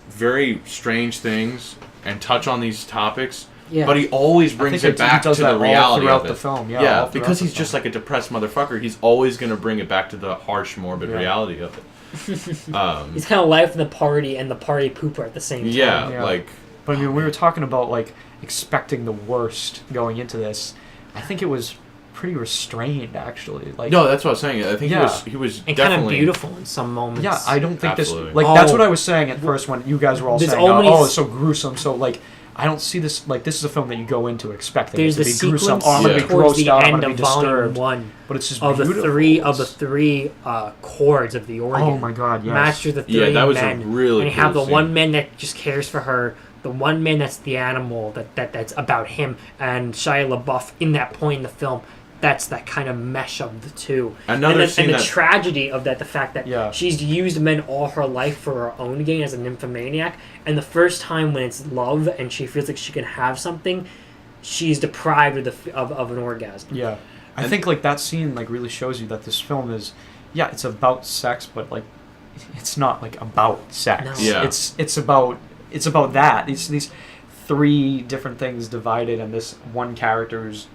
very strange things and touch on these topics. Yeah. But he always brings it back to the reality of it. The film. Yeah, because he's just like a depressed motherfucker. He's always going to bring it back to the harsh, morbid reality of it. He's kind of life in the party and the party pooper at the same time. Yeah, like... But I mean, we were talking about, like, expecting the worst going into this. I think it was pretty restrained, actually. Like, no, that's what I was saying. I think he was and definitely... kind of beautiful in some moments. Yeah, I don't think Absolutely. this... Like, that's what I was saying at first when you guys were all saying, oh, it's so gruesome. So, like, I don't see this... Like, this is a film that you go into expecting There's it to be gruesome. Oh, I'm going to be towards grossed the out. I'm end going to be of volume disturbed. 1 But it's just of beautiful. the three chords of the organ. Oh, my God, yes. Master the three Yeah, that was men. a really And you have the cool one scene. man that just cares for her, the one man that's the animal that's about him, and Shia LaBeouf in that point in the film. That's that kind of mesh of the two. Another scene and the that... tragedy of that, the fact that she's used men all her life for her own gain as a nymphomaniac, and the first time when it's love and she feels like she can have something, she's deprived of an orgasm. Yeah. I think, like, that scene, like, really shows you that this film is, it's about sex, but, like, it's not, like, about sex. No. Yeah. It's about that. These three different things divided, and this one character is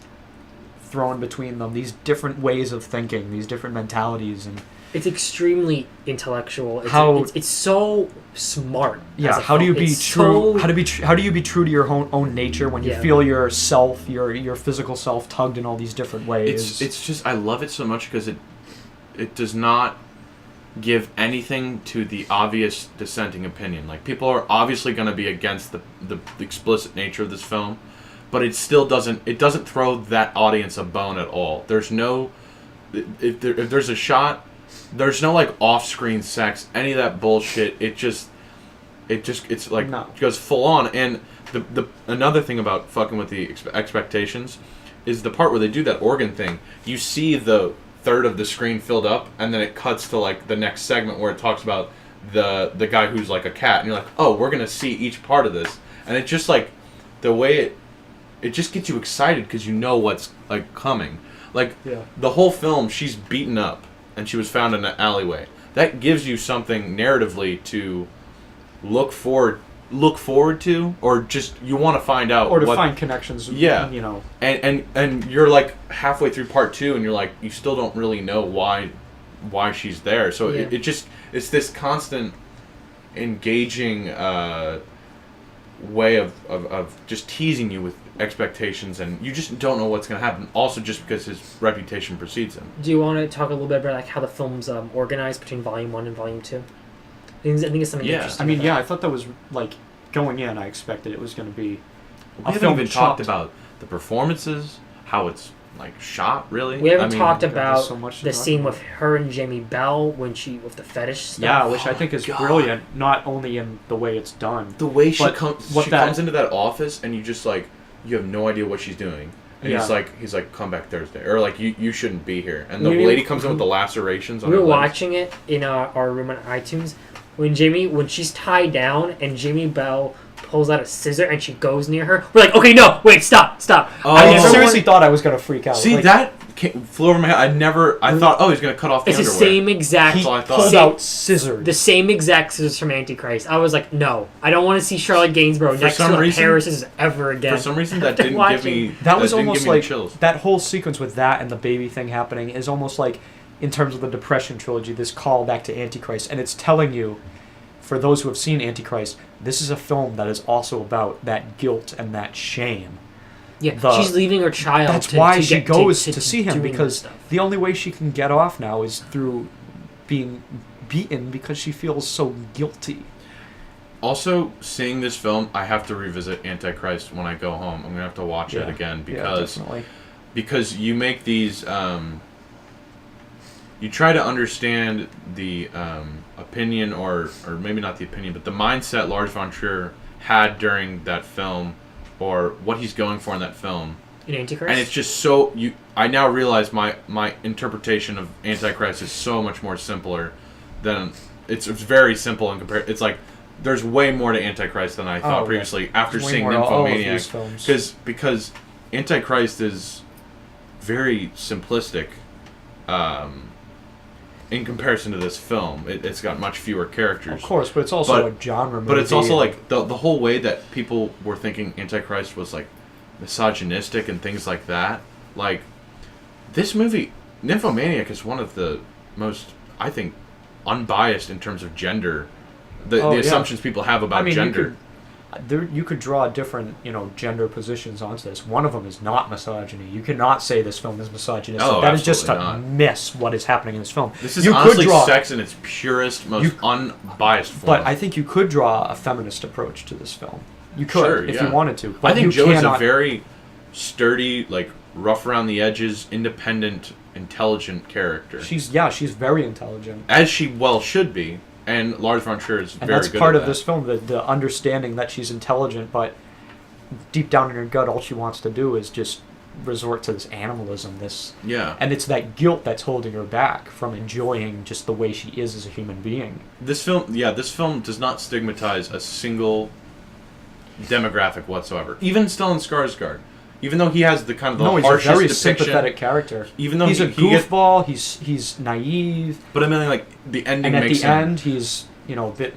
thrown between them. These different ways of thinking, these different mentalities, and it's extremely intellectual. It's so smart. Yeah. How do you be true? How do you be true to your own nature when you feel yourself, your physical self, tugged in all these different ways? It's just I love it so much because it does not give anything to the obvious dissenting opinion. Like, people are obviously going to be against the explicit nature of this film, but it still doesn't throw that audience a bone at all. There's no if there's a shot, there's no like off-screen sex, any of that bullshit. It's like it goes full on. And the another thing about fucking with the expectations is the part where they do that organ thing. You see the third of the screen filled up, and then it cuts to like the next segment where it talks about the guy who's like a cat, and you're like, oh, we're gonna see each part of this, and it's just like the way it just gets you excited because you know what's like coming. Like the whole film, she's beaten up and she was found in an alleyway. That gives you something narratively to look forward to, or just you want to find out, or to find connections. Yeah, you know, and you're like halfway through part 2, and you're like, you still don't really know why she's there. So it's this constant engaging way of just teasing you with expectations, and you just don't know what's going to happen. Also, just because his reputation precedes him. Do you want to talk a little bit about like how the film's organized between Volume 1 and Volume 2? I think it's something interesting. I mean, I thought that was like going in. I expected it was going to be. We haven't even talked about the performances, how it's like shot. Really, we haven't talked about so much the scene with her and Jamie Bell when with the fetish stuff. Yeah, which I think is brilliant. Not only in the way it's done, the way she comes into that office, and you just like you have no idea what she's doing. And he's like, come back Thursday, or like you shouldn't be here. And the lady comes in with the lacerations on her legs. We were watching it in our room on iTunes. When she's tied down and Jamie Bell pulls out a scissor and she goes near her, we're like, okay, no, wait, stop. Oh, I seriously thought I was going to freak out. See, like, that flew over my head. I thought, oh, he's going to cut off the underwear. It's the same exact... He pulled out scissors. The same exact scissors from Antichrist. I was like, no, I don't want to see Charlotte Gainsborough next to a pair of scissors ever again. For some reason, that didn't give me That was almost like... chills. That whole sequence with that and the baby thing happening is almost like, in terms of the Depression trilogy, this call back to Antichrist. And it's telling you, for those who have seen Antichrist, this is a film that is also about that guilt and that shame. Yeah, she's leaving her child. That's why she goes to see him, because the only way she can get off now is through being beaten because she feels so guilty. Also, seeing this film, I have to revisit Antichrist when I go home. I'm going to have to watch it again because you make these... you try to understand the opinion, or maybe not the opinion, but the mindset Lars von Trier had during that film or what he's going for in that film. In Antichrist? And it's just so I now realize my interpretation of Antichrist is so much more simpler than it's very simple in compare. It's like there's way more to Antichrist than I thought previously after seeing Nymphomaniac. Because Antichrist is very simplistic in comparison to this film. It's got much fewer characters. Of course, but it's also a genre movie. But it's also like the whole way that people were thinking Antichrist was like misogynistic and things like that. Like, this movie, Nymphomaniac, is one of the most, I think, unbiased in terms of gender. The assumptions people have about gender. You could draw different, gender positions onto this. One of them is not misogyny. You cannot say this film is misogynistic. That is just to miss what is happening in this film. This is honestly sex in its purest, most unbiased form. But I think you could draw a feminist approach to this film. You could, if you wanted to. But I think Joe is a very sturdy, like, rough around the edges, independent, intelligent character. She's very intelligent. As she well should be. And Lars von Trier is very good at that. And that's part of this film, the understanding that she's intelligent, but deep down in her gut, all she wants to do is just resort to this animalism, and it's that guilt that's holding her back from enjoying just the way she is as a human being. This film does not stigmatize a single demographic whatsoever. Even Stellan Skarsgård. Even though he has the kind of the harshest he's a very depiction, sympathetic character. Even though he's a goofball, he's naive. But I mean, like, the ending and makes him... And at the end, he's, a bit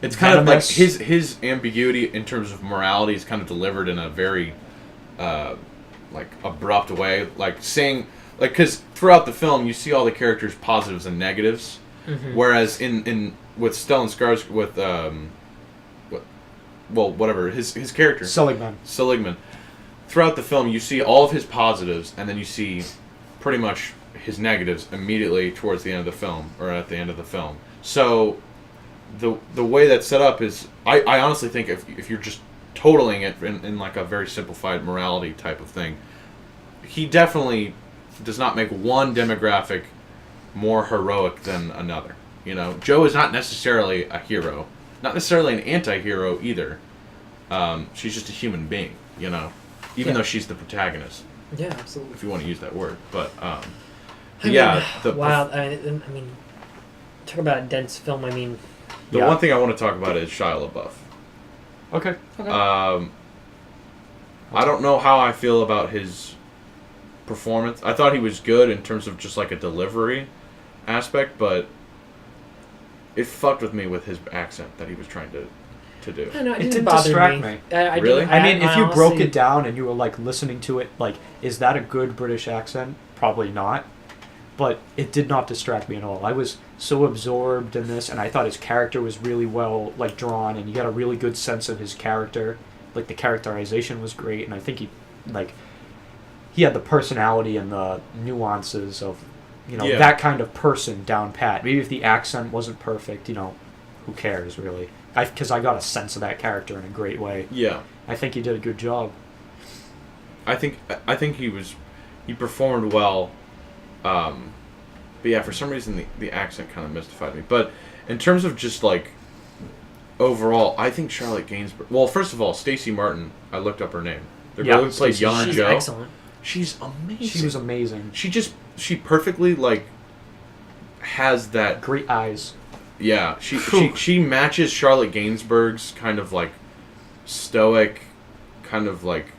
it's kind of like his ambiguity in terms of morality is kind of delivered in a very, like, abrupt way. Like, saying... Like, because throughout the film, you see all the characters' positives and negatives. Mm-hmm. Whereas with Stellan Skarsgård... With... his character... Seligman. Throughout the film, you see all of his positives, and then you see pretty much his negatives immediately towards the end of the film, or at the end of the film. So, the way that's set up is, I honestly think if you're just totaling it in like a very simplified morality type of thing, he definitely does not make one demographic more heroic than another. Joe is not necessarily a hero, not necessarily an anti-hero either. She's just a human being, Even though she's the protagonist. Yeah, absolutely. If you want to use that word. But, I mean, talk about a dense film, The one thing I want to talk about is Shia LaBeouf. Okay. I don't know how I feel about his performance. I thought he was good in terms of just like a delivery aspect, but it fucked with me with his accent that he was trying to do. No, it didn't distract me. Really? If you broke it down and you were like listening to it, like, is that a good British accent? Probably not. But it did not distract me at all. I was so absorbed in this, and I thought his character was really well drawn, and you got a really good sense of his character. Like, the characterization was great, and I think he had the personality and the nuances of that kind of person down pat. Maybe if the accent wasn't perfect, who cares really? Because I got a sense of that character in a great way. Yeah, I think he did a good job. I think he performed well, but yeah, for some reason the accent kind of mystified me. But in terms of just like overall, I think Charlotte Gainsbourg. Well, first of all, Stacey Martin. I looked up her name. The girl who played young Joe. Excellent. She's amazing. She was amazing. She perfectly has that great eyes. Yeah, she matches Charlotte Gainsbourg's kind of like stoic, kind of like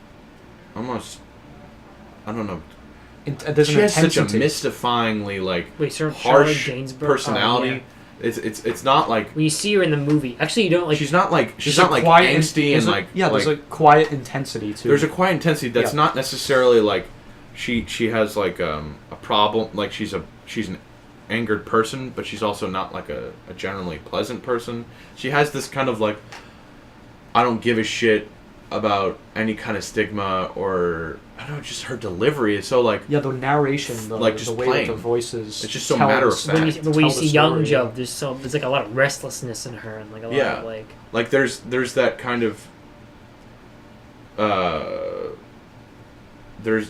almost, I don't know. She has such a mystifyingly harsh personality. It's not like when you see her in the movie. Actually, you don't like. She's not angsty and like there's a quiet intensity too. There's a quiet intensity that's not necessarily like she has like a problem. Like she's an angered person, but she's also not like a generally pleasant person. She has this kind of like, I don't give a shit about any kind of stigma, or I don't know, just her delivery is so like the narration, the way that the voices, it's just so matter of fact. When you see young Joe, there's like a lot of restlessness in her, and like a lot of like there's that kind of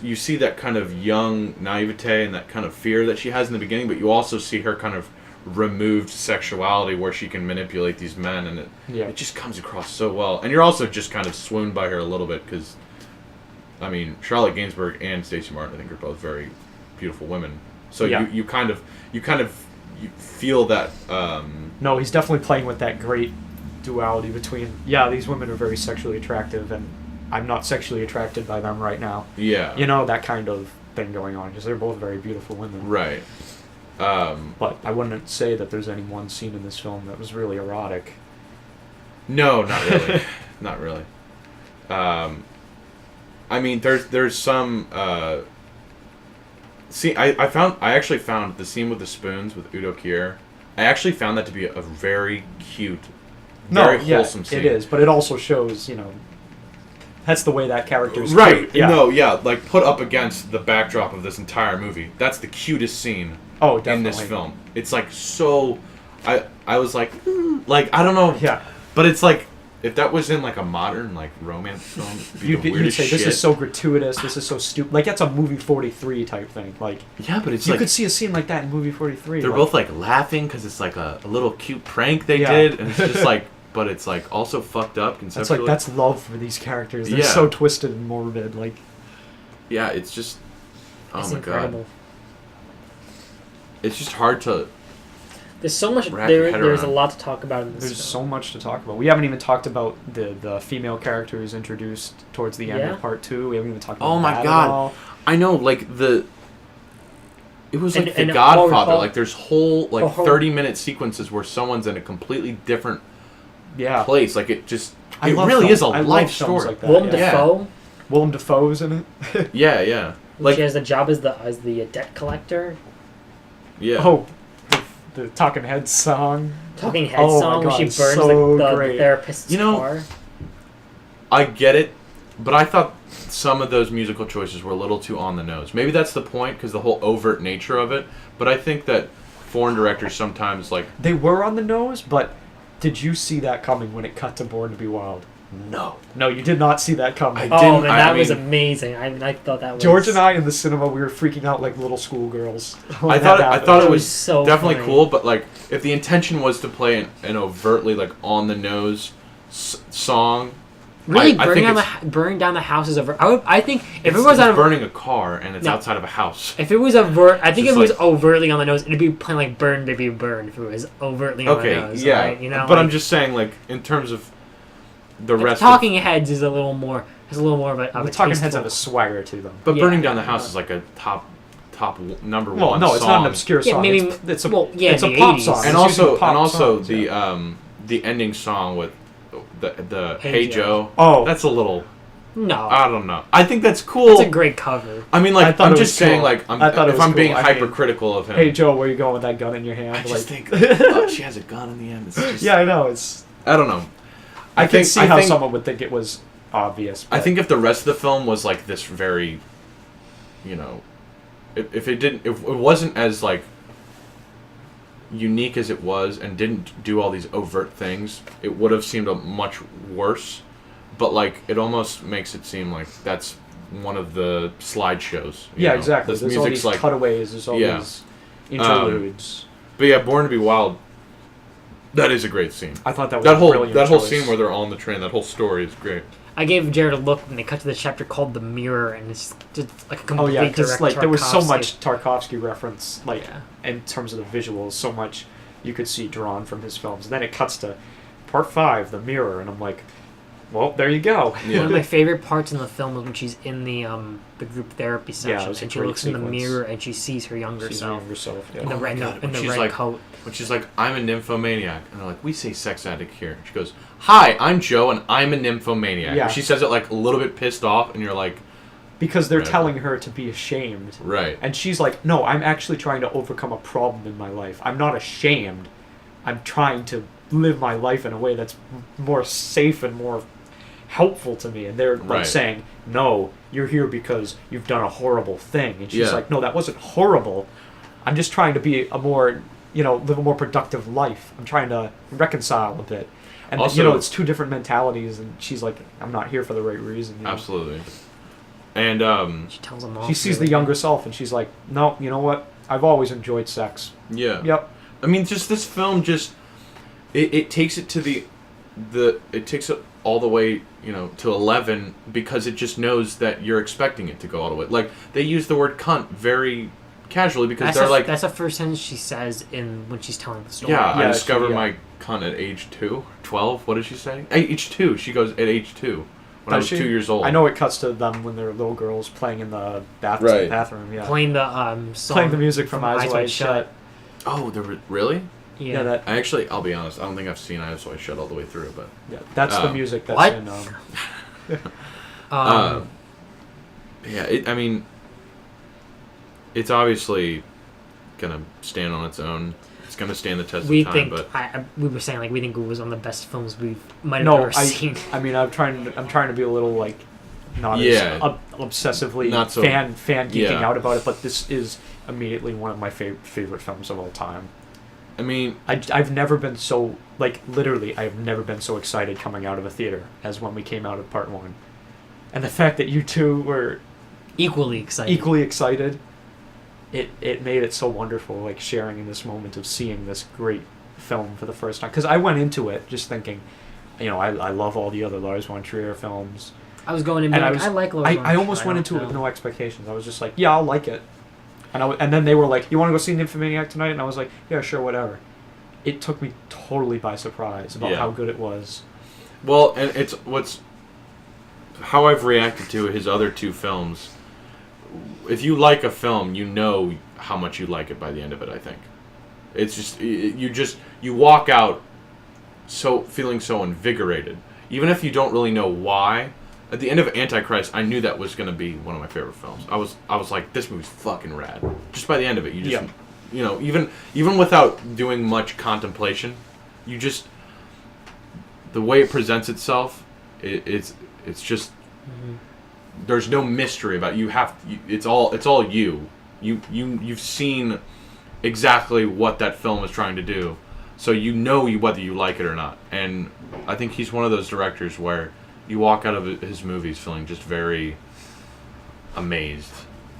you see that kind of young naivete and that kind of fear that she has in the beginning, but you also see her kind of removed sexuality where she can manipulate these men, and Yeah. it just comes across so well. And you're also just kind of swooned by her a little bit because, I mean, Charlotte Gainsbourg and Stacey Martin, I think, are both very beautiful women. So Yeah. you kind of you feel that. No, he's definitely playing with that great duality between, yeah, these women are very sexually attractive, and I'm not sexually attracted by them right now. Yeah. You know, that kind of thing going on, because they're both very beautiful women. Right. But I wouldn't say that there's any one scene in this film that was really erotic. No, not really. Not really. I mean, there's some. See, I actually found the scene with the spoons with Udo Kier. I actually found that to be a very cute, very wholesome scene. It is, but it also shows, you know, that's the way that character's right. cute. Yeah. No, yeah, like put up against the backdrop of this entire movie. That's the cutest scene in this film. It's like so. I was like, I don't know. Yeah. But it's like, if that was in like a modern like romance film, it'd be the You'd weirdest say shit. this is so gratuitous. This is so stupid. Like that's a movie 43 type thing. Like yeah, but it's you like could see a scene like that in movie 43. they're both like laughing because it's like a little cute prank they did, and it's just like, but it's like also fucked up conceptually. That's love for these characters. They're Yeah. so twisted and morbid. Like yeah, it's just It's my incredible. god, it's just hard to. There's so much. Wrap your head There's a around. lot to talk about in this. there's film. so much to talk about. We haven't even talked about the female characters introduced towards the end Yeah. of part 2. We haven't even talked about Oh my that God. at all. I know, like it was like And The Godfather. recall- Like there's whole like Oh, hold- 30-minute sequences where someone's in a completely different Yeah. place. Like it just I it love really films- is a I love life films story. like that. Willem yeah. Dafoe. Willem Dafoe's in it. Yeah. She has the job as the debt collector. Yeah. Oh, the Talking Heads song. Talking Head Oh my song where God, she burns so the great. therapist's You know, car. I get it, but I thought some of those musical choices were a little too on the nose. Maybe that's the point because the whole overt nature of it. But I think that foreign directors sometimes like They were on the nose, but did you see that coming when it cut to Born to Be Wild? no. No, you did not see that coming. I Oh didn't- man, I that was mean- amazing. I thought that was. George and I in the cinema, we were freaking out like little schoolgirls. when I that thought happened. it That was was so definitely funny. cool, but like if the intention was to play an overtly like on the nose song, Really I burning think down burning down the house is over. I think if it's, it was it's on burning a car and it's No. outside of a house. if it was I think if Just it was like- overtly on the nose, it'd be playing like "Burn Baby Burn." If it was overtly on Okay, the nose, yeah, right? You know, but like, I'm just saying like in terms of the like, rest. Talking Heads is a little more of a. The Talking Heads have a swagger to them. But Yeah. burning down the house is like a top number Well, one. no, it's not an song. obscure Yeah, song. maybe- it's a well, yeah, it's a the pop 80s. song. And It's using pop also songs, the yeah. the ending song with the Hey Hey Joe. Oh. That's a little. No, I don't know. I think that's cool. it's a great cover. I mean, I like, thought I'm it just was saying, cool. like, I thought it if was I'm being cool. I mean, hypercritical of him, Hey Joe, where you going with that gun in your hand? I just Like- think, oh, she has a gun in the end. It's just, yeah, I know. It's. I don't know. I can see how think, someone would think it was obvious. I but- think if the rest of the film was like this very, you know, if it wasn't as like unique as it was and didn't do all these overt things, it would have seemed a much worse. But like, it almost makes it seem like that's one of the slideshows. Yeah, exactly. This There's all music's these like, cutaways. There's all Yeah. these interludes. but yeah, Born to Be Wild. That is a great scene. I thought that was That a whole brilliant choice. scene where they're on the train, that whole story is great. I gave Jarrod a look, and they cut to the chapter called "The Mirror," and it's just like a Oh complete yeah, because direct like there was so Tarkovsky. much Tarkovsky reference, like Yeah. in terms of the visuals, so much you could see drawn from his films. And then it cuts to part 5, The Mirror, and I'm like, well, there you go. Yeah. One of my favorite parts in the film was when she's in the group therapy Yeah, it session, was a and she great looks in the sequence. mirror and she sees her younger She's self young herself. Yeah. in the Oh my red God, in the she's red like- coat. When she's like, I'm a nymphomaniac. And they're like, we say sex addict here. And she goes, hi, I'm Joe, and I'm a nymphomaniac. Yeah. And she says it like a little bit pissed off, and you're like, Because they're Right. telling her to be ashamed. right. And she's like, no, I'm actually trying to overcome a problem in my life. I'm not ashamed. I'm trying to live my life in a way that's more safe and more helpful to me. And they're like Right. saying, no, you're here because you've done a horrible thing. And she's Yeah. like, no, that wasn't horrible. I'm just trying to be a more, live a more productive life. I'm trying to reconcile a bit. And, Also- it's two different mentalities. And she's like, I'm not here for the right reason. you know? Absolutely. And, She tells him off. She sees the younger self and she's like, no, you know what? I've always enjoyed sex. yeah. Yep. I mean, just this film, it takes it to it takes it all the way, to 11 because it just knows that you're expecting it to go all the way. Like, they use the word cunt very casually because that's the first sentence she says when she's telling the story. Yeah, I discovered my cunt at age 12. What did she say? Age 2. She goes at age 2 when I was 2 years old. I know it cuts to them when they're little girls playing in the bathroom. Yeah, playing the song, playing the music from Eyes Wide Shut. Oh, really? Yeah. I'll be honest. I don't think I've seen Eyes Wide Shut all the way through, but yeah, that's the music that's what? in. Yeah, I mean, it's obviously gonna stand on its own. It's gonna stand the test of time. But we were saying we think it was one of the best films we might have ever seen. I mean, I'm trying to be a little like not as obsessively not so, fan geeking out about it, but this is immediately one of my favorite films of all time. I mean, I've never been so literally I've never been so excited coming out of a theater as when we came out of part 1, and the fact that you two were equally excited. It made it so wonderful, like sharing in this moment of seeing this great film for the first time. Because I went into it just thinking, I love all the other Lars von Trier films. I was going in and I like Lars von Trier. I almost went into it with no expectations. I was just like, yeah, I'll like it. And then they were like, you want to go see Nymphomaniac tonight? And I was like, yeah, sure, whatever. It took me totally by surprise about how good it was. Well, and it's how I've reacted to his other 2 films. If you like a film, you know how much you like it by the end of it, I think. It's just you walk out feeling so invigorated. Even if you don't really know why. At the end of Antichrist, I knew that was going to be one of my favorite films. I was like, this movie's fucking rad. Just by the end of it, you just even without doing much contemplation, you just the way it presents itself, it's just there's no mystery about it. It's all you. You've seen exactly what that film is trying to do, so you know whether you like it or not. And I think he's one of those directors where you walk out of his movies feeling just very amazed.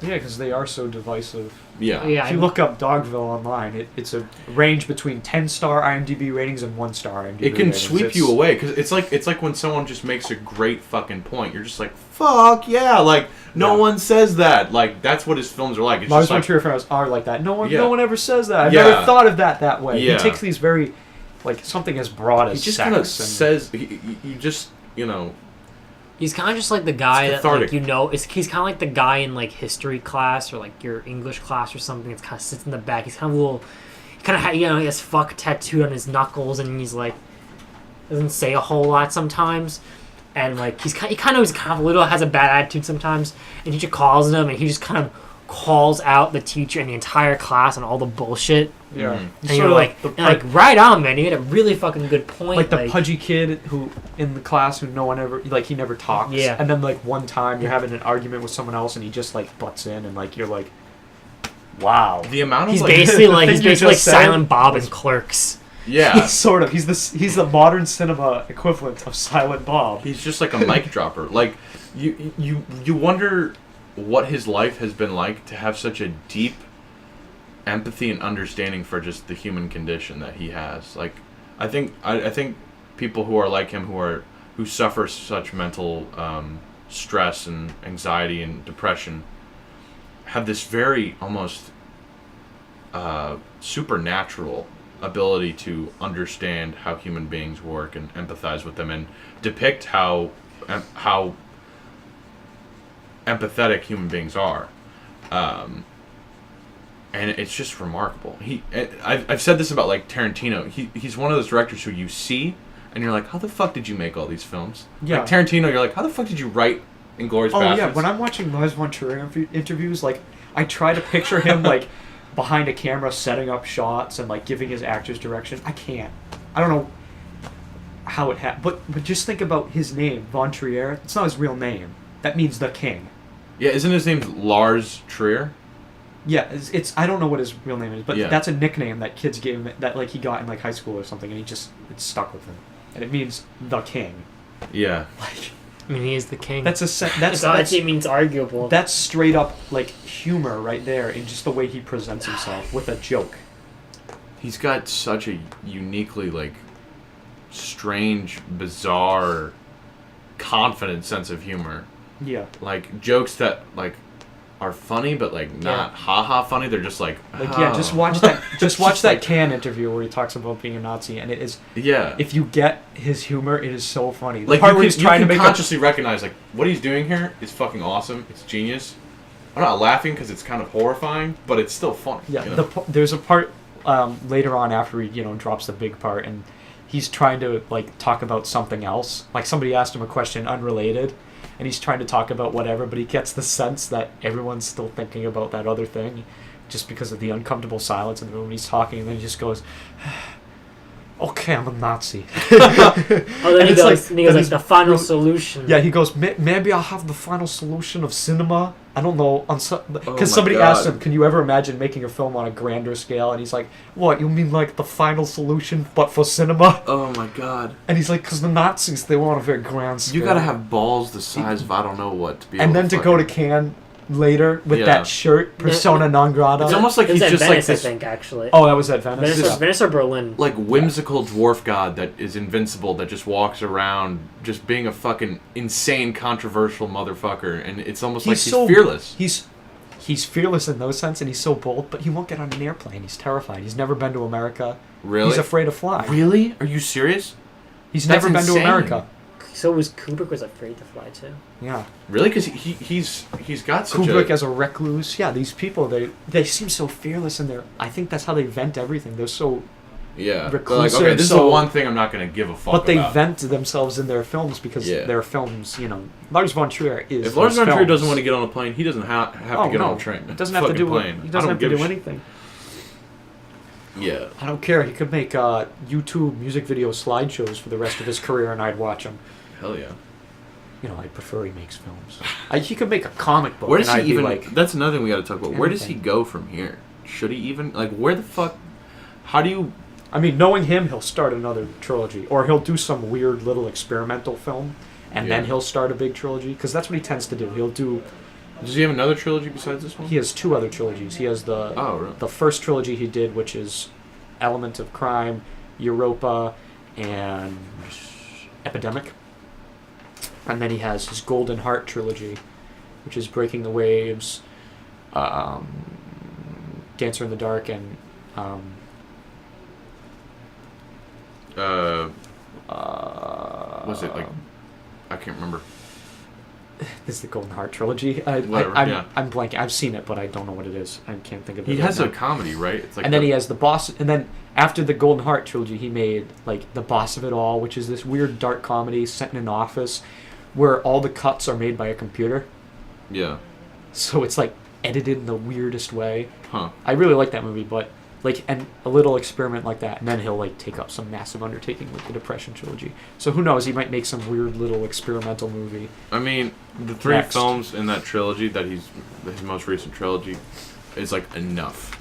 Yeah, because they are so divisive. Yeah. If you look up Dogville online, it's a range between 10-star IMDb ratings and 1-star IMDb ratings. It can sweep you away, because it's like when someone just makes a great fucking point. You're just like, fuck yeah! Like, no one says that. Like, that's what his films are like. It's Lars just von Trier films are like that. No one ever says that. I've never thought of that way. Yeah. He takes these very, like, something as broad as he just sex. kind of says, you just, He's kind of just like the guy that, like, he's kind of like the guy in, like, history class or, like, your English class or something that kind of sits in the back. He's kind of a little, he has fuck tattooed on his knuckles, and he's, like, doesn't say a whole lot sometimes. And, like, he kind of a little, has a bad attitude sometimes. And teacher calls him, and he just kind of calls out the teacher and the entire class and all the bullshit. Yeah. And you're like, right on, man. You had a really fucking good point. Like the pudgy kid who in the class who no one ever, like, he never talks. Yeah. And then, like, one time you're having an argument with someone else and he just, like, butts in and, like, you're like, wow. The amount of, he's like... basically like Silent Bob and Clerks. Yeah. Sort of. He's the modern cinema equivalent of Silent Bob. He's just like a mic dropper. Like, you wonder what his life has been like to have such a deep empathy and understanding for just the human condition that he has. Like, I think people who are like him, who suffer such mental stress and anxiety and depression, have this very almost supernatural ability to understand how human beings work and empathize with them and depict how empathetic human beings are, and it's just remarkable. I've said this about, like, Tarantino. He's one of those directors who you see and you're like, how the fuck did you make all these films? Yeah. Like Tarantino, you're like, how the fuck did you write Inglourious Basterds? Yeah, when I'm watching Lars von Trier interviews, like, I try to picture him like behind a camera setting up shots and, like, giving his actors direction. I can't. I don't know how it happened, but just think about his name, von Trier. It's not his real name. That means the king. Yeah, isn't his name Lars Trier? Yeah, it's I don't know what his real name is, but that's a nickname that kids gave him, that, like, he got in, like, high school or something, and it stuck with him, and it means the king. Yeah. Like, I mean, he is the king. It means arguable. That's straight up, like, humor right there in just the way he presents himself with a joke. he's got such a uniquely like strange, bizarre, confident sense of humor. Yeah. Like jokes that like are funny, but like not haha funny. They're just like just watch that. Just watch that Can interview where he talks about being a Nazi, and it is. Yeah. If you get his humor, it is so funny. The Like part you where can, he's trying you to can make consciously recognize like what he's doing here is fucking awesome. It's genius. I'm not laughing because it's kind of horrifying, but it's still funny. Yeah. You know? There's a part later on after he drops the big part, and he's trying to like talk about something else. Like somebody asked him a question unrelated. And he's trying to talk about whatever, but he gets the sense that everyone's still thinking about that other thing just because of the uncomfortable silence in the room. He's talking, and then he just goes, okay, I'm a Nazi. Then he goes, like, the final solution. Yeah, he goes, maybe I'll have the final solution of cinema. I don't know. Because somebody God. asked him, can you ever imagine making a film on a grander scale? And he's like, what, you mean like the final solution, but for cinema? Oh my god. And he's like, because the Nazis, they want a very grand scale. You gotta have balls the size of I don't know what to be and able then to go to Cannes later with that shirt, persona non grata. It's almost like it was he's at just Venice, like this, I think, actually. Oh, that was at Venice? Venice or Berlin. like whimsical dwarf god that is invincible, that just walks around just being a fucking insane, controversial motherfucker, and it's almost like he's fearless. He's fearless in those sense, and he's so bold, but he won't get on an airplane. He's terrified. He's never been to America. Really? He's afraid to fly. Really? Are you serious? He's That's never been to insane. America. So was Kubrick was afraid to fly too. Yeah. Really? Because he's got such Kubrick a... as a recluse. Yeah, these people, they seem so fearless in their... I think that's how they vent everything. They're so Yeah. reclusive. Like, okay, this is so, the one thing I'm not going to give a fuck But they about. vent themselves in their films because their films, Lars von Trier is... If Lars von Trier films. doesn't want to get on a plane, he doesn't have to get on a train. He doesn't have to do plane. He doesn't have to do anything. Yeah. I don't care. He could make YouTube music video slideshows for the rest of his career, and I'd watch them. Hell yeah. I prefer he makes films. He could make a comic book. Where does and he I'd even... be like, That's another thing we got to talk about. Where does he anything. go from here? Should he even... Like, where the fuck... How do you... I mean, knowing him, he'll start another trilogy. Or he'll do some weird little experimental film, and then he'll start a big trilogy. Because that's what he tends to do. He'll do... Does he have another trilogy besides this one? He has 2 other trilogies. He has really? the first trilogy he did, which is Element of Crime, Europa, and Epidemic. And then he has his Golden Heart trilogy, which is Breaking the Waves, Dancer in the Dark, and was it like... I can't remember. this is the Golden Heart trilogy. I'm blanking. I've seen it, but I don't know what it is. I can't think of it. He has a comedy, right? It's like and then he has the boss. And then after the Golden Heart trilogy, he made like The Boss of It All, which is this weird dark comedy set in an office where all the cuts are made by a computer. Yeah. So it's like edited in the weirdest way. Huh. I really like that movie, but and a little experiment like that, and then he'll like take up some massive undertaking with the Depression trilogy. So who knows? He might make some weird little experimental movie. I mean, the 3 Next. films in that trilogy his most recent trilogy is like enough.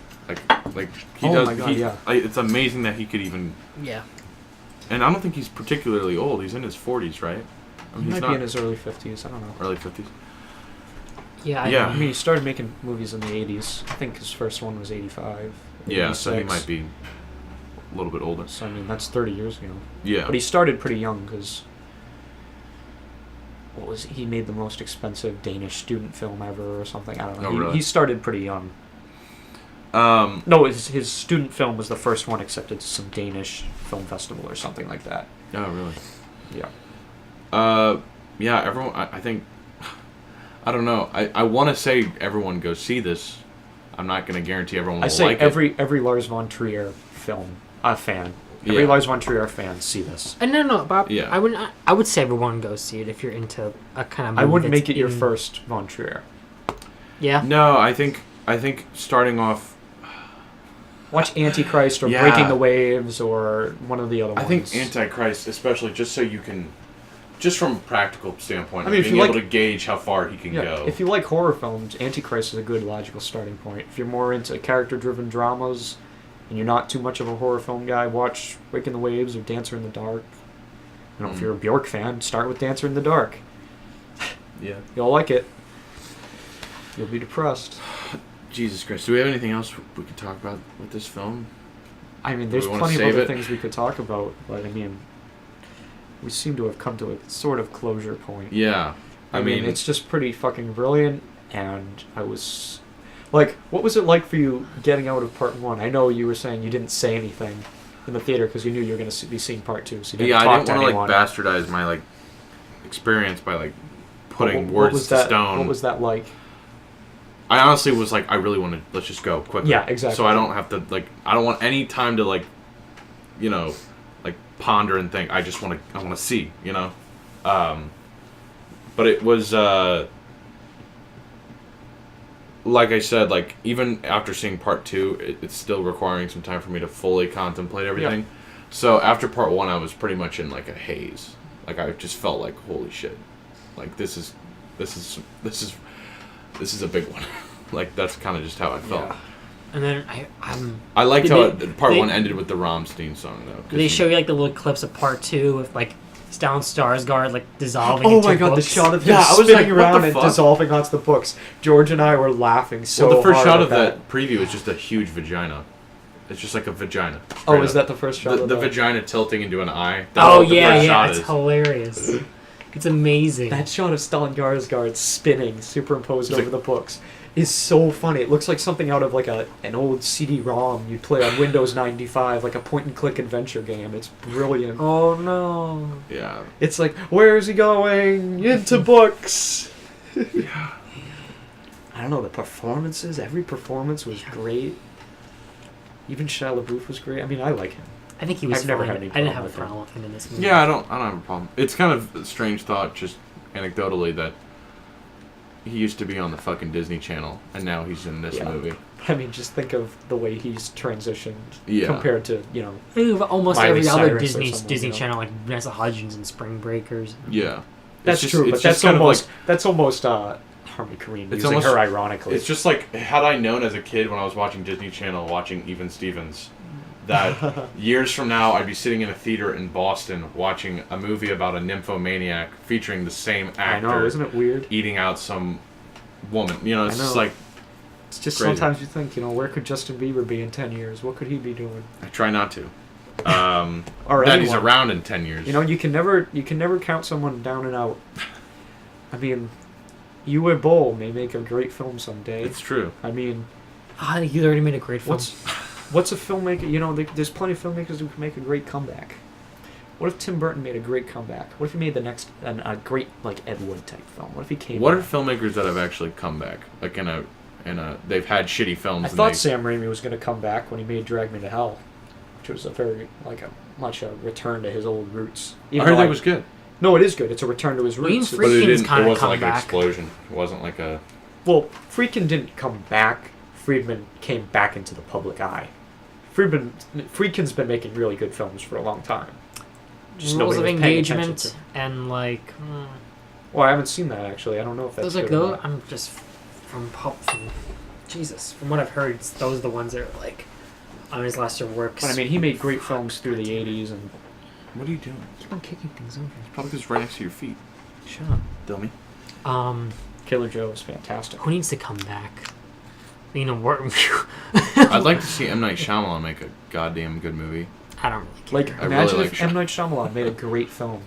Like he does. My God, yeah. It's amazing that he could even. Yeah. And I don't think he's particularly old. He's in his 40s, right? I mean, He he's might not be in his early 50s. I don't know. early 50s. Yeah. Yeah. I mean, he started making movies in the 80s. I think his first one was 85. Yeah, so he 86. might be a little bit older. So, I mean, that's 30 years ago. Yeah. But he started pretty young because... He made the most expensive Danish student film ever or something. I don't know. Oh, really? He started pretty young. No, his student film was the first one accepted to some Danish film festival or something like that. Oh, really? Yeah. Yeah, everyone, I think, I don't know. I want to say everyone go see this. I'm not going to guarantee everyone will like it. every Lars von Trier film fan. Every Yeah. Lars von Trier fan see this. No, Bob. Yeah. I would say everyone go see it if you're into a kind of movie I wouldn't that's make it your in- first von Trier. Yeah. No, I think starting off, Watch Antichrist or Yeah. Breaking the Waves or one of the other ones. I think Antichrist, especially just so you can, just from a practical standpoint, I mean, if being you able like- to gauge how far he can go. If you like horror films, Antichrist is a good logical starting point. If you're more into character-driven dramas and you're not too much of a horror film guy, watch Breaking the Waves or Dancer in the Dark. If you're a Bjork fan, start with Dancer in the Dark. Yeah. You'll like it. You'll be depressed. Jesus Christ. Do we have anything else we could talk about with this film? I mean, there's we wanna plenty of save other it? things we could talk about, but I mean, we seem to have come to a sort of closure point. Yeah. I mean, it's just pretty fucking brilliant, and I was... Like, what was it like for you getting out of part 1? I know you were saying you didn't say anything in the theater because you knew you were going to be seeing part 2, so you didn't yeah, talk I didn't to want to anyone. like bastardize my like experience by like putting What words was to that, stone. What was that like? I honestly was like, I really want to. Let's just go quickly. Yeah, exactly. So I don't have to like. I don't want any time to like, you know, like ponder and think. I just want to. I want to see. You know, but it was like I said. Like even after seeing part 2, it's still requiring some time for me to fully contemplate everything. Yeah. So after part 1, I was pretty much in like a haze. Like I just felt like holy shit. Like this is a big one. Like that's kind of just how I felt. Yeah. And then I liked Did how they- part they- 1 ended with the Rammstein song though. 'cause they show you like the little clips of part 2 with like Stellan Skarsgård like dissolving Oh into my god, books. the shot of him Yeah, I was spinning like, what around the and fuck? dissolving onto the books. George and I were laughing so well, the first hard shot at of that preview is just a huge vagina. It's just like a vagina. Oh, straight is up. that the first shot of the that? vagina tilting into an eye? That's Oh what the yeah, first yeah, shot it's is. hilarious. It's amazing. That shot of Stellan Skarsgård spinning, superimposed It's over the books, is so funny. It looks like something out of like an old CD-ROM you'd play on Windows 95, like a point-and-click adventure game. It's brilliant. Oh no. Yeah. It's like, where's he going? Into books. Yeah. I don't know, the performances, every performance was great. Even Shia LaBeouf was great. I mean, I like him. I think he was I've never fine. had any I didn't problem have a with him. problem with him in this movie. Yeah, I don't have a problem. It's kind of a strange thought, just anecdotally, that he used to be on the fucking Disney Channel, and now he's in this Yeah. movie. I mean, just think of the way he's transitioned Yeah. compared to, you know... I think of almost Miley every other Cyrus or Disney someone, you know? Channel, like Vanessa Hudgens and Spring Breakers. Yeah. That's It's just- true, it's but just that's kind of almost Harmony Korine It's using almost- her ironically. It's just like, had I known as a kid when I was watching Disney Channel, watching Even Stevens, that years from now I'd be sitting in a theater in Boston watching a movie about a nymphomaniac featuring the same I actor know, isn't it weird? eating out some woman. You know, it's I just know. like, It's just crazy. sometimes you think, you know, where could Justin Bieber be in 10 years? What could he be doing? I try not to. Or That he's anyone. around in 10 years. You know, you can never count someone down and out. I mean, Uwe Boll may make a great film someday. It's true. I mean, I think he's already made a great film. what's a filmmaker? You know, there's plenty of filmmakers who can make a great comeback. What if Tim Burton made a great comeback? What if he made the next a great like Ed Wood type film? What if he came? What are back? filmmakers that have actually come back? Like in a they've had shitty films. I and thought they, Sam Raimi was going to come back when he made Drag Me to Hell, which was a very much a return to his old roots. I heard that was good. No, it is good. It's a return to his Well, roots. even But it Friedkin's didn't. It kinda wasn't come like an back. explosion. It wasn't like a. Well, Friedkin didn't come back. Friedman came back into the public eye. Friedkin's been making really good films for a long time. Just Rules of nobody was paying attention Engagement to. and like Well, I haven't seen that actually. I don't know if that's those are good. or good. not. I'm just from Jesus. From what I've heard, those are the ones that are like on his lesser works. But I mean, he made great films through the '80s, and What are you doing? keep on kicking things over. Probably because right next to your feet, Shut up. dummy. Killer Joe is fantastic. Who needs to come back? You know, Wertmüller. I'd like to see M. Night Shyamalan make a goddamn good movie. I don't really care. Like, I imagine really if like M. Night Shyamalan made a great film,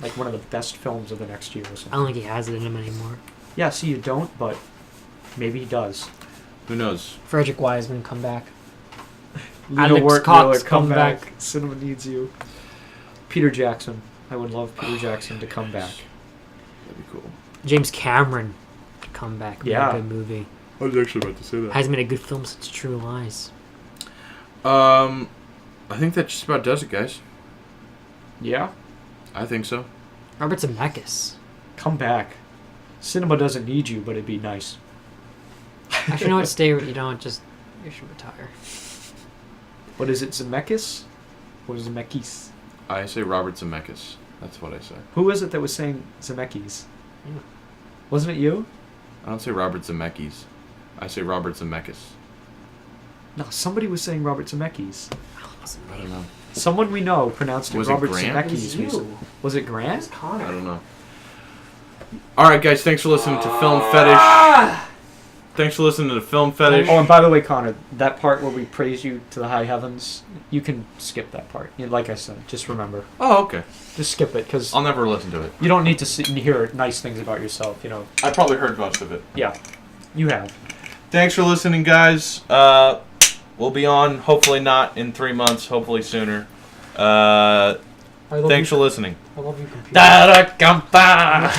like one of the best films of the next year or I something. don't think he has it in him anymore. Yeah, see, you don't, but maybe he does. Who knows? Frederick Wiseman, come back. Lina Alex Wertmüller, Cox, come come back. back. Cinema needs you. Peter Jackson. I would love Peter Jackson to come back. That'd be cool. James Cameron, come back. Make Yeah. a good movie. I was actually about to say that. Hasn't made a good film since True Lies. I think that just about does it, guys. Yeah? I think so. Robert Zemeckis. Come back. Cinema doesn't need you, but it'd be nice. Actually, you know what? Stay. You know what? Just you should retire. What is it, Zemeckis? Or Zemeckis? I say Robert Zemeckis. That's what I say. Who was it that was saying Zemeckis? Yeah. Wasn't it you? I don't say Robert Zemeckis. I say Robert Zemeckis. No, somebody was saying Robert Zemeckis. I don't know. Someone we know pronounced it Was it Robert Grant? It was Zemeckis. you. recently. Was it Grant? Connor. I don't know. All right, guys. Thanks for listening to Film Fetish. Thanks for listening to the Film Fetish. Oh, and by the way, Connor, that part where we praise you to the high heavens, you can skip that part. Like I said, just remember. Oh, okay. Just skip it, because I'll never listen to it. you don't need to hear nice things about yourself, you know. I probably heard most of it. Yeah, you have. Thanks for listening, guys. We'll be on, hopefully not in 3 months, hopefully sooner. Thanks for listening. I love you, computer. Da-da-gum-ba.